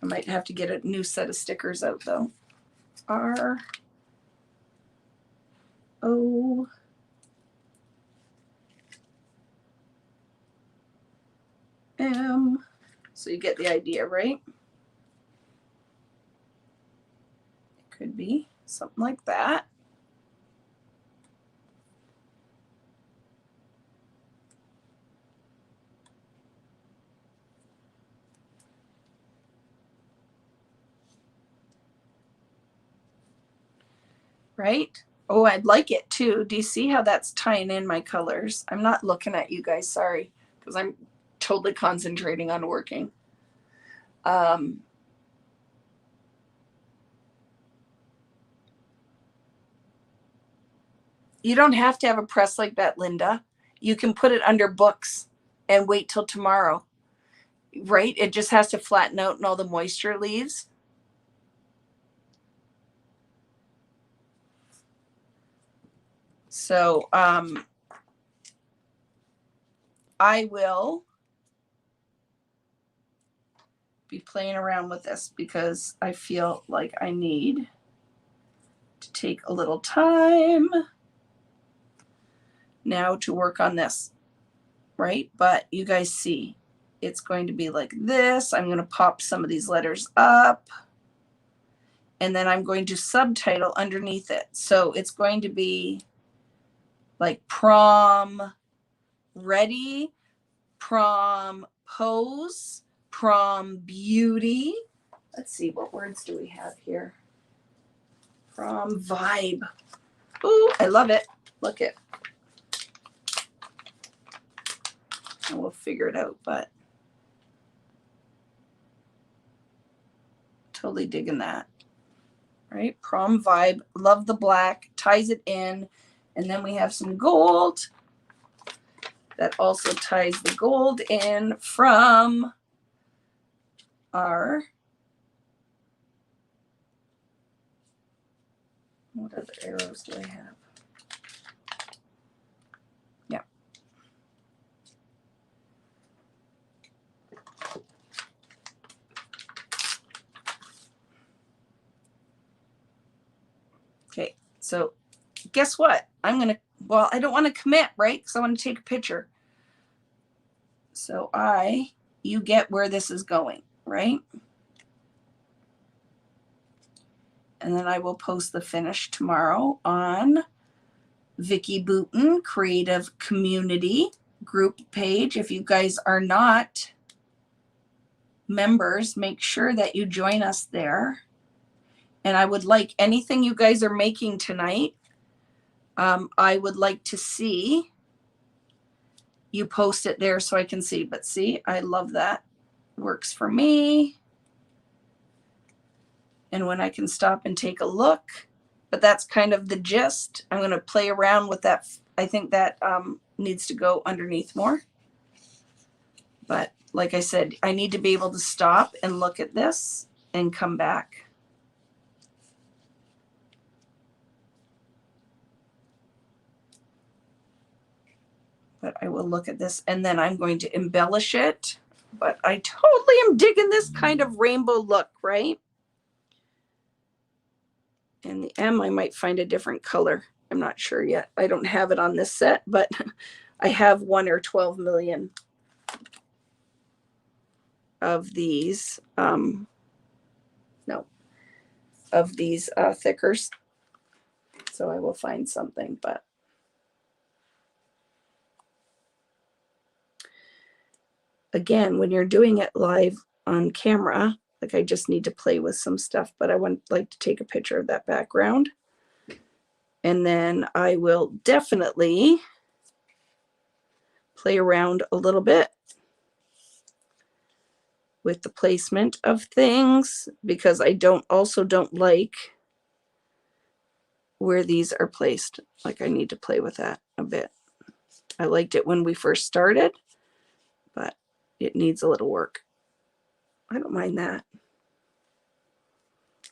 I might have to get a new set of stickers out though. R. O. M. So you get the idea, right? It could be something like that. Right? Oh, I'd like it too. Do you see how that's tying in my colors? I'm not looking at you guys, sorry, because I'm totally concentrating on working. You don't have to have a press like that, Linda. You can put it under books and wait till tomorrow. right? It just has to flatten out and all the moisture leaves. So I will be playing around with this because I feel like I need to take a little time now to work on this, right? But you guys see, it's going to be like this. I'm going to pop some of these letters up, and then I'm going to subtitle underneath it. So it's going to be like prom ready, prom pose, prom beauty. Let's see, what words do we have here? Prom vibe. Ooh, I love it. Look it. And we'll figure it out, but totally digging that. Right? Prom vibe. Love the black. Ties it in. And then we have some gold that also ties the gold in from our, what other arrows do I have? Yeah. Okay, so guess what? I'm going to, well, I don't want to commit, right? Because I want to take a picture. So you get where this is going, right? And then I will post the finish tomorrow on Vicki Boutin Creative Community group page. If you guys are not members, make sure that you join us there. And I would like anything you guys are making tonight, I would like to see you post it there so I can see. But see, I love that. Works for me. And when I can stop and take a look, but that's kind of the gist. I'm going to play around with that. I think that needs to go underneath more. But like I said, I need to be able to stop and look at this and come back. But I will look at this and then I'm going to embellish it. But I totally am digging this kind of rainbow look, right? And the M, I might find a different color. I'm not sure yet. I don't have it on this set, but I have 1 or 12 million of these, thickers. So I will find something, but again, when you're doing it live on camera, like I just need to play with some stuff, but I would like to take a picture of that background. And then I will definitely play around a little bit with the placement of things because I also don't like where these are placed. Like I need to play with that a bit. I liked it when we first started, but it needs a little work. I don't mind that.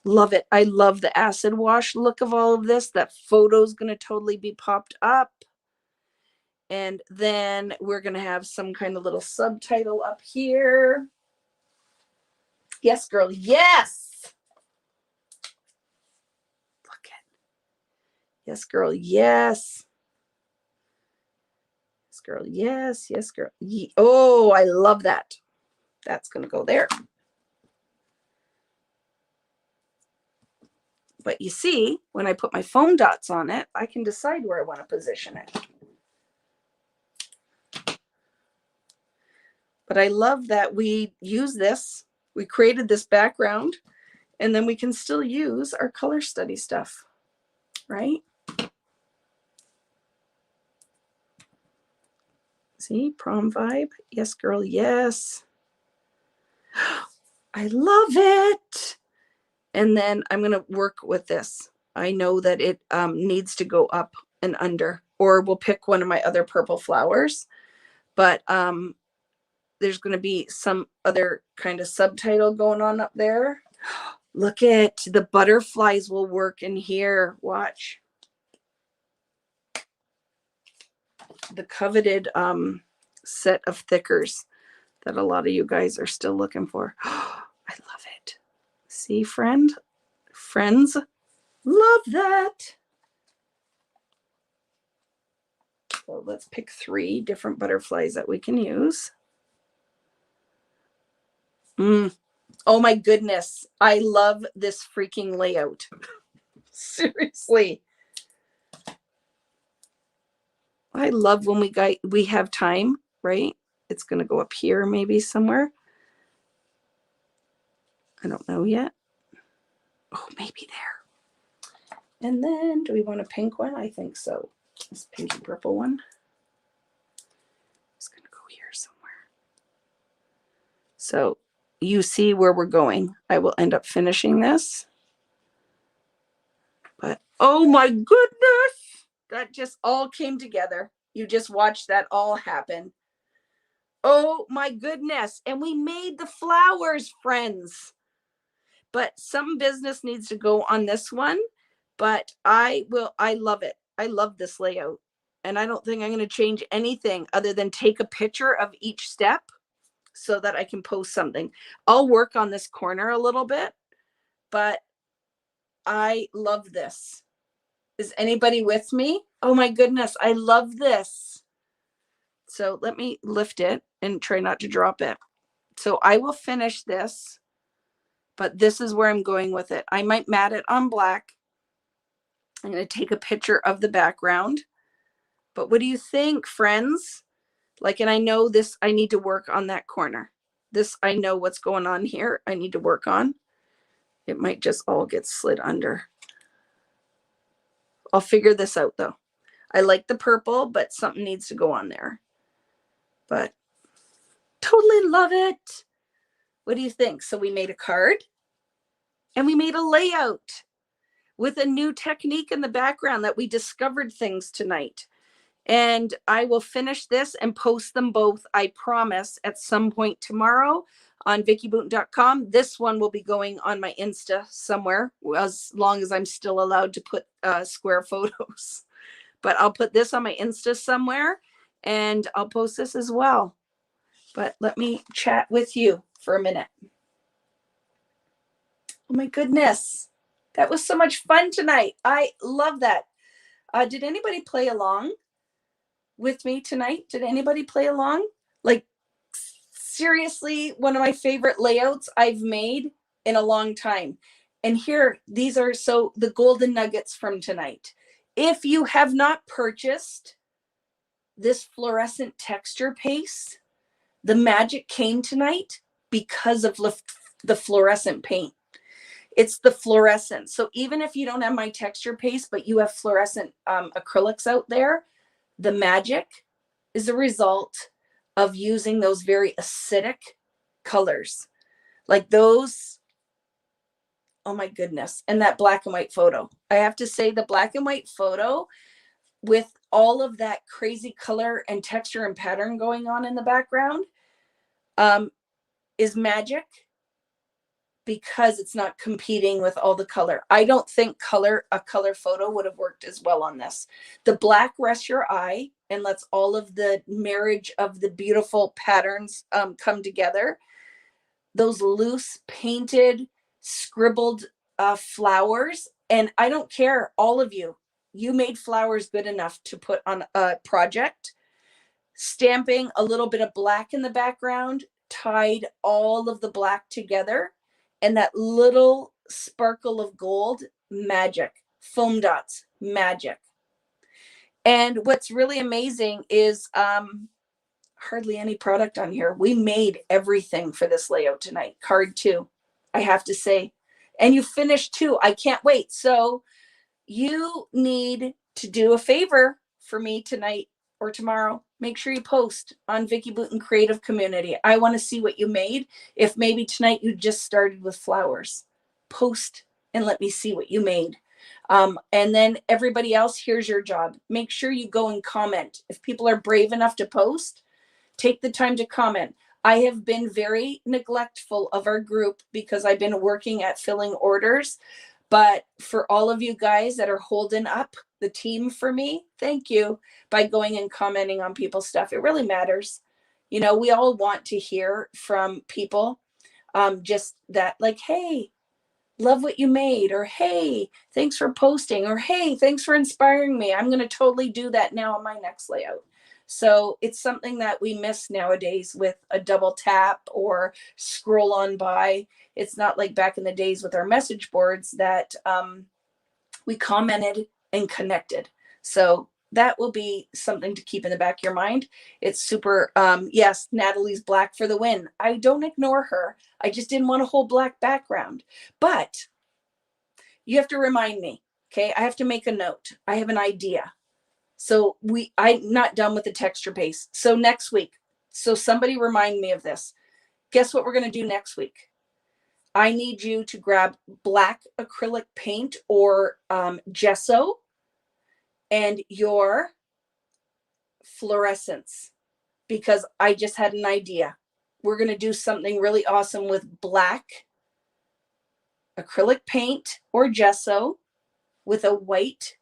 Love it. I love the acid wash look of all of this. That photo is going to totally be popped up. And then we're going to have some kind of little subtitle up here. Yes, girl. Yes. Look at. Yes, girl. Yes. Yes, girl. Yes. Yes, girl. Oh, I love that. That's going to go there. But you see, when I put my foam dots on it, I can decide where I want to position it. But I love that we use this. We created this background, and then we can still use our color study stuff, right? See, prom vibe. Yes, girl, yes. I love it. And then I'm going to work with this. I know that it needs to go up and under, or we'll pick one of my other purple flowers. But there's going to be some other kind of subtitle going on up there. Look at the butterflies will work in here. Watch. The coveted set of thickers that a lot of you guys are still looking for. I love it. See, friends, love that. So let's pick 3 different butterflies that we can use. Oh my goodness. I love this freaking layout. Seriously. I love when we have time, right? It's going to go up here maybe somewhere. I don't know yet. Oh, maybe there. And then do we want a pink one? I think so. This pinky purple one. It's going to go here somewhere. So you see where we're going. I will end up finishing this. But oh my goodness, that just all came together. You just watched that all happen. Oh my goodness. And we made the flowers, friends. But some business needs to go on this one. But I love it. I love this layout. And I don't think I'm going to change anything other than take a picture of each step so that I can post something. I'll work on this corner a little bit, but I love this. Is anybody with me? Oh my goodness, I love this. So let me lift it and try not to drop it. So I will finish this, but this is where I'm going with it. I might mat it on black. I'm going to take a picture of the background. But what do you think, friends? Like, and I know this, I need to work on that corner. This, I know what's going on here. I need to work on. It might just all get slid under. I'll figure this out though. I like the purple, but something needs to go on there. But totally love it. What do you think? So we made a card and we made a layout with a new technique in the background that we discovered things tonight. And I will finish this and post them both, I promise, at some point tomorrow on vickyboutin.com. This one will be going on my Insta somewhere, as long as I'm still allowed to put square photos. But I'll put this on my Insta somewhere, and I'll post this as well. But let me chat with you for a minute. Oh my goodness. That was so much fun tonight. I love that. Did anybody play along with me tonight? Did anybody play along? Like, seriously, one of my favorite layouts I've made in a long time. And here, these are so the golden nuggets from tonight. If you have not purchased this fluorescent texture paste, the magic came tonight because of the fluorescent paint. It's the fluorescent. So even if you don't have my texture paste, but you have fluorescent acrylics out there, the magic is a result of using those very acidic colors. Like those, oh my goodness. And that black and white photo. I have to say the black and white photo with all of that crazy color and texture and pattern going on in the background is magic. Because it's not competing with all the color. I don't think a color photo would have worked as well on this. The black rests your eye and lets all of the marriage of the beautiful patterns come together. Those loose painted, scribbled flowers. And I don't care, all of you made flowers good enough to put on a project. Stamping a little bit of black in the background, tied all of the black together. And that little sparkle of gold, magic. Foam dots, magic. And what's really amazing is hardly any product on here. We made everything for this layout tonight. Card 2, I have to say. And you finished 2. I can't wait. So you need to do a favor for me tonight or tomorrow. Make sure you post on Vicki Boutin Creative Community. I want to see what you made. If maybe tonight you just started with flowers, post and let me see what you made. And then everybody else, here's your job. Make sure you go and comment. If people are brave enough to post, take the time to comment. I have been very neglectful of our group because I've been working at filling orders. But for all of you guys that are holding up the team for me, thank you, by going and commenting on people's stuff. It really matters. You know, we all want to hear from people, just that, like, hey, love what you made, or hey, thanks for posting, or hey, thanks for inspiring me. I'm going to totally do that now on my next layout. So it's something that we miss nowadays with a double tap or scroll on by. It's not like back in the days with our message boards that we commented and connected. So that will be something to keep in the back of your mind. It's super, yes, Natalie's black for the win. I don't ignore her. I just didn't want a whole black background. But you have to remind me, okay? I have to make a note. I have an idea. So I'm not done with the texture paste. So next week, so somebody remind me of this. Guess what we're going to do next week? I need you to grab black acrylic paint or gesso and your fluorescents, because I just had an idea. We're going to do something really awesome with black acrylic paint or gesso with a white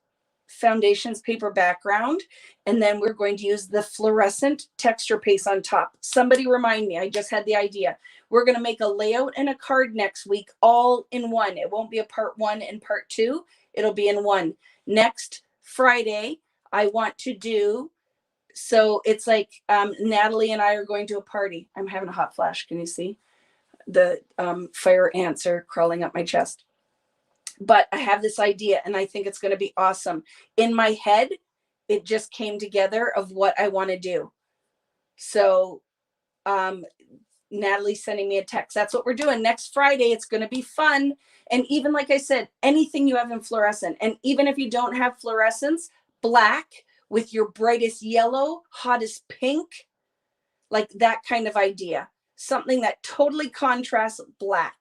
foundations paper background, and then we're going to use the fluorescent texture paste on top. Somebody remind me, I just had the idea. We're going to make a layout and a card next week all in one. It won't be a part 1 and part 2. It'll be in one. Next Friday, I want to do, so it's like Natalie and I are going to a party. I'm having a hot flash. Can you see? The fire ants are crawling up my chest. But I have this idea and I think it's going to be awesome. In my head, it just came together of what I want to do. So Natalie's sending me a text. That's what we're doing next Friday. It's going to be fun. And even like I said, anything you have in fluorescent, and even if you don't have fluorescence, black with your brightest yellow, hottest pink, like that kind of idea. Something that totally contrasts black.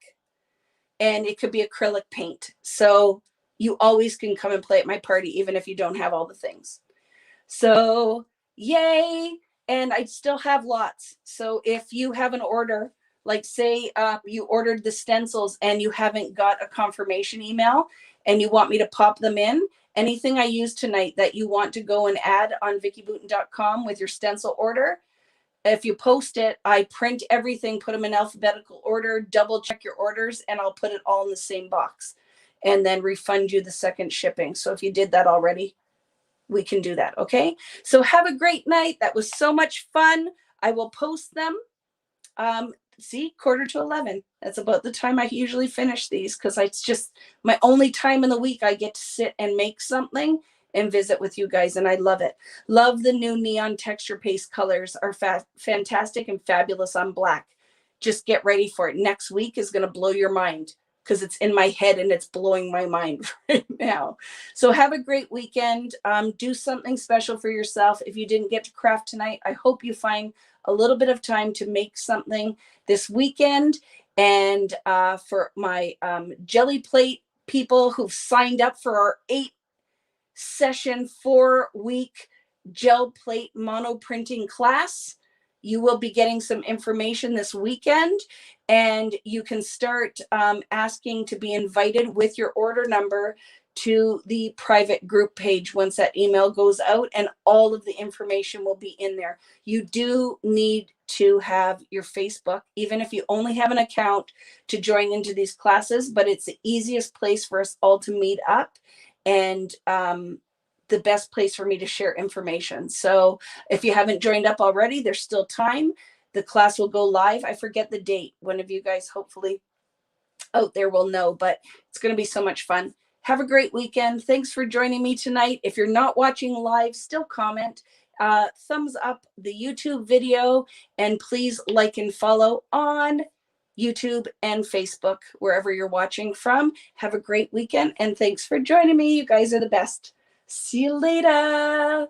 And it could be acrylic paint. So you always can come and play at my party, even if you don't have all the things. So yay. And I still have lots. So if you have an order, like say you ordered the stencils and you haven't got a confirmation email and you want me to pop them in, anything I use tonight that you want to go and add on vickyboutin.com with your stencil order, if you post it, I print everything, put them in alphabetical order, double check your orders, and I'll put it all in the same box and then refund you the second shipping. So if you did that already, we can do that. Okay. So have a great night. That was so much fun. I will post them. See, 10:45. That's about the time I usually finish these, because it's just my only time in the week I get to sit and make something and visit with you guys, and I love it. Love the new neon texture paste colors, are fantastic and fabulous on black. Just get ready for it. Next week is going to blow your mind, because it's in my head and it's blowing my mind right now. So have a great weekend. Do something special for yourself. If you didn't get to craft tonight, I hope you find a little bit of time to make something this weekend. And for my jelly plate people who've signed up for our 8-session 4-week gel plate mono printing class, you will be getting some information this weekend, and you can start asking to be invited with your order number to the private group page once that email goes out, and all of the information will be in there. You do need to have your Facebook, even if you only have an account, to join into these classes, but it's the easiest place for us all to meet up, and the best place for me to share information. So if you haven't joined up already, there's still time. The class will go live. I forget the date. One of you guys hopefully out there will know, but it's going to be so much fun. Have a great weekend. Thanks for joining me tonight. If you're not watching live, still comment, thumbs up the YouTube video, and please like and follow on YouTube and Facebook, wherever you're watching from. Have a great weekend, and thanks for joining me. You guys are the best. See you later.